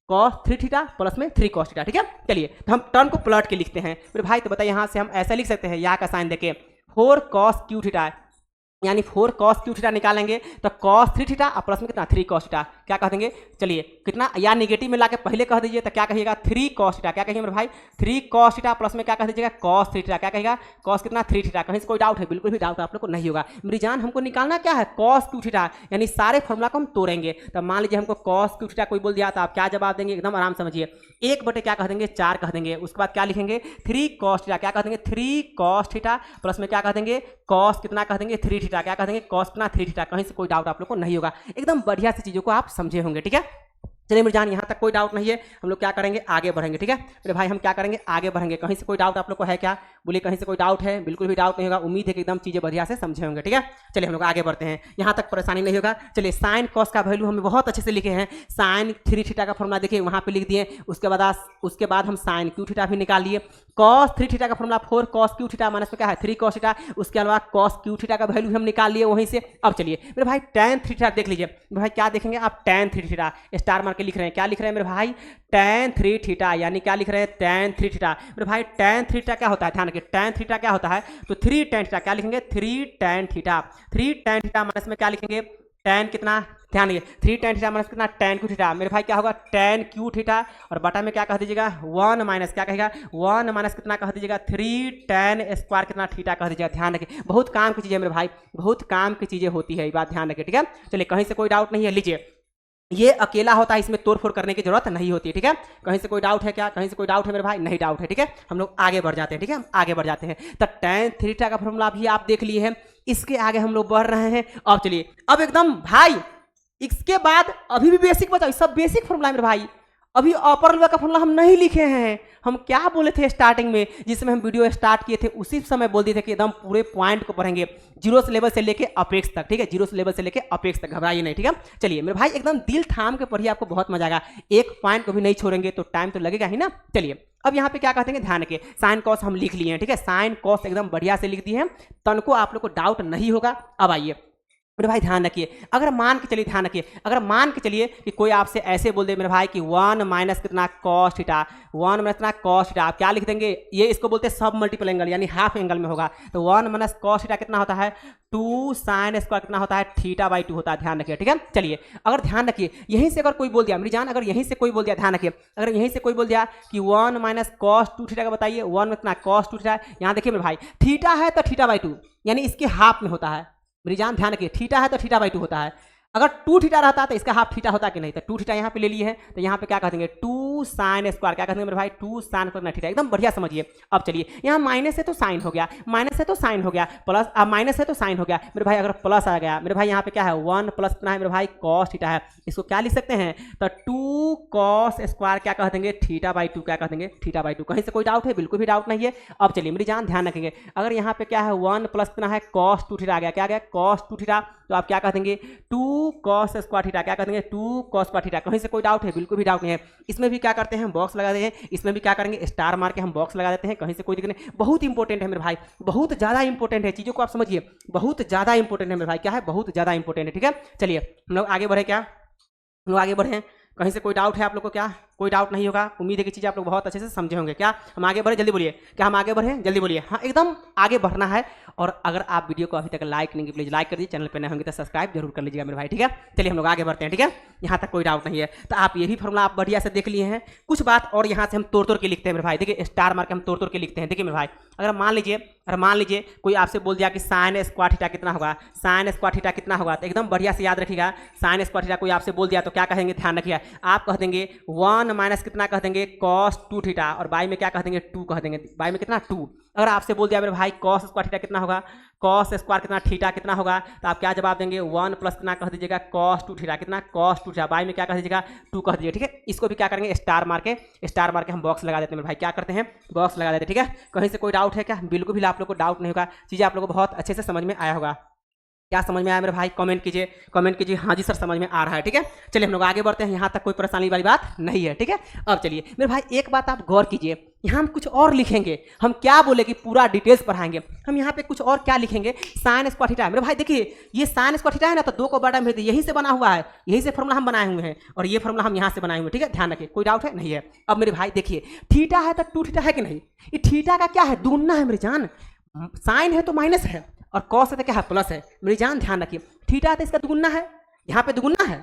cos 3 theta plus में 3 कॉस थीटा, ठीक है। चलिए तो हम टर्म को पलट के लिखते हैं मेरे भाई। तो बताइए यहाँ से हम ऐसा लिख सकते हैं, यहाँ का साइन देके 4 कॉस क्यू थीटा यानी 4 कॉस क्यू थीटा निकालेंगे तो कॉस 3 थीटा और प्लस में कितना 3 कॉस थीटा, क्या कह देंगे चलिए कितना, या निगेटिव में लाके पहले कह दीजिए तो क्या कहिएगा 3 कॉस थीटा, क्या कहेंगे मेरे भाई 3 कॉस थीटा प्लस में क्या कह दीजिएगा कॉस 3 थीटा, क्या कहेगा कॉस कितना 3 थीटा। कहीं से कोई डाउट है, बिल्कुल भी डाउट आप लोग को नहीं होगा मेरी जान। हमको निकालना क्या है कॉस क्यू थीटा, यानी सारे फॉर्मूला को हम तोड़ेंगे। तो मान लीजिए हमको कॉस क्यू थीटा कोई बोल दिया तो आप क्या जवाब देंगे, एकदम आराम समझिए 1 बटे क्या कह देंगे 4 कह देंगे। उसके बाद क्या लिखेंगे 3 कॉस थीटा, क्या कह देंगे 3 कॉस थीटा प्लस में क्या कह देंगे कॉस कितना कह देंगे 3 थीटा, क्या कह देंगे कॉस कितना 3 थीटा। कहीं से कोई डाउट आप लोग को नहीं होगा, एकदम बढ़िया से चीज़ों को आप समझे होंगे, ठीक है। चलिए मेरे जान यहाँ तक कोई डाउट नहीं है, हम लोग क्या करेंगे आगे बढ़ेंगे, ठीक है मेरे भाई। हम क्या करेंगे आगे बढ़ेंगे, कहीं से कोई डाउट आप लोग को है क्या, बोलिए कहीं से कोई डाउट है, बिल्कुल भी डाउट नहीं होगा। उम्मीद है कि एकदम चीज़ें बढ़िया से समझे होंगे, ठीक है। चलिए हम लोग आगे बढ़ते हैं, यहाँ तक परेशानी नहीं होगा। चलिए साइन कॉस का वैल्यू हमें बहुत अच्छे से लिखे हैं, साइन 3 थीटा का फॉर्मूला देखिए वहाँ पे लिख दिए। उसके बाद हम साइन क्यू थीटा भी निकाल लिए। कॉस 3 थीटा का formula 4 cos cube theta minus में क्या है 3 कॉस थीटा। उसके अलावा कॉस क्यू थीटा का वैल्यू हम निकाल लिए वहीं से। अब चलिए मेरे भाई tan 3 थीटा देख लीजिए मेरे भाई, क्या देखेंगे आप tan 3 थीटा, स्टार मार के लिख रहे हैं, क्या लिख रहे हैं मेरे भाई tan 3 थीटा, यानी क्या लिख रहे हैं tan 3 थीटा। मेरे भाई tan 3 थीटा क्या होता है, ध्यान रखिए tan थीटा क्या होता है, तो 3 tan थीटा, क्या लिखेंगे 3 tan theta. 3 tan theta minus में क्या लिखेंगे tan कितना, ध्यान रखिए 3 tan थीटा माइनस कितना tan क्यू थीटा। मेरे भाई क्या होगा tan क्यू थीटा और बटा में क्या कह दीजिएगा 1 माइनस क्या कहेगा 1 माइनस कितना कह दीजिएगा 3 tan स्क्वायर कितना थीटा कह दीजिएगा। ध्यान रखिए बहुत काम की चीज़ें मेरे भाई, बहुत काम की चीज़ें होती है, ये बात ध्यान रखिए, ठीक है। चलिए कहीं से कोई डाउट नहीं है, लीजिए ये अकेला होता है, इसमें तोड़ फोड़ करने की जरूरत नहीं होती है, ठीक है। कहीं से कोई डाउट है क्या, कहीं से कोई डाउट है मेरे भाई, नहीं डाउट है, ठीक है। हम लोग आगे बढ़ जाते हैं, ठीक है, हम आगे बढ़ जाते हैं। तो tan 3 थीटा का फॉर्मूला भी आप देख लिए हैं, इसके आगे हम लोग बढ़ रहे हैं। अब चलिए अब एकदम भाई इसके बाद अभी भी बेसिक बचा, सब बेसिक फॉर्मूला मेरे भाई, अभी अपर लेवल का फॉर्मूला हम नहीं लिखे हैं। हम क्या बोले थे स्टार्टिंग में, जिसमें हम वीडियो स्टार्ट किए थे उसी समय बोल दिए थे कि एकदम पूरे पॉइंट को पढ़ेंगे, जीरो से लेवल से लेके अपेक्स तक, ठीक है, जीरो से लेवल से लेके अपेक्स तक, घबराइए नहीं, ठीक है। चलिए मेरे भाई एकदम दिल थाम के पढ़िए, आपको बहुत मजा आएगा, एक पॉइंट को भी नहीं छोड़ेंगे तो टाइम तो लगेगा ही ना। चलिए अब यहाँ पे क्या कहते हैं, ध्यान रखिए साइन कॉस हम लिख लिए हैं, ठीक है, साइन कॉस एकदम बढ़िया से लिख दिए हैं, तनको आप लोग को डाउट नहीं होगा। अब आइए मेरे भाई ध्यान रखिए, अगर मान के चलिए, ध्यान रखिए, अगर मान के चलिए कि कोई आपसे ऐसे बोल दे मेरे भाई कि 1 माइनस कितना कॉस थीटा, 1 माइनस कितना कॉस थीटा, आप क्या लिख देंगे, ये इसको बोलते हैं सब मल्टीपल एंगल, यानी हाफ एंगल में होगा। तो 1 माइनस कॉस थीटा कितना होता है 2 साइन स्क्वायर कितना होता है θ/2 होता है, ध्यान रखिए, ठीक है। चलिए अगर ध्यान रखिए यहीं से अगर कोई बोल दिया मेरी जान, अगर यहीं से कोई बोल दिया, ध्यान रखिए, अगर यहीं से कोई बोल दिया कि 1 माइनस कॉस 2 थीटा का बताइए, 1 में कितना कॉस 2 थीटा, यहाँ देखिए मेरे भाई थीटा है तो θ/2 यानी इसके हाफ में होता है मेरी जान, ध्यान रखिए, थीटा है तो θ/2 होता है। अगर 2 थीटा रहता तो इसका हाफ थीटा होता कि नहीं, तो 2 थीटा यहाँ पे ले लिए हैं, तो यहाँ पे क्या कह देंगे 2 साइन स्क्वायर, क्या कह देंगे मेरे भाई 2 साइन स्क्वायर थीटा, एकदम बढ़िया समझिए। अब चलिए यहाँ माइनस है तो साइन हो गया, माइनस है तो साइन हो गया, प्लस माइनस है तो साइन हो गया मेरे भाई। अगर प्लस आ गया मेरे भाई यहाँ पे क्या है 1 प्लस कितना है मेरे भाई कॉस थीटा है, इसको क्या लिख सकते हैं तो 2 कॉस स्क्वायर क्या कह देंगे थीटा बाई 2, क्या कह देंगे थीटा बाई 2। कहीं से कोई डाउट है? बिल्कुल भी डाउट नहीं है। अब चलिए मेरी जान ध्यान रखेंगे, अगर यहाँ पे क्या है 1 प्लस कितना है कॉस 2 थीटा आ गया, क्या आ गया कॉस 2 थीटा, तो आप क्या कह देंगे 2 कॉस स्क्वायर थीटा, क्या कह देंगे 2 कॉस स्क्वायर थीटा। कहीं से कोई डाउट है? बिल्कुल भी डाउट नहीं है। इसमें भी क्या करते हैं बॉक्स लगा देते हैं, इसमें भी क्या करेंगे स्टार मार के हम बॉक्स लगा देते हैं, कहीं से कोई दिक्कत नहीं। बहुत इंपॉर्टेंट है मेरे भाई, बहुत ज़्यादा इंपॉर्टेंट है, चीज़ों को आप समझिए, बहुत ज़्यादा इंपॉर्टेंट है मेरे भाई। क्या है? बहुत ज़्यादा इंपॉर्टेंट है। ठीक है, चलिए हम लोग आगे बढ़े, क्या हम लोग आगे बढ़े? कहीं से कोई डाउट है आप लोग को? क्या कोई डाउट नहीं होगा, उम्मीद है कि चीज़ आप लोग बहुत अच्छे से समझे होंगे। क्या हम आगे बढ़े? जल्दी बोलिए, क्या हम आगे बढ़े? जल्दी बोलिए। हाँ एकदम आगे बढ़ना है। और अगर आप वीडियो को अभी तक लाइक नहीं किए प्लीज़ लाइक कर दीजिए, चैनल पर नए होंगे तो सब्सक्राइब जरूर कर लीजिएगा मेरे भाई। ठीक है, चलिए हम लोग आगे बढ़ते हैं। ठीक है, यहाँ तक कोई डाउट नहीं है। तो आप ये भी फॉर्मूला आप बढ़िया से देख लिए हैं, कुछ बात और यहाँ से हम तोड़ के लिखते हैं मेरे भाई। देखिए स्टार मार के हम तोड़ के लिखते हैं। देखिए मेरे भाई, अगर मान लीजिए कोई आपसे बोल दिया कि साइन स्क्वायर थीटा कितना होगा, साइन स्क्वायर थीटा कितना होगा, तो एकदम बढ़िया से याद रखिएगा। साइन स्क्वायर थीटा कोई आपसे बोल दिया तो क्या कहेंगे, ध्यान रखिएगा। आप कह देंगे 1 माइनस कितना कह देंगे कॉस 2 थीटा, और बाई में क्या कह देंगे 2 कह देंगे, बाई में कितना 2। अगर आपसे बोल दिया मेरे भाई कॉस स्क्वायर थीटा कितना होगा, कॉस स्क्वायर कितना थीटा कितना होगा, तो आप क्या जवाब देंगे 1 प्लस कितना कह दीजिएगा कॉस 2 थीटा, कितना कॉस 2 थीटा, बाई में क्या कह दीजिएगा 2 कह दीजिएगा। ठीक है, इसको भी क्या करेंगे स्टार मार के हम बॉक्स लगा देते हैं मेरे भाई। क्या करते हैं बॉक्स लगा देते हैं। ठीक है, कहीं से कोई डाउट है क्या? बिल्कुल भी आप लोग को डाउट नहीं होगा, चीज़ें आप लोग को बहुत अच्छे से समझ में आया होगा। क्या समझ में आया मेरे भाई? कमेंट कीजिए, कमेंट कीजिए हाँ जी सर समझ में आ रहा है। ठीक है, चलिए हम लोग आगे बढ़ते हैं, यहाँ तक कोई परेशानी वाली बात नहीं है। ठीक है, अब चलिए मेरे भाई एक बात आप गौर कीजिए, यहाँ हम कुछ और लिखेंगे, हम क्या बोले कि पूरा डिटेल्स पढ़ाएंगे, हम यहाँ पे कुछ और क्या लिखेंगे साइन स्क्वायर थीटा। मेरे भाई देखिए ये साइन स्क्वायर थीटा है ना, तो 2 को बड़ा में यहीं से बना हुआ है, यहीं से फॉर्मूला हम बनाए हुए हैं, और ये फॉर्मूला हम यहाँ से बनाए हुए हैं। ठीक है, ध्यान रखिए, कोई डाउट है? नहीं है। अब मेरे भाई देखिए थीटा है तो 2 थीटा है कि नहीं, ये थीटा का क्या है दुगुना है मेरी जान, साइन है तो माइनस है, और कॉस है तो क्या है प्लस है मेरी जान, ध्यान रखिए। थीटा है तो इसका दुगुना है, यहाँ पे दुगुना है।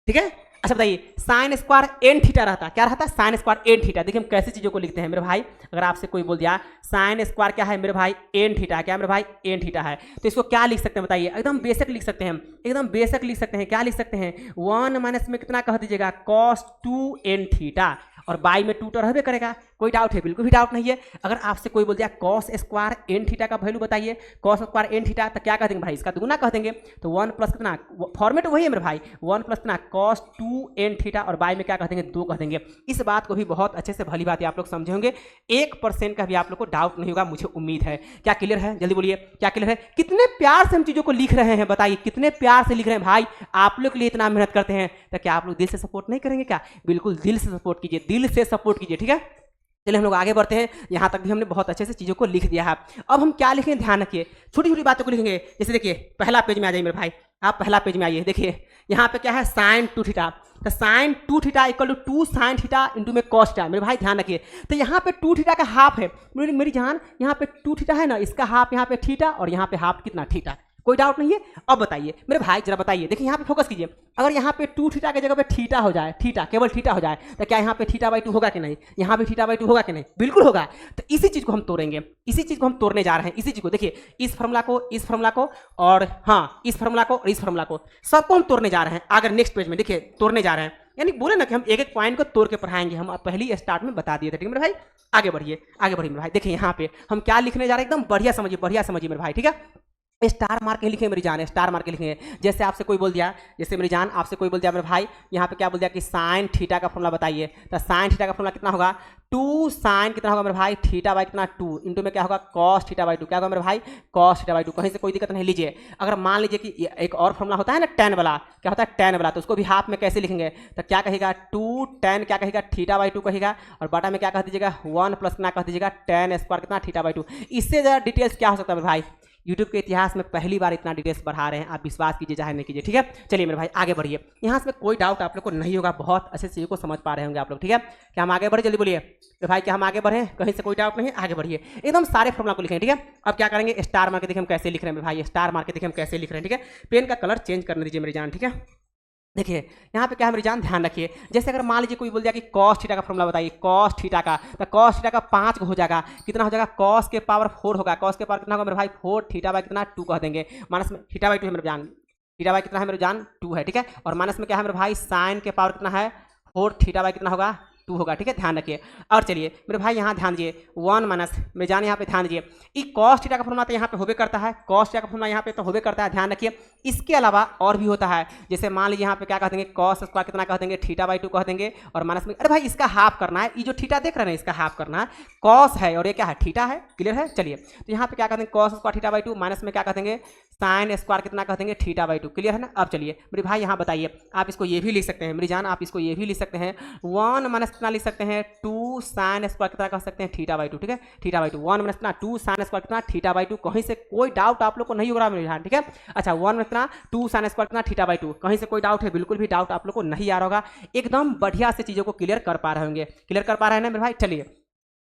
ठीक है, अच्छा बताइए साइन स्क्वायर एन थीटा रहता, क्या रहता है साइन स्क्वायर एन थीटा। देखिए हम कैसी चीज़ों को लिखते हैं मेरे भाई, अगर आपसे कोई बोल दिया साइन स्क्वायर क्या है मेरे भाई एन थीटा, क्या मेरे भाई एन थीटा है, तो इसको क्या लिख सकते हैं बताइए? एकदम बेसिक लिख सकते हैं हम, एकदम बेसिक लिख सकते हैं। क्या लिख सकते हैं 1 माइनस में कितना कह दीजिएगा कॉस 2 एन थीटा, और बाई में 2 तो रहबे करेगा। कोई डाउट है? बिल्कुल भी डाउट नहीं है। अगर आपसे कोई बोल दिया कॉस स्क्वायर एन थीटा का वैल्यू बताइए, कॉस स्क्वायर एन थीटा, तो क्या कह देंगे भाई इसका दुगुना कह देंगे, तो 1 प्लस कितना, फॉर्मेट वही है मेरे भाई 1 प्लस कितना कॉस 2 एन थीटा, और बाई में क्या कह देंगे 2 कह देंगे। इस बात को भी बहुत अच्छे से भली बात आप लोग समझे होंगे, 1% का भी आप लोग को डाउट नहीं होगा, मुझे उम्मीद है। क्या क्लियर है? जल्दी बोलिए क्या क्लियर है? कितने प्यार से हम चीज़ों को लिख रहे हैं बताइए, कितने प्यार से लिख रहे हैं भाई। आप लोग के लिए इतना मेहनत करते हैं, तो क्या आप लोग दिल से सपोर्ट नहीं करेंगे? क्या बिल्कुल दिल से सपोर्ट कीजिए, दिल से सपोर्ट कीजिए। ठीक है, चलिए हम लोग आगे बढ़ते हैं, यहाँ तक भी हमने बहुत अच्छे से चीज़ों को लिख दिया है। अब हम क्या लिखेंगे ध्यान रखिए, छोटी छोटी बातों को लिखेंगे। जैसे देखिए पहला पेज में आ जाइए मेरे भाई, आप पहला पेज में आइए। देखिए यहाँ पे क्या है साइन 2 थीटा, तो sine 2 theta equal to 2 sine theta into में कॉस थीटा। मेरे भाई ध्यान रखिए, तो यहाँ पे 2 थीटा का हाफ है मेरी जान, यहाँ पे 2 थीटा है ना, इसका हाफ यहाँ पे थीटा, और यहाँ पे हाफ कितना थीटा। कोई डाउट नहीं है? अब बताइए मेरे भाई जरा बताइए, देखिए यहाँ पे फोकस कीजिए, अगर यहाँ पे 2 थीटा की जगह पे थीटा हो जाए, थीटा केवल थीटा हो जाए, तो क्या यहाँ पे थीटा बाई 2 होगा कि नहीं? यहाँ पे थीटा बाई 2 होगा कि नहीं? बिल्कुल होगा। तो इसी चीज़ को हम तोड़ेंगे, इसी चीज़ को हम तोड़ने जा रहे हैं। इसी चीज़ को देखिए, इस फॉर्मूला को, इस फॉर्मूला को, और हाँ इस फॉर्मूला को और इस फॉर्मूला को, सबको हम तोड़ने जा रहे हैं। अगर नेक्स्ट पेज में देखिए तोड़ने जा रहे हैं, यानी बोले ना कि हम एक एक पॉइंट को तोड़ के पढ़ाएंगे, हम पहली स्टार्ट में बता दिए थे। ठीक है मेरे भाई, आगे बढ़िए, आगे बढ़िए मेरे भाई। देखिए यहाँ पे हम क्या लिखने जा रहे हैं, एकदम बढ़िया समझिए, बढ़िया समझिए मेरे भाई। ठीक है, स्टार मार के लिखेंगे मेरी जान, स्टार मार के लिखेंगे। जैसे आपसे कोई बोल दिया, जैसे मेरी जान आपसे कोई बोल दिया मेरे भाई, यहाँ पे क्या बोल दिया कि साइन थीटा का फॉर्मूला बताइए, तो साइन थीटा का फॉर्मूला कितना होगा 2 साइन कितना होगा मेरे भाई थीटा बाई कितना 2 इंटू में क्या होगा कॉस थीटा बाई 2, क्या होगा मेरे भाई कॉस थीटा बाई 2। कहीं से कोई दिक्कत नहीं लीजिए। अगर मान लीजिए कि एक और फॉर्मूला होता है ना tan वाला, क्या होता है tan वाला, तो उसको भी हाफ में कैसे लिखेंगे, तो क्या कहेगा 2 tan क्या कहेगा थीटा बाई 2 कहेगा, और बटा में क्या कह दीजिएगा 1 प्लस कितना कह दीजिएगा tan स्क्वायर कितना थीटा बाई 2। इससे ज़्यादा डिटेल्स क्या हो सकता है मेरे भाई, यूट्यूब के इतिहास में पहली बार इतना डिटेल्स बढ़ा रहे हैं, आप विश्वास कीजिए चाहे नहीं कीजिए। ठीक है, चलिए मेरे भाई आगे बढ़िए, यहाँ से कोई डाउट आप लोग को नहीं होगा, बहुत अच्छे से चीज़ों को समझ पा रहे होंगे आप लोग। ठीक है, क्या हम आगे बढ़े? जल्दी बोलिए मेरे भाई, क्या हम आगे बढ़े? कहीं से कोई डाउट नहीं है, आगे बढ़िए, एकदम सारे फॉर्मूला को लिखें। ठीक है, अब क्या करेंगे स्टार मार के देखिए हम कैसे लिख रहे हैं मेरे भाई, स्टार मार के देखिए हम कैसे लिख रहे हैं। ठीक है, पेन का कलर चेंज करने दीजिए मेरी जान। ठीक है, देखिए यहाँ पे क्या है मेरी जान, ध्यान रखिए। जैसे अगर मान लीजिए कोई बोल दिया कि कॉस थीटा का फॉर्मूला बताइए, कॉस थीटा का, तो कॉस थीटा का 5 हो जाएगा, कितना हो जाएगा कॉस के पावर 4 होगा, कॉस के पावर कितना होगा मेरे भाई 4 थीटा बाई कितना 2 कह देंगे, माइनस में थीटा बाई 2 है मेरे जान, थीटा बाई कितना है मेरे जान 2 है, ठीक है। और माइनस में क्या है मेरे भाई साइन के पावर कितना है 4, थीटा बाई कितना होगा 2 होगा, ठीक है, ध्यान रखिए। और चलिए मेरे भाई यहाँ ध्यान दीजिए 1 माइनस मेरे जान यहाँ पे ध्यान दीजिए, ये कॉस थीटा का फॉर्मूला तो यहाँ पे होबे करता है, कॉस थीटा का फॉर्मूला यहाँ पे तो होबे करता है, ध्यान रखिए। इसके अलावा और भी होता है, जैसे मान लीजिए यहाँ पे क्या कह देंगे कॉस स्क्वायर कितना कह देंगे थीटा बाई 2 कह देंगे, और माइनस में अरे भाई इसका हाफ करना है, ये जो थीटा देख रहे हैं इसका हाफ करना है, कॉस है और ये क्या है थीटा है, क्लियर है। चलिए तो यहाँ पे क्या कह देंगे cos square theta by 2, minus में क्या कह देंगे साइन स्क्वायर कितना कह देंगे थीटा बाई 2, क्लियर है ना। अब चलिए मेरे भाई यहाँ बताइए, आप इसको ये भी लिख सकते हैं मेरी जान, आप इसको ये भी लिख सकते हैं 1 माइनस कितना लिख सकते हैं 2 साइन स्क्वायर कितना कह सकते हैं थीटा बाई 2, ठीक है, थीटा बाई 2 1 माइनस कितना 2 साइन स्क्वायर कितना थीटा बाई 2, कहीं से कोई डाउट आप लोग को नहीं हो रहा मेरे जान, ठीक है। अच्छा 1 माइनस कितना 2 साइन स्क्वायर कितना थीटा बाई 2, कहीं से कोई डाउट है, बिल्कुल भी डाउट आप लोग को नहीं आ रहा होगा, एकदम बढ़िया से चीज़ों को क्लियर कर पा रहे होंगे, क्लियर कर पा रहे हैं ना मेरे भाई। चलिए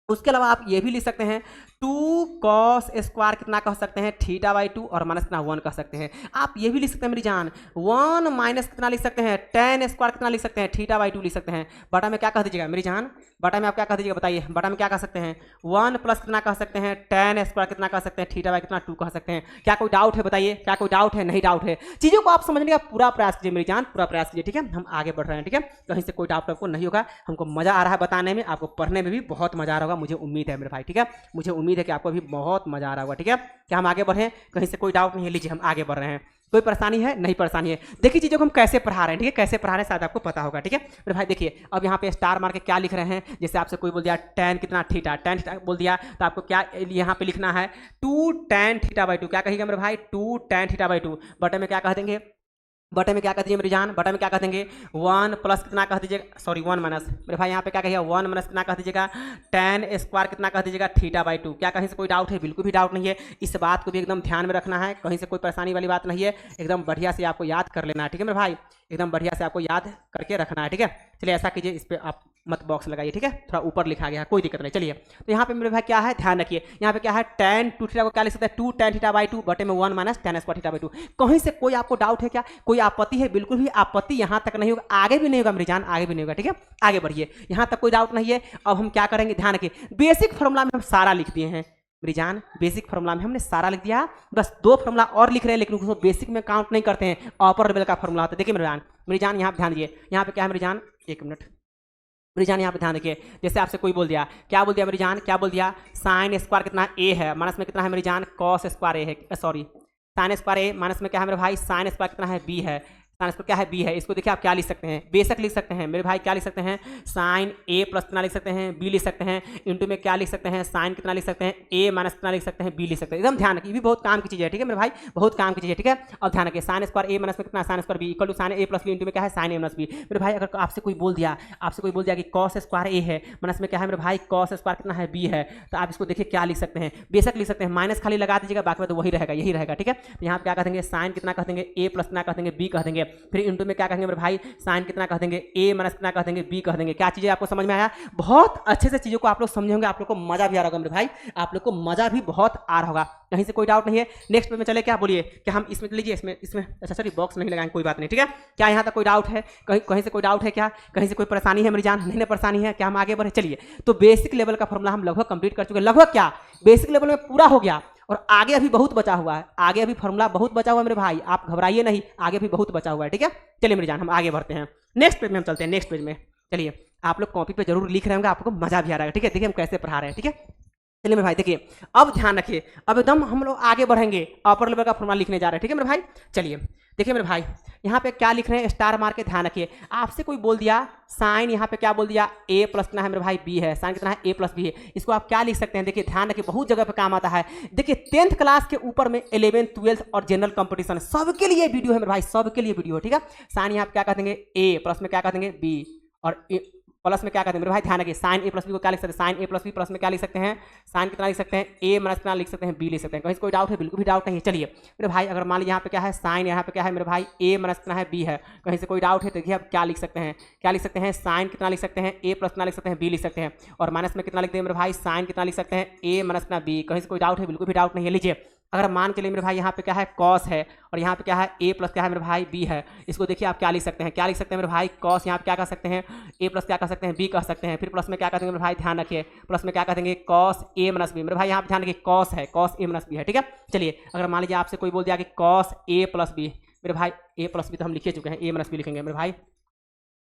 उसके अलावा आप ये भी लिख सकते हैं 2 कॉस स्क्वायर कितना कह सकते हैं थीटा बाई 2 और माइनस कितना 1 कह सकते हैं। आप ये भी लिख सकते हैं मेरी जान 1 माइनस कितना लिख सकते हैं tan स्क्वायर कितना लिख सकते हैं थीटा बाई 2 लिख सकते हैं। बटा में क्या कह दीजिएगा मेरी जान, बटा में आप क्या कह दीजिएगा बताइए, बटा में क्या कह सकते हैं 1 प्लस कितना कह सकते हैं tan स्क्वायर कितना कह सकते हैं थीटा बाई कितना 2 कह सकते हैं। क्या कोई डाउट है बताइए, क्या कोई डाउट है, नहीं डाउट है, चीज़ों को आप समझने का पूरा प्रयास कीजिए मेरी जान, पूरा प्रयास कीजिए, ठीक है। हम आगे बढ़ रहे हैं, ठीक है, कहीं से कोई डाउट आपको नहीं होगा, हमको मजा आ रहा है बताने में, आपको पढ़ने में भी बहुत मजा आ रहा होगा, मुझे उम्मीद है मेरे भाई, ठीक है, मुझे उम्मीद है कि आपको भी बहुत मजा आ रहा होगा, ठीक है। क्या हम आगे बढ़ें, कहीं से कोई डाउट नहीं है, लीजिए हम आगे बढ़ रहे हैं, कोई परेशानी है नहीं परेशानी है। देखिए चीज़ों को हम कैसे पढ़ा रहे हैं, ठीक है, कैसे पढ़ा रहे हैं शायद आपको पता होगा, ठीक है मेरे भाई। देखिए अब यहाँ पे स्टार मार के क्या लिख रहे हैं, जैसे आपसे कोई बोल दिया tan कितना थीटा, tan थीटा बोल दिया तो आपको क्या यहाँ पे लिखना है 2 tan थीटा बाई 2, क्या कहिएगा मेरे भाई 2 tan थीटा बाई 2, बटे में क्या कह देंगे, बटे में क्या कह दीजिए मेरी जान, बटे में क्या कह देंगे 1 प्लस कितना कह दीजिएगा, सॉरी 1 माइनस मेरे भाई यहाँ पे क्या कहिएगा 1 माइनस कितना कह दीजिएगा tan स्क्वायर कितना कह दीजिएगा थीटा बाई 2। क्या कहीं से कोई डाउट है, बिल्कुल भी डाउट नहीं है, इस बात को भी एकदम ध्यान में रखना है, कहीं से कोई परेशानी वाली बात नहीं है, एकदम बढ़िया से आपको याद कर लेना है, ठीक है मेरे भाई, एकदम बढ़िया से आपको याद करके रखना है, ठीक है। चलिए ऐसा कीजिए, इस पर आप मत बॉक्स लगाइए, ठीक है, थोड़ा ऊपर लिखा गया है, कोई दिक्कत नहीं। चलिए तो यहाँ पे मेरे भाई क्या है ध्यान रखिए, यहाँ पे क्या है tan 2 थीटा को क्या लिख सकते हैं 2 tan थीटा बाई 2 बटे में 1 minus tan square theta by 2। कहीं से कोई आपको डाउट है क्या, कोई आपत्ति है, बिल्कुल भी आपत्ति यहाँ तक नहीं होगा, आगे भी नहीं होगा मेरी जान, आगे भी नहीं होगा, ठीक है, आगे बढ़िए, यहाँ तक कोई डाउट नहीं है। अब हम क्या करेंगे ध्यान रखिए, बेसिक फॉर्मूला में हम सारा लिख दिए हैं मेरी जान, बेसिक फॉर्मूला में हमने सारा लिख दिया, बस 2 फॉर्मूला और लिख रहे हैं, लेकिन उसको बेसिक में काउंट नहीं करते हैं, अपर लेवल का फॉर्मूला होता है। देखिए मेरी जान यहाँ पे ध्यान दिए, यहाँ पे क्या है मेरी जान, एक मिनट मेरी जान यहाँ पे ध्यान रखिए, जैसे आपसे कोई बोल दिया, क्या बोल दिया मेरी जान, क्या बोल दिया साइन स्क्वायर कितना ए है, माइनस में कितना है मेरी जान कॉस स्क्वायर ए है, सॉरी साइन स्क्वायर ए, माइनस में क्या है मेरे भाई साइन स्क्वायर कितना है बी है, साइन स्क्वायर क्या है बी है, इसको देखिए आप क्या लिख सकते हैं बेशक लिख सकते हैं मेरे भाई, क्या लिख सकते हैं साइन ए प्लस कितना लिख सकते हैं बी लिख सकते हैं, इंटू में क्या लिख सकते हैं साइन कितना लिख सकते हैं ए माइनस कितना लिख सकते हैं बी लिख सकते हैं। एकदम ध्यान रखिए, ये भी बहुत काम की चीज़ है, ठीक है मेरे भाई, बहुत काम की चीज़ है, ठीक है। अब ध्यान रखिए साइन स्क्वायर ए माइनस में कितना sine square B equal to sine A plus B, into में क्या है साइन ए माइनस बी। मेरे भाई अगर आपसे कोई बोल दिया कि कॉस स्क्वायर ए है, माइनस में क्या है मेरे भाई कॉस स्क्वायर कितना है बी है, तो आप इसको देखिए क्या लिख सकते हैं बेशक लिख सकते हैं, माइनस खाली लगा दीजिएगा, बाकी में तो वही रहेगा, यही रहेगा, ठीक है। तो यहाँ पे क्या कह देंगे साइन कितना कह देंगे ए प्लस कितना कह देंगे बी कह देंगे, फिर इंटू में क्या कहेंगे मेरे भाई साइन कितना कह देंगे ए माइनस कितना कह देंगे बी कह देंगे। क्या चीज़ें आपको समझ में आया, बहुत अच्छे से चीज़ों को आप लोग समझे होंगे, आप लोग को मजा भी आ रहा होगा मेरे भाई, आप लोग को मजा भी बहुत आ रहा होगा, कहीं से कोई डाउट नहीं है। नेक्स्ट पेज में चले, क्या बोलिए, क्या हम इसमें लीजिए, इसमें अच्छा सॉरी बॉक्स नहीं लगाएंगे, कोई बात नहीं, ठीक है। क्या यहाँ तक कोई डाउट है, कहीं से कोई डाउट है क्या, कहीं से कोई परेशानी है मेरी जान, नहीं ना परेशानी है, क्या हम आगे बढ़े। चलिए तो बेसिक लेवल का फॉर्मूला हम लगभग कंप्लीट कर चुके हैं, लगभग क्या बेसिक लेवल में पूरा हो गया, और आगे अभी बहुत बचा हुआ है, आगे अभी फॉर्मूला बहुत बचा हुआ है मेरे भाई, आप घबराइए नहीं, आगे भी बहुत बचा हुआ है, ठीक है। चलिए मेरी जान हम आगे बढ़ते हैं, नेक्स्ट पेज में हम चलते हैं, नेक्स्ट पेज में चलिए, आप लोग कॉपी पे जरूर लिख रहे होंगे, आपको मजा भी आ रहा है, ठीक है। देखिए हम कैसे पढ़ा रहे हैं, ठीक है। चलिए मेरे भाई देखिए, अब ध्यान रखिए, अब एकदम हम लोग आगे बढ़ेंगे, अपर लेवल का फॉर्मूला लिखने जा रहे हैं, ठीक है मेरे भाई। चलिए देखिए मेरे भाई यहाँ पे क्या लिख रहे हैं, स्टार मार के ध्यान रखिए। आपसे कोई बोल दिया साइन, यहाँ पे क्या बोल दिया ए प्लस कितना है मेरे भाई बी है, साइन कितना है ए प्लस बी है, इसको आप क्या लिख सकते हैं, देखिए ध्यान रखिए, बहुत जगह पे काम आता है। देखिए 10th क्लास के ऊपर में 11th 12th और जनरल कंपटीशन सबके लिए वीडियो है मेरे भाई, सबके लिए वीडियो है, ठीक है। साइन यहाँ पे क्या कह देंगे ए, प्लस में क्या कह देंगे बी, और प्लस में क्या कहते हैं मेरे भाई ध्यान रखिए, साइन ए प्लस बी को क्या लिख सकते हैं sign A plus B, plus में क्या लिख सकते हैं साइन कितना लिख सकते हैं ए माइनस कितना लिख सकते हैं बी लिख सकते हैं। कहीं कोई डाउट है, बिल्कुल भी डाउट नहीं है। चलिए मेरे भाई अगर मान लीजिए यहाँ पे क्या है साइन, यहाँ पे क्या है मेरे भाई ए माइनस कितना है बी है, कहीं से कोई डाउट है तो देखिए अब क्या लिख सकते हैं, क्या लिख सकते हैं साइन कितना लिख सकते हैं ए प्लस कितना लिख सकते हैं बी लिख सकते हैं, और माइनस में कितना लिखते हैं मेरे भाई साइन कितना लिख सकते हैं ए माइनस कितना बी। कहीं से कोई डाउट है, बिल्कुल भी डाउट नहीं है। लीजिए अगर मान के लिए मेरे भाई यहाँ पे क्या है कॉस है, और यहाँ पे क्या है ए प्लस क्या है मेरे भाई बी है, इसको देखिए आप क्या लिख सकते हैं, क्या लिख सकते हैं मेरे भाई कॉस, यहाँ पे क्या कह सकते हैं ए प्लस क्या कह सकते हैं बी कह सकते हैं, फिर प्लस में क्या कह देंगे मेरे भाई ध्यान रखिए, प्लस में क्या कह देंगे कॉस ए माइनस बी। मेरे भाई यहाँ पे ध्यान रखिए कॉस है, कॉस ए माइनस बी है, ठीक है। चलिए अगर मान लीजिए आपसे कोई बोल दिया कि कॉस ए प्लस बी, मेरे भाई ए प्लस बी तो हम लिखे चुके हैं, ए माइनस बी लिखेंगे मेरे भाई।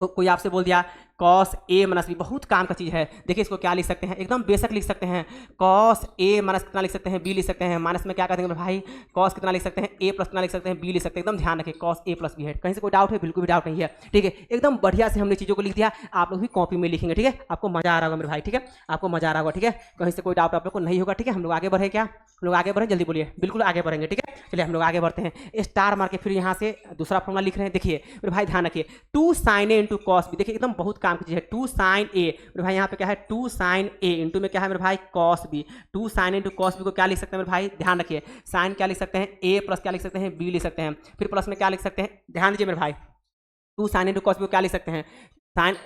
तो कोई आपसे बोल दिया कॉस ए माइनस बी, बहुत काम का चीज़ है। देखिए इसको क्या लिख सकते हैं, एकदम बेशक लिख सकते हैं, कॉस ए माइनस कितना लिख सकते हैं, बी लिख सकते हैं। माइनस में क्या कर देंगे मेरे भाई, कॉस कितना लिख सकते हैं, ए प्लस कितना लिख सकते हैं, बी लिख सकते हैं। एकदम ध्यान रखें, कॉस ए प्लस बी है। कहीं से कोई डाउट है? बिल्कुल भी डाउट नहीं है, ठीक है। एकदम बढ़िया से हमने चीज़ों को लिख दिया, आप लोग भी कॉपी में लिखेंगे, ठीक है। आपको मजा आ रहा होगा मेरे भाई, ठीक है, आपको मजा आ रहा होगा, ठीक है। कहीं से कोई डाउट आप लोग को नहीं होगा, ठीक है। हम लोग आगे बढ़े क्या, हम लोग आगे बढ़े, जल्दी बोलिए। बिल्कुल आगे बढ़ेंगे, ठीक है। चलिए हम लोग आगे बढ़ते हैं। स्टार मार के फिर यहाँ से दूसरा फॉर्मूला लिख रहे हैं। देखिए मेरे भाई ध्यान रखिए, 2 sin a into cos B. देखिए एकदम बहुत काम की चीज़ है, 2 sin a मेरे भाई, यहाँ पे क्या है 2 sin a इंटू में क्या है मेरे भाई cos B. 2 sin into cos B को क्या लिख सकते हैं मेरे भाई, ध्यान रखिए, साइन क्या लिख सकते हैं, a प्लस क्या लिख सकते हैं, b लिख सकते हैं। फिर प्लस में क्या लिख सकते हैं, ध्यान दीजिए मेरे भाई, 2 sin इंटू कॉस बी को क्या लिख सकते हैं, साइन,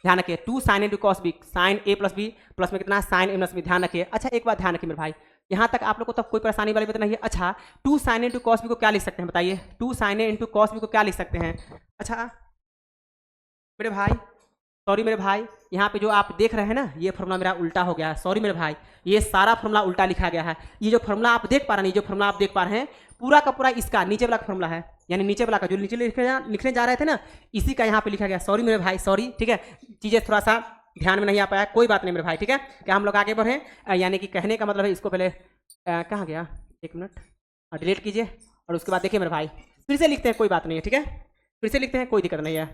ध्यान रखिए 2 sin into cos B, sine A plus B, plus में कितना साइन ए प्लस बी। ध्यान रखिए। अच्छा एक बात ध्यान रखिए मेरे भाई, यहाँ तक आप लोग को तब कोई परेशानी वाली बात नहीं है। अच्छा 2 sin इंटू कॉस बी को क्या लिख सकते हैं बताइए, 2 sin इंटू कॉस बी को क्या लिख सकते हैं। अच्छा मेरे भाई, सॉरी मेरे भाई, यहाँ पे जो आप देख रहे हैं ना, ये फॉर्मूला मेरा उल्टा हो गया है। सॉरी मेरे भाई, ये सारा फॉर्मूला उल्टा लिखा गया है। ये जो फॉर्मूला आप देख पा रहे हैं, ये जो फॉर्मूला आप देख पा रहे हैं, पूरा का पूरा इसका नीचे वाला का फॉर्मूला है, यानी नीचे वाला का जो नीचे लिखने जा रहे थे ना, इसी का यहाँ पे लिखा गया। सॉरी मेरे भाई, सॉरी, ठीक है। चीज़ें थोड़ा सा ध्यान में नहीं आ पाया, कोई बात नहीं मेरे भाई, ठीक है। क्या हम लोग आगे बढ़ें, यानी कि कहने का मतलब है, इसको पहले कहाँ गया, एक मिनट, डिलीट कीजिए और उसके बाद देखिए मेरे भाई, फिर से लिखते हैं, कोई बात नहीं है, ठीक है। फिर से लिखते हैं, कोई दिक्कत नहीं है।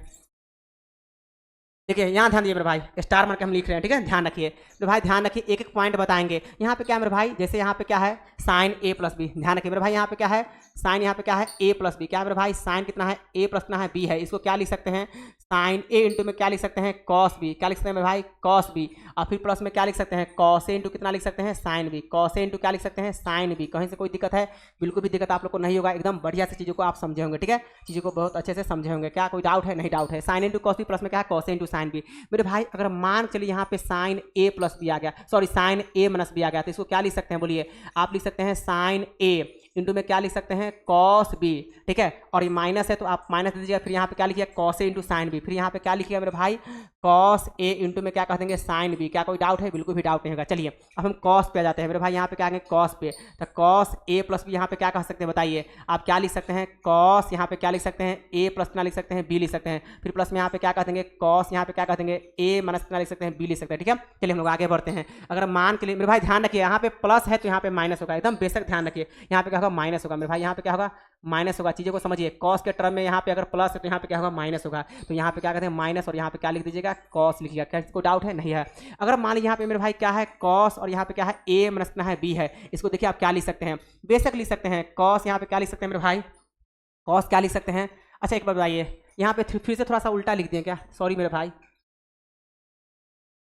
देखिए यहाँ ध्यान दीजिए मेरे भाई, स्टार मार के हम लिख रहे हैं, ठीक है। ध्यान रखिए मेरे भाई, ध्यान रखिए, एक एक पॉइंट बताएंगे। यहाँ पे क्या है मेरे भाई, जैसे यहाँ पे क्या है साइन ए प्लस बी, ध्यान रखिए मेरे भाई, यहाँ पे क्या है साइन, यहाँ पे क्या है ए प्लस बी, क्या है मेरे भाई साइन कितना है, ए प्लस कितना है, बी है। इसको क्या लिख सकते हैं, साइन ए इंटू में क्या लिख सकते हैं, कॉस बी, क्या लिख सकते हैं मेरे भाई, कॉस बी। और फिर प्लस में क्या लिख सकते हैं, कॉस ए इंटू कितना लिख सकते हैं, sine B, cos A into क्या लिख सकते हैं, साइन बी। कहीं से कोई दिक्कत है? बिल्कुल भी दिक्कत आप लोग को नहीं होगा, एकदम बढ़िया से चीज़ों को आप समझे होंगे, ठीक है। चीज़ों को बहुत अच्छे से समझे होंगे। क्या कोई डाउट है? नहीं डाउट है। Sine into cos B plus में क्या है, cos A into sine B. मेरे भाई अगर मान चलिए यहाँ पे साइन ए प्लस बी आ गया, sorry sine A minus B आ गया, तो इसको क्या लिख सकते हैं बोलिए, आप लिख सकते हैं साइन ए इंटू में क्या लिख सकते हैं, कॉस बी, ठीक है। और ये माइनस है तो आप माइनस दे दीजिएगा, फिर यहाँ पे क्या लिखिएगा, cos A into sine B. फिर यहाँ पे क्या लिखिएगा मेरे भाई, कॉस ए इंटू में क्या कह देंगे, साइन बी। क्या कोई डाउट है? बिल्कुल भी डाउट नहीं होगा। चलिए अब हम कॉस पे आ जाते हैं मेरे भाई, यहाँ पे क्या आएंगे, कॉस पे। तो कॉस ए प्लस बी यहाँ पे क्या कह सकते हैं बताइए, आप क्या लिख सकते हैं, कॉस यहाँ पे क्या लिख सकते हैं, ए प्लस कितना लिख सकते हैं, बी लिख सकते हैं। फिर प्लस में यहाँ पे क्या कह देंगे, कॉस यहाँ पे क्या कह देंगे, ए माइनस कितना लिख सकते हैं, बी लिख सकते हैं, ठीक है। चलिए हम लोग आगे बढ़ते हैं। अगर मान के लिए मेरे भाई ध्यान रखिए, यहाँ पे प्लस है तो यहाँ पे माइनस होगा, एकदम बेशक ध्यान रखिए। यहाँ पे क्या होगा, माइनस होगा मेरे भाई, यहाँ पे क्या होगा, माइनस होगा। चीज़ों को समझिए, कॉस के टर्म में यहाँ पे अगर प्लस है तो यहाँ पे क्या होगा, माइनस होगा। तो यहाँ पे क्या कहते हैं, माइनस, और यहाँ पे क्या लिख दीजिएगा, कॉस लिखिएगा। क्या इसको डाउट है? नहीं है। अगर मान लीजिए यहाँ पे मेरे भाई क्या है, कॉस, और यहाँ पे क्या है, ए माइनस कितना है, बी है। इसको देखिए आप क्या लिख सकते हैं, बेशक लिख सकते हैं, कॉस यहाँ पे क्या लिख सकते हैं मेरे भाई, कॉस क्या लिख सकते हैं। अच्छा एक बार बताइए, यहाँ पे फिर से थोड़ा सा उल्टा लिख दिए क्या, सॉरी मेरे भाई।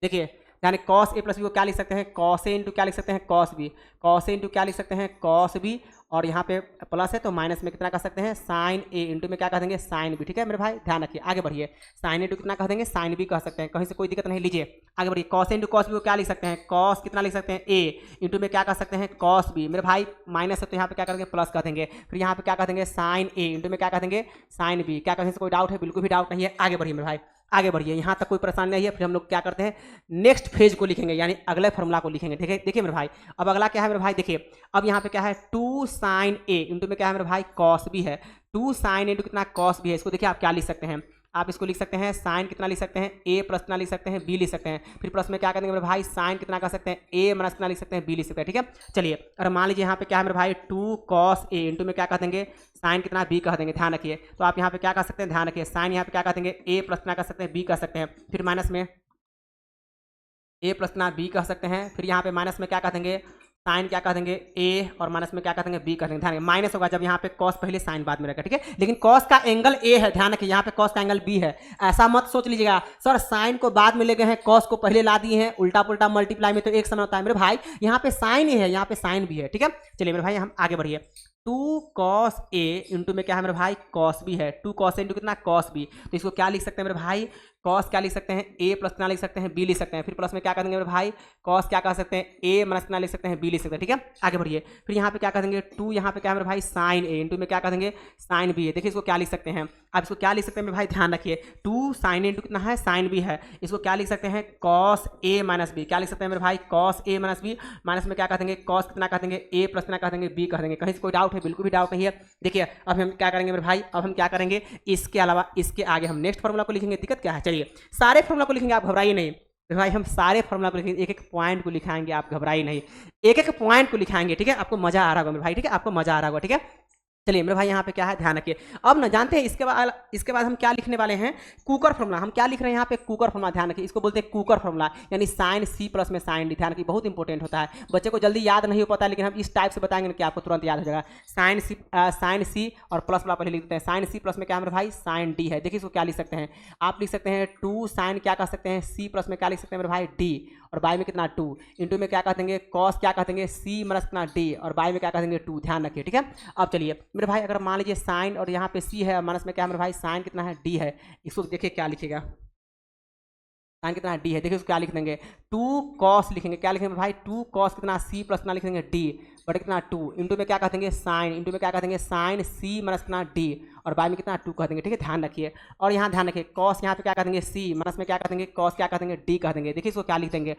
देखिए यानी कॉस ए प्लस बी को क्या लिख सकते हैं, कॉस ए इंटू क्या लिख सकते हैं, cos B, cos A into क्या लिख सकते हैं, कॉस बी। और यहाँ पे प्लस है तो माइनस में कितना कर सकते हैं, साइन ए इंटू में क्या कह देंगे, साइन बी, ठीक है मेरे भाई। ध्यान रखिए, आगे बढ़िए, साइन इंटू कितना कह देंगे, साइन बी कह सकते हैं, कहीं से कोई दिक्कत नहीं। लीजिए आगे बढ़िए, कॉस इंटू कॉस बी को क्या लिख सकते हैं, कॉस कितना लिख सकते हैं, ए इंटू में क्या कह सकते हैं, कॉस बी। मेरे भाई माइनस है तो यहाँ पे क्या करेंगे, प्लस कर देंगे। फिर यहाँ पे क्या कह देंगे, साइन ए इंटू में क्या कह देंगे, साइन बी। क्या कहीं से कोई डाउट है? बिल्कुल भी डाउट नहीं है। आगे बढ़िए मेरे भाई, आगे बढ़िए, यहाँ तक कोई परेशानी नहीं है। फिर हम लोग क्या करते हैं, नेक्स्ट फेज को लिखेंगे, यानी अगले फॉर्मूला को लिखेंगे, ठीक है। देखिए मेरे भाई, अब अगला क्या है मेरे भाई, देखिए अब यहाँ पे क्या है, 2 sin a इंटू में क्या है मेरे भाई, cos b है। 2 sin इंटू कितना, cos b है। इसको देखिए आप क्या लिख सकते हैं, आप इसको लिख सकते हैं साइन कितना लिख सकते हैं, ए प्लस कितना लिख सकते हैं, बी लिख सकते हैं। फिर प्लस में क्या करेंगे मेरे भाई, साइन कितना कर सकते हैं, ए माइनस कितना लिख सकते हैं, बी लिख सकते हैं, ठीक है। चलिए अगर मान लीजिए यहाँ पे क्या है मेरे भाई, 2 cos a इंटू में क्या कह देंगे, साइन कितना, बी कह देंगे। ध्यान रखिए, तो आप यहाँ पे क्या कर सकते हैं, ध्यान रखिए, साइन यहाँ पे क्या कह देंगे, ए प्लस कितना कर सकते हैं, बी कर सकते हैं। फिर माइनस में ए प्लस कितना, बी कह सकते हैं। फिर यहाँ पे माइनस में क्या कह देंगे, साइन क्या कह देंगे, ए, और माइनस में क्या कह देंगे, बी कर देंगे। ध्यान माइनस होगा जब यहाँ पे कॉस पहले साइन बाद में रहेगा, ठीक है। लेकिन कॉस का एंगल ए है, ध्यान रखिए, यहाँ पे कॉस का एंगल बी है। ऐसा मत सोच लीजिएगा सर साइन को बाद में ले गए हैं, कॉस को पहले ला दिए हैं, उल्टा पुल्टा मल्टीप्लाई में तो एक समय होता है। मेरे भाई यहाँ पे साइन ही है, यहाँ पे साइन भी है, ठीक है। चलिए मेरे भाई हम आगे बढ़िए, 2 cos a इंटू में क्या है मेरे भाई, cos b है। 2 cos a इंटू कितना, cos b। तो इसको क्या लिख सकते हैं मेरे भाई, cos क्या लिख सकते हैं, a प्लस कितना लिख सकते हैं, b लिख सकते हैं। फिर प्लस में क्या कर देंगे मेरे भाई, cos क्या कर सकते हैं, a माइनस कितना लिख सकते हैं, b लिख सकते हैं, ठीक है। आगे बढ़िए, फिर यहाँ पे क्या कर देंगे, 2 यहाँ पे क्या है मेरे भाई, sin a इंटू में क्या कर देंगे, sin b है। देखिए इसको क्या लिख सकते हैं, आप इसको क्या लिख सकते हैं मेरे भाई, ध्यान रखिए, 2 sin a इंटू कितना है, sin b है। इसको क्या लिख सकते हैं, cos a माइनस b। क्या लिख सकते हैं मेरे भाई, cos a minus b। Minus में क्या कर देंगे, cos कितना कर देंगे, a प्लस कितना कर देंगे, b कर देंगे। कहीं से कोई डाउट है? है, बिल्कुल भी डाउट नहीं है। देखिए अब हम क्या करेंगे मेरे भाई, अब हम क्या करेंगे, इसके अलावा इसके आगे हम नेक्स्ट फॉर्मूला को लिखेंगे। दिक्कत क्या है, चलिए सारे फॉर्मूला को लिखेंगे, आप घबराइए नहीं भाई, हम सारे फॉर्मूला को लिखेंगे, एक एक पॉइंट को लिखाएंगे, आप घबराइए नहीं, एक एक पॉइंट को लिखाएंगे, ठीक है। आपको मजा आ रहा होगा मेरे भाई, ठीक है, आपको मजा आ रहा होगा, ठीक है। चलिए मेरे भाई यहाँ पे क्या है, ध्यान रखिए। अब ना जानते हैं इसके बाद हम क्या लिखने वाले हैं, कुकर फॉर्मूला। हम क्या लिख रहे हैं यहाँ पे, कुकर फॉर्मूला, ध्यान रखिए। इसको बोलते हैं कुकर फॉर्मूला, यानी साइन सी प्लस में साइन डी। ध्यान रखिए, बहुत इंपॉर्टेंट होता है, बच्चे को जल्दी याद नहीं हो पाता, लेकिन हम इस टाइप से बताएंगे कि आपको तुरंत याद हो जाएगा। साइन सी और प्लस वाला पहले लिख देते हैं। साइन सी प्लस में क्या है मेरे भाई, साइन डी है। देखिए इसको क्या लिख सकते हैं, आप लिख सकते हैं 2 साइन क्या कह सकते हैं, सी प्लस में क्या लिख सकते हैं मेरे भाई, डी, और बाई में कितना 2, इंटू में क्या कह देंगे, कॉस क्या कह देंगे, सी माइनस कितना डी, और बाई में क्या कह देंगे 2। ध्यान रखिए, ठीक है। अब चलिए मेरे भाई, अगर मान लीजिए साइन और यहाँ पे सी है, माइनस में क्या है मेरे भाई, साइन कितना है, डी है। इसको देखिए क्या लिखेगा, साइन कितना डी है, देखिए उसको क्या लिख देंगे, 2 कॉस लिखेंगे, क्या लिखेंगे भाई, 2 कॉस कितना, सी प्लस कितना लिखेंगे, डी, बटे कितना 2, इंटू में क्या कह देंगे, साइन, इंटू में क्या कह देंगे, साइन सी माइनस कितना डी, और बाई में कितना 2 कह देंगे, ठीक है। ध्यान रखिए, और यहाँ ध्यान रखिए, कॉस यहाँ पे क्या कह देंगे, सी माइनस में क्या कह देंगे, कॉस क्या कह देंगे, डी कह देंगे। देखिए इसको क्या लिख देंगे,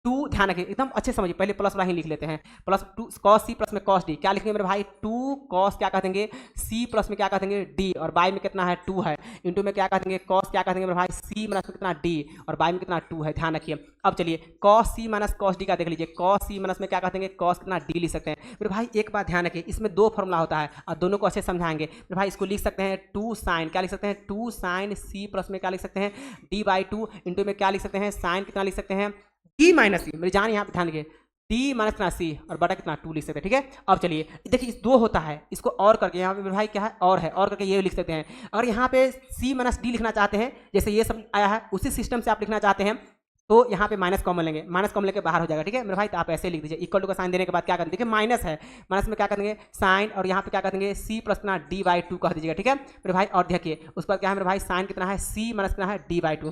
2, ध्यान रखिए एकदम अच्छे समझिए, पहले प्लस वाला ही लिख लेते हैं, प्लस 2 कॉस सी प्लस में कॉस डी, क्या लिखेंगे मेरे भाई, 2 कॉस क्या कह देंगे, सी प्लस में क्या कह देंगे, डी, और बाई में कितना है 2 है, इंटू में क्या कह देंगे, कॉस क्या कह देंगे मेरे भाई, सी माइनस में कितना डी, और बाई में कितना 2 है। ध्यान रखिए, अब चलिए कॉस सी माइनस कॉस डी का देख लीजिए, कॉस सी माइनस में क्या कह देंगे, कॉस कितना डी लिख सकते हैं मेरे भाई। एक बात ध्यान रखिए, इसमें 2 फॉर्मूला होता है और दोनों को अच्छे समझाएंगे मेरे भाई। इसको लिख सकते हैं 2 साइन, क्या लिख सकते हैं, 2 साइन सी प्लस में क्या लिख सकते हैं, डी बाई 2, इंटू में क्या लिख सकते हैं, साइन कितना लिख सकते हैं, डी माइनस सी, मेरी जान यहाँ पे ध्यान रखिए, डी माइनस कितना सी, और बटा कितना 2 लिख सकते हैं, ठीक है। अब चलिए देखिए, इस 2 होता है, इसको और करके यहाँ पे मेरे भाई क्या है, और करके ये लिख सकते हैं। अगर यहाँ पे सी माइनस डी लिखना चाहते हैं, जैसे ये सब आया है, उसी सिस्टम से आप लिखना चाहते हैं, तो यहाँ पे माइनस कॉमन लेंगे, माइनस कॉमन लेके बाहर हो जाएगा, ठीक है मेरे भाई। तो आप ऐसे लिख दीजिए, इक्वल टू का साइन देने के बाद क्या करेंगे, देखिए माइनस है, माइनस में क्या करेंगे, साइन, और यहाँ पे क्या करेंगे, सी प्लस कितना डी बाई 2 कह दीजिएगा, ठीक है मेरे भाई। और देखिए उसके बाद क्या है मेरे भाई, साइन कितना है, सी माइनस कितना है, डी बाई 2,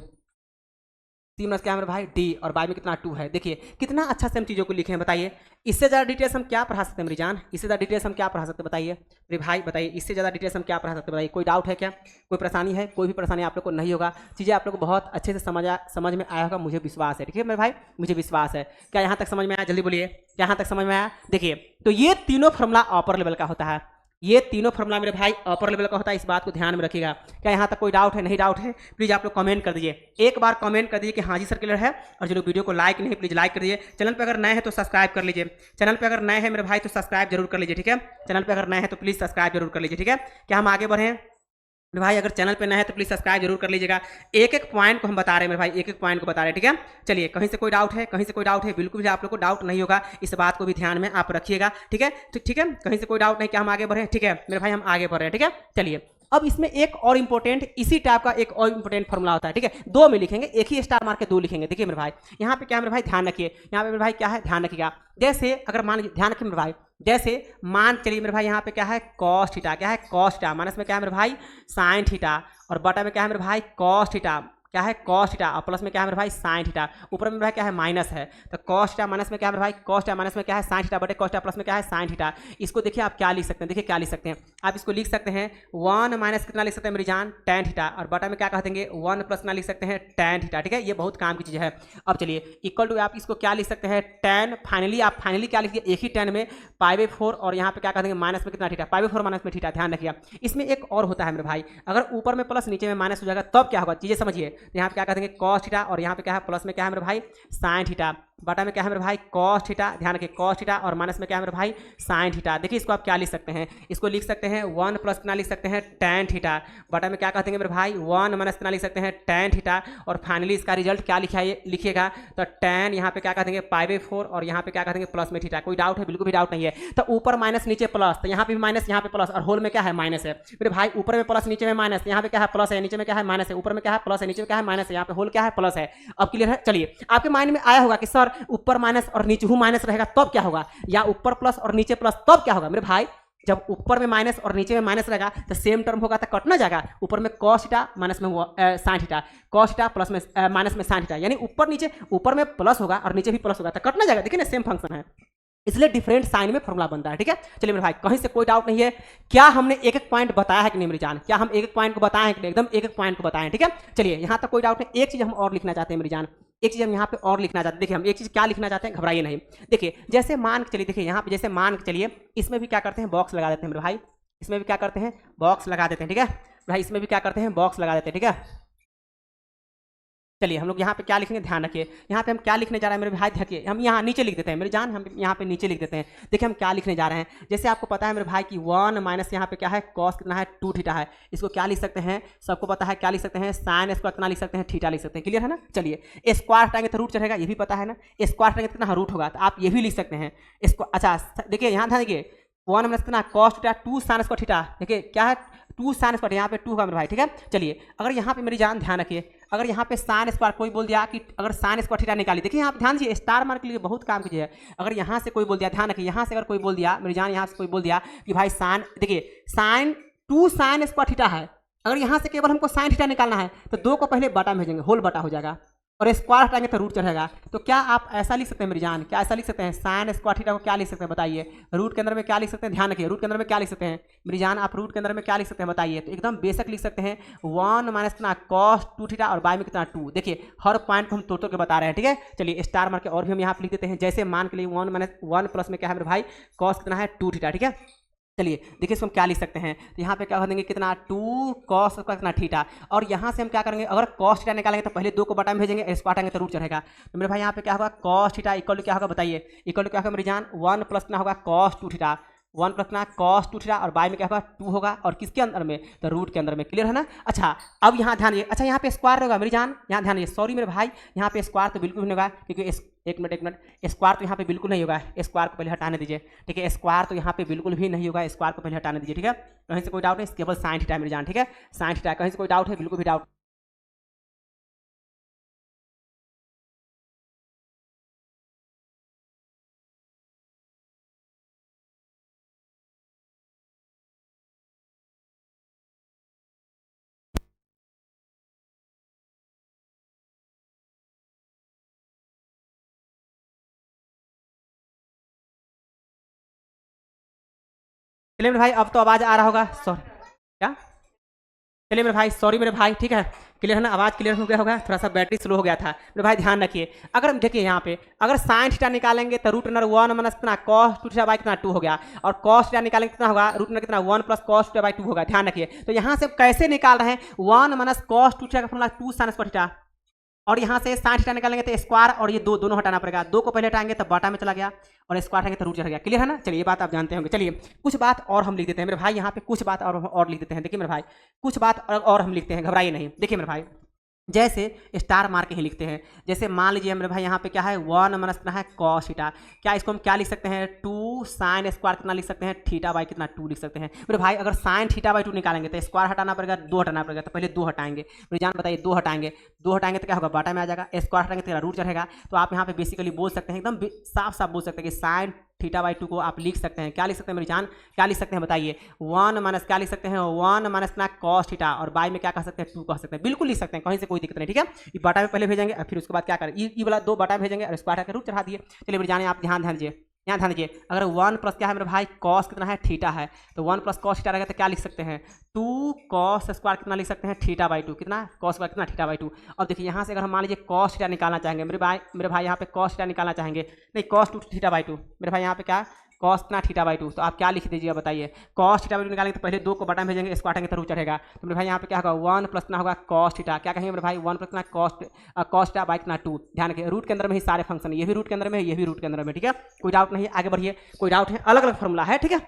सी माइनस क्या है मेरे भाई, डी, और बाई में कितना 2 है। देखिए कितना अच्छा से हम चीज़ों को लिखे हैं, बताइए इससे ज़्यादा डिटेल्स हम क्या पढ़ा सकते हैं मेरी जान, इससे ज़्यादा डिटेल्स हम क्या पढ़ा सकते हैं बताइए मेरे भाई, बताइए इससे ज़्यादा डिटेल्स हम क्या पढ़ा सकते हैं बताइए। कोई डाउट है क्या, कोई परेशानी है, कोई भी परेशानी आप लोग को नहीं होगा, चीज़ें आप लोग को बहुत अच्छे से समझ में आया होगा, मुझे विश्वास है, ठीक है मेरे भाई, मुझे विश्वास है। क्या यहाँ तक समझ में आया, जल्दी बोलिए, क्या यहाँ तक समझ में आया। देखिए तो ये तीनों फॉर्मूला अपर लेवल का होता है, ये तीनों फॉर्मूला मेरे भाई अपर लेवल का होता है, इस बात को ध्यान में रखिएगा। क्या यहाँ तक कोई डाउट है, नहीं डाउट है, प्लीज़ आप लोग कमेंट कर दीजिए, एक बार कमेंट कर दीजिए कि हाँ जी सर क्लियर है। और जो लोग वीडियो को लाइक नहीं, प्लीज़ लाइक कर दीजिए। चैनल पे अगर नए हैं तो सब्सक्राइब कर लीजिए, चैनल पे अगर नए हैं मेरे भाई तो सब्सक्राइब जरूर कर लीजिए, ठीक है। चैनल पे अगर नए हैं तो प्लीज़ सब्सक्राइब जरूर कर लीजिए, ठीक है। क्या हम आगे बढ़ें मेरे भाई, अगर चैनल पे नए हैं तो प्लीज़ सब्सक्राइब जरूर कर लीजिएगा। एक एक पॉइंट को हम बता रहे हैं मेरे भाई, एक एक पॉइंट को बता रहे हैं, ठीक है। चलिए कहीं से कोई डाउट है, कहीं से कोई डाउट है, बिल्कुल भी आप लोग को डाउट नहीं होगा, इस बात को भी ध्यान में आप रखिएगा, ठीक है। तो ठीक है, कहीं से कोई डाउट नहीं, क्या हम आगे बढ़े, ठीक है मेरे भाई, हम आगे बढ़ रहे हैं, ठीक है। चलिए अब इसमें एक और इंपॉर्टेंट, इसी टाइप का एक और इंपॉर्टेंट फॉर्मूला होता है, ठीक है। 2 में लिखेंगे, एक ही स्टार मार के 2 लिखेंगे। देखिए मेरे भाई यहाँ पे क्या है मेरे भाई, ध्यान रखिए, यहाँ पे मेरे भाई क्या है, ध्यान रखिएगा। जैसे अगर मान लीजिए, ध्यान रखिए मेरे भाई, जैसे मान चलिए मेरे भाई यहाँ पे क्या है, कॉस थीटा, क्या है कॉस थीटा, माइनस में क्या है मेरे भाई, साइन थीटा, और बटा में क्या है मेरे भाई, कॉस थीटा, क्या है कॉस थीटा, और प्लस में क्या है मेरे भाई, साइन थीटा, ऊपर में मेरे भाई क्या है, माइनस है, तो कॉस थीटा माइनस में क्या है मेरे भाई, कॉस थीटा माइनस में क्या है, साइन थीटा, बटे कॉस थीटा, प्लस में क्या है, साइन थीटा। इसको देखिए आप क्या लिख सकते हैं, देखिए क्या लिख सकते हैं आप, इसको लिख सकते हैं 1 माइनस कितना लिख सकते हैं मेरी जान, tan थीटा, और बटा में क्या कह देंगे 1 प्लस कितना लिख सकते हैं, tan थीटा, ठीक है। ये बहुत काम की चीज़ है। अब चलिए इक्वल टू आप इसको क्या लिख सकते हैं, tan, फाइनली आप फाइनली क्या लिखिए, एक ही tan में π/4, और यहाँ पे क्या कह देंगे माइनस में कितना थीटा, π/4 माइनस में थीटा। ध्यान रखिए इसमें एक और होता है मेरे भाई, अगर ऊपर में प्लस नीचे में माइनस हो जाएगा तब क्या होगा, चीज़ें समझिए। यहाँ पे क्या कह देंगे कॉस थीटा, और यहाँ पे क्या है प्लस में क्या है मेरे भाई, साइन थीटा, बटा में क्या है मेरे भाई, कॉस थीटा, ध्यान रखिए कॉस थीटा, और माइनस में क्या है मेरे भाई, साइन थीटा। देखिए इसको आप क्या लिख सकते हैं, इसको लिख सकते हैं 1 प्लस कितना लिख सकते हैं, tan थीटा, बटा में क्या कहते हैं मेरे भाई, 1 माइनस कितना लिख सकते हैं, tan थीटा, और फाइनली इसका रिजल्ट क्या लिखिएगा, तो tan यहाँ पे क्या कहते हैं π/4, और यहाँ पे क्या कहते हैं प्लस में थीटा। कोई डाउट है, बिल्कुल भी डाउट नहीं है। तो ऊपर माइनस नीचे प्लस, तो यहाँ पे भी माइनस, यहाँ पे प्लस, और होल में क्या है, माइनस है मेरे भाई। ऊपर में प्लस, नीचे में माइनस, यहाँ पे क्या है प्लस है, नीचे में क्या है माइनस है, ऊपर में क्या है प्लस है, नीचे में क्या है माइनस है, यहाँ पे होल क्या है प्लस है। अब क्लियर है। चलिए आपके माइंड में आया होगा कि सर ऊपर माइनस और नीचे माइनस रहेगा तब क्या होगा, या ऊपर प्लस और नीचे प्लस तब क्या होगा मेरे भाई। जब ऊपर में माइनस और नीचे में माइनस रहेगा तो सेम टर्म होगा, तो कट ना जाएगा। ऊपर में cos थीटा माइनस में sin theta, cos theta plus में माइनस में sin थीटा, यानी ऊपर नीचे, ऊपर में प्लस होगा और नीचे भी प्लस होगा, तो कट ना जाएगा। देखिए ना सेम फंक्शन है, इसलिए डिफरेंट साइन में फॉर्मूला बनता है, ठीक है। चलिए मेरे भाई कहीं से कोई डाउट नहीं है, क्या हमने एक एक पॉइंट बताया है कि नहीं मेरी जान, क्या हम एक एक पॉइंट को बताएं कि एकदम एक एक पॉइंट को बताएं, ठीक है। चलिए यहाँ तक कोई डाउट नहीं। एक चीज हम और लिखना चाहते हैं मेरी जान, एक चीज़ हम यहाँ पे और लिखना चाहते हैं। देखिए हम एक चीज़ क्या लिखना चाहते हैं, घबराइए नहीं। देखिए जैसे मान के चलिए, देखिए यहाँ पे जैसे मान के चलिए, इसमें भी क्या करते हैं, बॉक्स लगा देते हैं मेरे भाई, इसमें भी क्या करते हैं, बॉक्स लगा देते हैं, ठीक है भाई, इसमें भी क्या करते हैं, बॉक्स लगा देते हैं, ठीक है। चलिए हम लोग यहाँ पे क्या लिखेंगे, ध्यान रखिए, यहाँ पे हम क्या लिखने जा रहे हैं मेरे भाई, देखिए हम यहाँ नीचे लिख देते हैं मेरी जान, हम यहाँ पे नीचे लिख देते हैं। देखिए हम क्या लिखने जा रहे हैं, जैसे आपको पता है मेरे भाई कि 1 माइनस यहाँ पे क्या है, कॉस कितना है, 2 थीटा है। इसको क्या लिख सकते हैं, सबको पता है क्या लिख सकते हैं, साइन स्क्वायर कितना लिख सकते हैं, थीटा लिख सकते हैं। क्लियर है ना। चलिए स्क्वायर हटाएंगे तो रूट चढ़ेगा, ये भी पता है ना, स्क्वायर हटाएंगे तो कितना रूट होगा, तो आप ये भी लिख सकते हैं इसको। अच्छा देखिए यहाँ ध्यान देखिए, 1 माइनस कितना, cos theta 2 sine square theta, देखिए क्या है, 2 साइन स्क्वायर, यहाँ पे 2 होगा मेरे भाई, ठीक है। चलिए अगर यहाँ पे मेरी जान ध्यान रखिए, अगर यहाँ पे साइन स्क्वायर कोई बोल दिया कि अगर साइन स्क्वायर थीटा निकाली, देखिए यहाँ पे ध्यान दीजिए, स्टार मार्क के लिए बहुत काम कीजिए। अगर यहाँ से कोई बोल दिया, ध्यान रखिए, यहाँ से अगर कोई बोल दिया मेरी जान, यहाँ से कोई बोल दिया कि भाई साइन, देखिए साइन 2 साइन स्क्वायर थीटा है, अगर यहाँ से केवल हमको साइन थीटा निकालना है तो 2 को पहले बटा में भेजेंगे, होल बटा हो जाएगा, और स्क्वायर हटाएंगे तो रूट चढ़ेगा। तो क्या आप ऐसा लिख सकते हैं मेरी जान, क्या ऐसा लिख सकते हैं, साइन स्क्वायर थीटा को क्या लिख सकते हैं बताइए, रूट के अंदर में क्या लिख सकते हैं, ध्यान रखिए, रूट के अंदर में क्या लिख सकते हैं मेरी जान, आप रूट के अंदर में क्या लिख सकते हैं बताइए। तो एकदम बेसिक लिख सकते हैं, 1 माइनस कितना, कॉस 2 थीटा, और बाय में कितना 2। देखिए हर पॉइंट को हम तोड़ के बता रहे हैं, ठीक है। चलिए स्टार मार के और भी हम यहाँ पे लिख देते हैं, जैसे मान के लिए 1 माइनस 1 प्लस में क्या है मेरे भाई, कॉस कितना है, 2 थीटा, ठीक है। चलिए देखिए इसको हम क्या लिख सकते हैं, तो यहाँ पे क्या कर देंगे, कितना 2 कॉस का कितना थीटा, और यहाँ से हम क्या करेंगे, अगर कॉस थीटा निकालेंगे तो पहले 2 को बटा में भेजेंगे, स्क्वायर हटाएंगे तो रूट चढ़ेगा। तो मेरे भाई यहाँ पे क्या होगा, कॉस थीटा इक्वल टू क्या होगा बताइए, इक्वल टू क्या होगा मेरी जान, 1 प्लस कितना होगा, कॉस 2 थीटा, 1 प्लस कितना, कॉस 2 थीटा, और बाय में क्या होगा, 2 होगा, और किसके अंदर में, तो रूट के अंदर में। क्लियर है ना। अच्छा अब यहाँ ध्यान दीजिए, अच्छा यहाँ पे स्क्वायर होगा मेरी जान, यहाँ ध्यान दीजिए, सॉरी मेरे भाई, यहाँ पे स्क्वायर तो बिल्कुल नहीं होगा, क्योंकि एक मिनट, स्क्वायर तो यहाँ पे बिल्कुल नहीं होगा, स्क्वायर को पहले हटाने दीजिए, ठीक है। स्क्वायर तो यहाँ पे बिल्कुल भी नहीं होगा, स्क्वायर को पहले हटाने दीजिए, ठीक है। कहीं से कोई डाउट नहीं, केवल साइन थीटा मेरी जान, ठीक है, साइन थीटा, कहीं से कोई डाउट है, बिल्कुल भी डाउट। चलिए मेरे भाई अब तो आवाज़ आ रहा होगा, सॉरी क्या, चलिए मेरे भाई, सॉरी मेरे भाई, ठीक है, क्लियर है ना, आवाज़ क्लियर हो गया होगा, थोड़ा सा बैटरी स्लो हो गया था मेरे भाई। ध्यान रखिए, अगर हम देखिए यहाँ पे अगर साइन थीटा निकालेंगे तो रूट अंडर 1 माइनस कितना, कॉस 2 थीटा बाई कितना 2 हो गया, और कॉस थीटा निकालेंगे कितना होगा, रूट अंडर कितना, 1 प्लस कॉस 2 बाई 2 होगा। ध्यान रखिए, तो यहाँ से कैसे निकाल रहे हैं, 1 माइनस कॉस 2 थीटा का फॉर्मूला 2 साइन स्क्वायर थीटा, और यहाँ से साइन थीटा निकालेंगे तो स्क्वायर, और ये दोनों हटाना पड़ेगा, 2 को पहले हटाएंगे तो बटा में चला गया, और स्क्वायर हटाएंगे तो रूट चढ़ गया। क्लियर है ना। चलिए ये बात आप जानते होंगे। चलिए कुछ बात और हम लिख देते हैं मेरे भाई, यहाँ पे कुछ बात और लिख देते हैं। देखिए मेरे भाई कुछ बात और हम लिखते हैं, घबराइए नहीं। देखिए मेरे भाई जैसे स्टार मार के ही लिखते हैं, जैसे मान लीजिए मेरे भाई यहाँ पे क्या है, 1 माइनस कितना है, कॉस थीटा, क्या इसको हम क्या लिख सकते हैं, 2 साइन स्क्वायर कितना लिख सकते हैं, थीटा बाई कितना 2 लिख सकते हैं। मेरे भाई अगर साइन थीटा बाई 2 निकालेंगे तो स्क्वायर हटाना पड़ेगा, 2 हटाना पड़ेगा, तो पहले 2 हटाएंगे मेरी जान, बताइए 2 हटाएंगे, 2 हटाएंगे तो क्या होगा, बाटा में आ जाएगा, स्क्वायर हटाएंगे तो रूट चढ़ेगा। तो आप यहाँ पे बेसिकली बोल सकते हैं, एकदम साफ साफ बोल सकते हैं कि साइन थीटा बाई 2 को आप लिख सकते हैं, क्या लिख सकते हैं मेरी जान, क्या लिख सकते हैं बताइए, 1 माइनस क्या लिख सकते हैं, 1 माइनस ना कॉस थीटा, और बाई में क्या कह सकते हैं, 2 कह सकते हैं, बिल्कुल लिख सकते हैं, कहीं से कोई दिक्कत नहीं, ठीक है। ये बाटा में पहले भेजेंगे, फिर उसके बाद क्या करें, ये वाला 2 बाटा भेजेंगे, और स्क्वायर का रूट चढ़ा दिए। चलिए मेरी जाने आप ध्यान दीजिए, यहाँ ध्यान दीजिए, अगर 1 प्लस क्या है मेरे भाई, कॉस कितना है, थीटा है, तो 1 प्लस कॉस थीटा रहेगा तो क्या लिख सकते हैं, 2 कॉस स्क्वायर कितना लिख सकते हैं, थीटा बाई 2, कितना कॉस स्क्वायर कितना, थीटा बाई 2। अब देखिए यहाँ से अगर हम मान लीजिए कॉस थीटा निकालना चाहेंगे मेरे भाई यहाँ पे कॉस थीटा निकालना चाहेंगे, नहीं कॉस 2 थीटा बाई 2, मेरे भाई यहाँ पे क्या कॉस कितना, थीटा बाई 2, तो आप क्या लिख दीजिए बताइए, कॉस थीटा बाई 2 निकालेंगे तो पहले 2 को बटा में भेजेंगे, स्क्वायर हटाएंगे तो रूट चढ़ेगा। तो मेरे भाई यहाँ पे क्या होगा, 1 प्लस कितना होगा, कॉस थीटा, क्या कहेंगे मेरे भाई, 1 प्लस कितना कॉस थीटा बाई कितना 2। ध्यान रखिए रूट के अंदर में ही सारे फंक्शन, ये भी रूट के अंदर में है, ये भी रूट के अंदर में, ठीक है, कोई डाउट नहीं है, आगे बढ़िए, कोई डाउट है, अलग अलग फॉर्मूला है, ठीक है।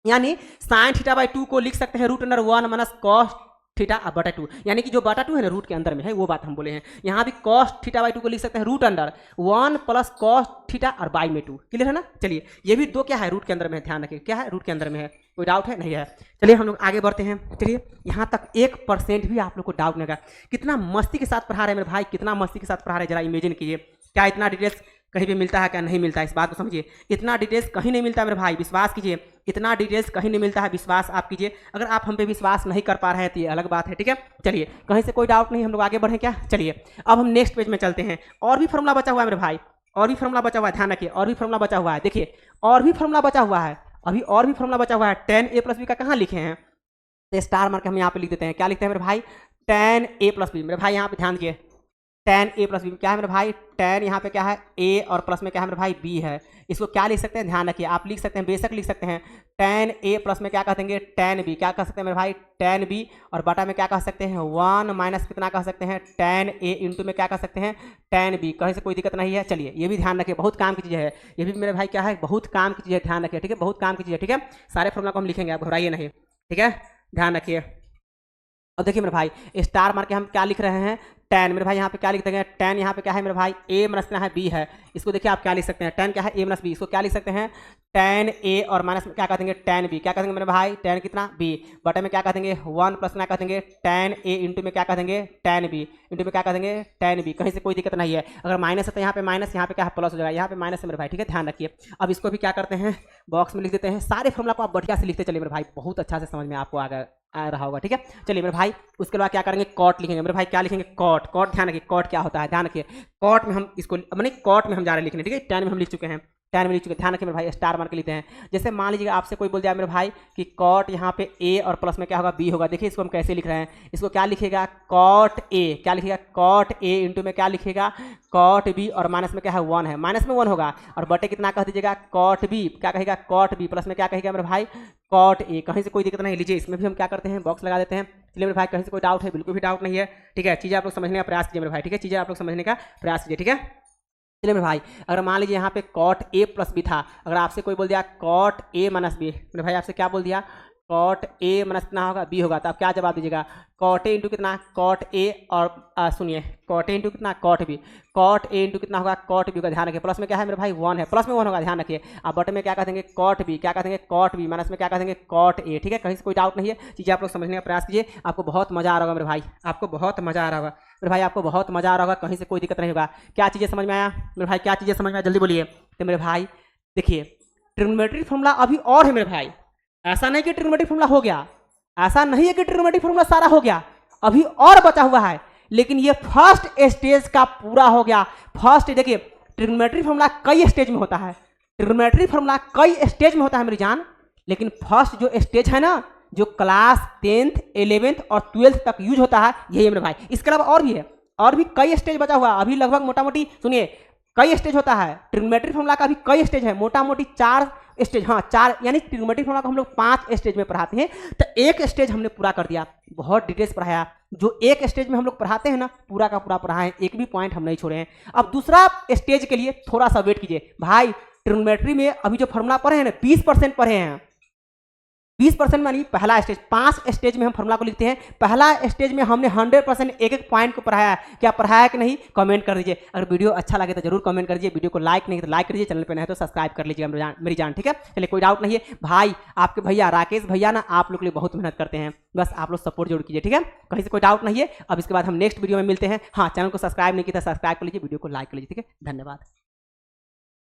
यानी साइन थीटा बाई 2 को लिख सकते हैं root under 1 minus cos theta बटा 2, यानी कि जो बटा 2 है ना रूट के अंदर में है, वो बात हम बोले हैं। यहाँ भी कॉस थीटा बाई 2 को लिख सकते हैं root under 1 plus cos theta और बाई में 2। क्लियर है ना। चलिए ये भी 2 क्या है, रूट के अंदर में है, ध्यान रखिए क्या है, रूट के अंदर में है, कोई डाउट है नहीं है। चलिए हम लोग आगे बढ़ते हैं। चलिए यहाँ तक 1% भी आप लोग को डाउट नहीं लगा, कितना मस्ती के साथ पढ़ा रहे हैं मेरे भाई, कितना मस्ती के साथ पढ़ा रहे हैं, जरा इमेजिन कीजिए, क्या इतना डिटेल्स कहीं भी मिलता है क्या, नहीं मिलता है, इस बात को समझिए, इतना डिटेल्स कहीं नहीं मिलता है मेरे भाई, विश्वास कीजिए, इतना डिटेल्स कहीं नहीं मिलता है, विश्वास आप कीजिए। अगर आप हम पे विश्वास नहीं कर पा रहे हैं तो ये अलग बात है, ठीक है। चलिए कहीं से कोई डाउट नहीं, हम लोग आगे बढ़ें क्या। चलिए अब हम नेक्स्ट पेज में चलते हैं, और भी फॉर्मूला बचा हुआ है मेरे भाई, और भी फॉर्मूला बचा हुआ है, ध्यान रखिए, और भी फॉर्मूला बचा हुआ है, देखिए और भी फॉर्मूला बचा हुआ है, अभी और भी फॉर्मूला बचा हुआ है। 10a प्लस बी का कहाँ लिखे हैं, तो स्टार मार्क हम यहाँ पे लिख देते हैं, क्या लिखते हैं मेरे भाई, 10a प्लस बी। मेरे भाई यहाँ पे ध्यान दीजिए, tan a प्लस बी क्या है मेरे भाई, tan यहाँ पे क्या है a और प्लस में क्या है मेरे भाई b है। इसको क्या लिख सकते हैं, ध्यान रखिए, आप लिख सकते हैं, बेशक लिख सकते हैं tan a प्लस में क्या कह देंगे tan b, क्या कह सकते हैं मेरे भाई tan b, और बटा में क्या कह सकते हैं 1 माइनस कितना कह सकते हैं tan a इंटू में क्या कह सकते हैं tan b। कहीं से कोई दिक्कत नहीं है। चलिए ये भी ध्यान रखिए, बहुत काम की चीज़ है, ये भी मेरे भाई क्या है बहुत काम की चीज़ है, ध्यान रखिए, ठीक है, बहुत काम की चीज़ है, ठीक है। सारे फॉर्मूला को हम लिखेंगे, आप घबराइए नहीं, ठीक है, ध्यान रखिए। अब देखिए मेरे भाई स्टार मार के हम क्या लिख रहे हैं tan, मेरे भाई यहाँ पे क्या लिख देंगे tan, यहाँ पे क्या है मेरे भाई a माइनस कितना है b है। इसको देखिए आप क्या लिख सकते हैं tan क्या है a माइनस b, इसको क्या लिख सकते हैं tan a और माइनस में क्या कह देंगे tan b, क्या कह देंगे मेरे भाई tan कितना b, बटे में क्या कह देंगे 1 प्लस में क्या कह देंगे tan a इंटू में क्या कह देंगे tan b, इंटू में क्या कह देंगे tan b। कहीं से कोई दिक्कत नहीं है, अगर माइनस है तो यहाँ पे माइनस, यहाँ पे क्या है प्लस हो जाएगा, यहाँ पे माइनस है मेरे भाई, ठीक है, ध्यान रखिए। अब इसको भी क्या करते हैं बॉक्स में लिख देते हैं, सारे फॉर्मूला को आप बढ़िया से लिखते चलिए मेरे भाई, बहुत अच्छा से समझ में आपको आ रहा होगा, ठीक है। चलिए मेरे भाई उसके बाद क्या करेंगे कॉट लिखेंगे मेरे भाई, क्या लिखेंगे कॉट, कॉट ध्यान रखिए कॉट क्या होता है, ध्यान रखिए कॉट में हम इसको मैंने कॉट में हम जा रहे हैं लिखने, ठीक है, tan में हम लिख चुके हैं, tan में लिख चुके हैं, ध्यान रखिए मेरे भाई स्टार मार के लिखते हैं। जैसे मान लीजिएगा आपसे कोई बोल दिया मेरे भाई कि कॉट यहाँ पे a और प्लस में क्या होगा b होगा, देखिए इसको हम कैसे लिख रहे हैं, इसको क्या लिखेगा कॉट a, क्या लिखेगा कॉट a इंटू में क्या लिखेगा कॉट b, और माइनस में क्या है 1 है, माइनस में 1 होगा, और बटे कितना कह दीजिएगा कॉट b, क्या कहेगा कॉट b, प्लस में क्या कहेगा मेरे भाई कॉट a। कहीं से कोई दिक्कत नहीं, लीजिए इसमें भी हम क्या करते हैं बॉक्स लगा देते हैं। चलिए मेरे भाई कहीं से कोई डाउट है, बिल्कुल भी डाउट नहीं है, ठीक है, चीज़ें आप लोग समझने का प्रयास कीजिए मेरे भाई, ठीक है, चीज़ें आप लोग समझने का प्रयास कीजिए, ठीक है। चलिए मेरे भाई अगर मान लीजिए यहाँ पे कॉट a प्लस b था, अगर आपसे कोई बोल दिया कॉट a माइनस b, मेरे भाई आपसे क्या बोल दिया कॉट a माइनस कितना होगा b होगा, तो आप क्या जवाब दीजिएगा कॉट a इंटू कितना कॉट a, और सुनिए कॉट a इंटू कितना cot b, cot a into कितना होगा कॉट b होगा, ध्यान रखिए, प्लस में क्या है मेरे भाई 1 है, प्लस में 1 होगा, ध्यान रखिए। आप बटे में क्या कह देंगे कॉट b, क्या कह देंगे कॉट b, माइनस में क्या कह देंगे कॉट a, ठीक है, कहीं से कोई डाउट नहीं है, चीज़ें आप लोग समझने का प्रयास कीजिए, आपको बहुत मजा आ रहा होगा मेरे भाई, आपको बहुत मजा आ रहा होगा मेरे भाई, आपको बहुत मजा आ रहा होगा, कहीं से कोई दिक्कत नहीं होगा। क्या चीज़ें समझ में आया मेरे भाई, क्या चीज़ें समझ में आया जल्दी बोलिए। तो मेरे भाई देखिए ट्रिग्नोमेट्री फॉर्मूला अभी और है मेरे भाई, ऐसा नहीं कि ट्रिग्नोमेट्री फॉर्मूला हो गया, ऐसा नहीं है कि ट्रिग्नोमेट्री फॉर्मूला सारा हो गया, अभी और बचा हुआ है, लेकिन ये फर्स्ट स्टेज का पूरा हो गया। फर्स्ट देखिए ट्रिग्नोमेट्री फॉर्मूला कई स्टेज में होता है, ट्रिग्नोमेट्री फॉर्मूला कई स्टेज में होता है मेरी जान, लेकिन फर्स्ट जो स्टेज है ना, जो क्लास 10th 11th और 12th तक यूज होता है, यही है मेरे भाई। इसके अलावा और भी है, और भी कई स्टेज बचा हुआ, अभी लगभग मोटा मोटी सुनिए कई स्टेज होता है, ट्रिग्नोमेट्री फॉर्मूला का भी कई स्टेज है, मोटा मोटी 4 स्टेज, हाँ 4, यानी ट्रिग्नोमेट्री फॉर्मूला को हम लोग 5 स्टेज में पढ़ाते हैं, तो एक स्टेज हमने पूरा कर दिया, बहुत डिटेल्स पढ़ाया, जो एक स्टेज में हम लोग पढ़ाते हैं ना पूरा का पूरा पढ़ाए, एक भी पॉइंट हम नहीं छोड़े हैं। अब दूसरा स्टेज के लिए थोड़ा सा वेट कीजिए भाई, ट्रिग्नोमेट्री में अभी जो फॉर्मूला पढ़े हैं ना 20% पढ़े हैं, 20% मानी पहला स्टेज, 5 स्टेज में हम फॉर्मूला को लिखते हैं, पहला स्टेज में हमने 100% एक एक पॉइंट को पढ़ाया है, क्या पढ़ाया कि नहीं कमेंट कर दीजिए, अगर वीडियो अच्छा लगे तो जरूर कमेंट कर दीजिए, वीडियो को लाइक नहीं तो लाइक कर दीजिए, चैनल पे नहीं तो सब्सक्राइब कर लीजिएगा मेरी जान, ठीक है। चलिए कोई डाउट नहीं है भाई, आपके भैया राकेश भैया ना आप लोग के लिए बहुत मेहनत करते हैं, बस आप लोग सपोर्ट जरूर कीजिए, ठीक है, कहीं से कोई डाउट नहीं है। अब इसके बाद हम नेक्स्ट वीडियो में मिलते हैं, हाँ चैनल को सब्सक्राइब नहीं किया था सब्सक्राइब कर लीजिए, वीडियो को लाइक कर लीजिए, ठीक है, धन्यवाद।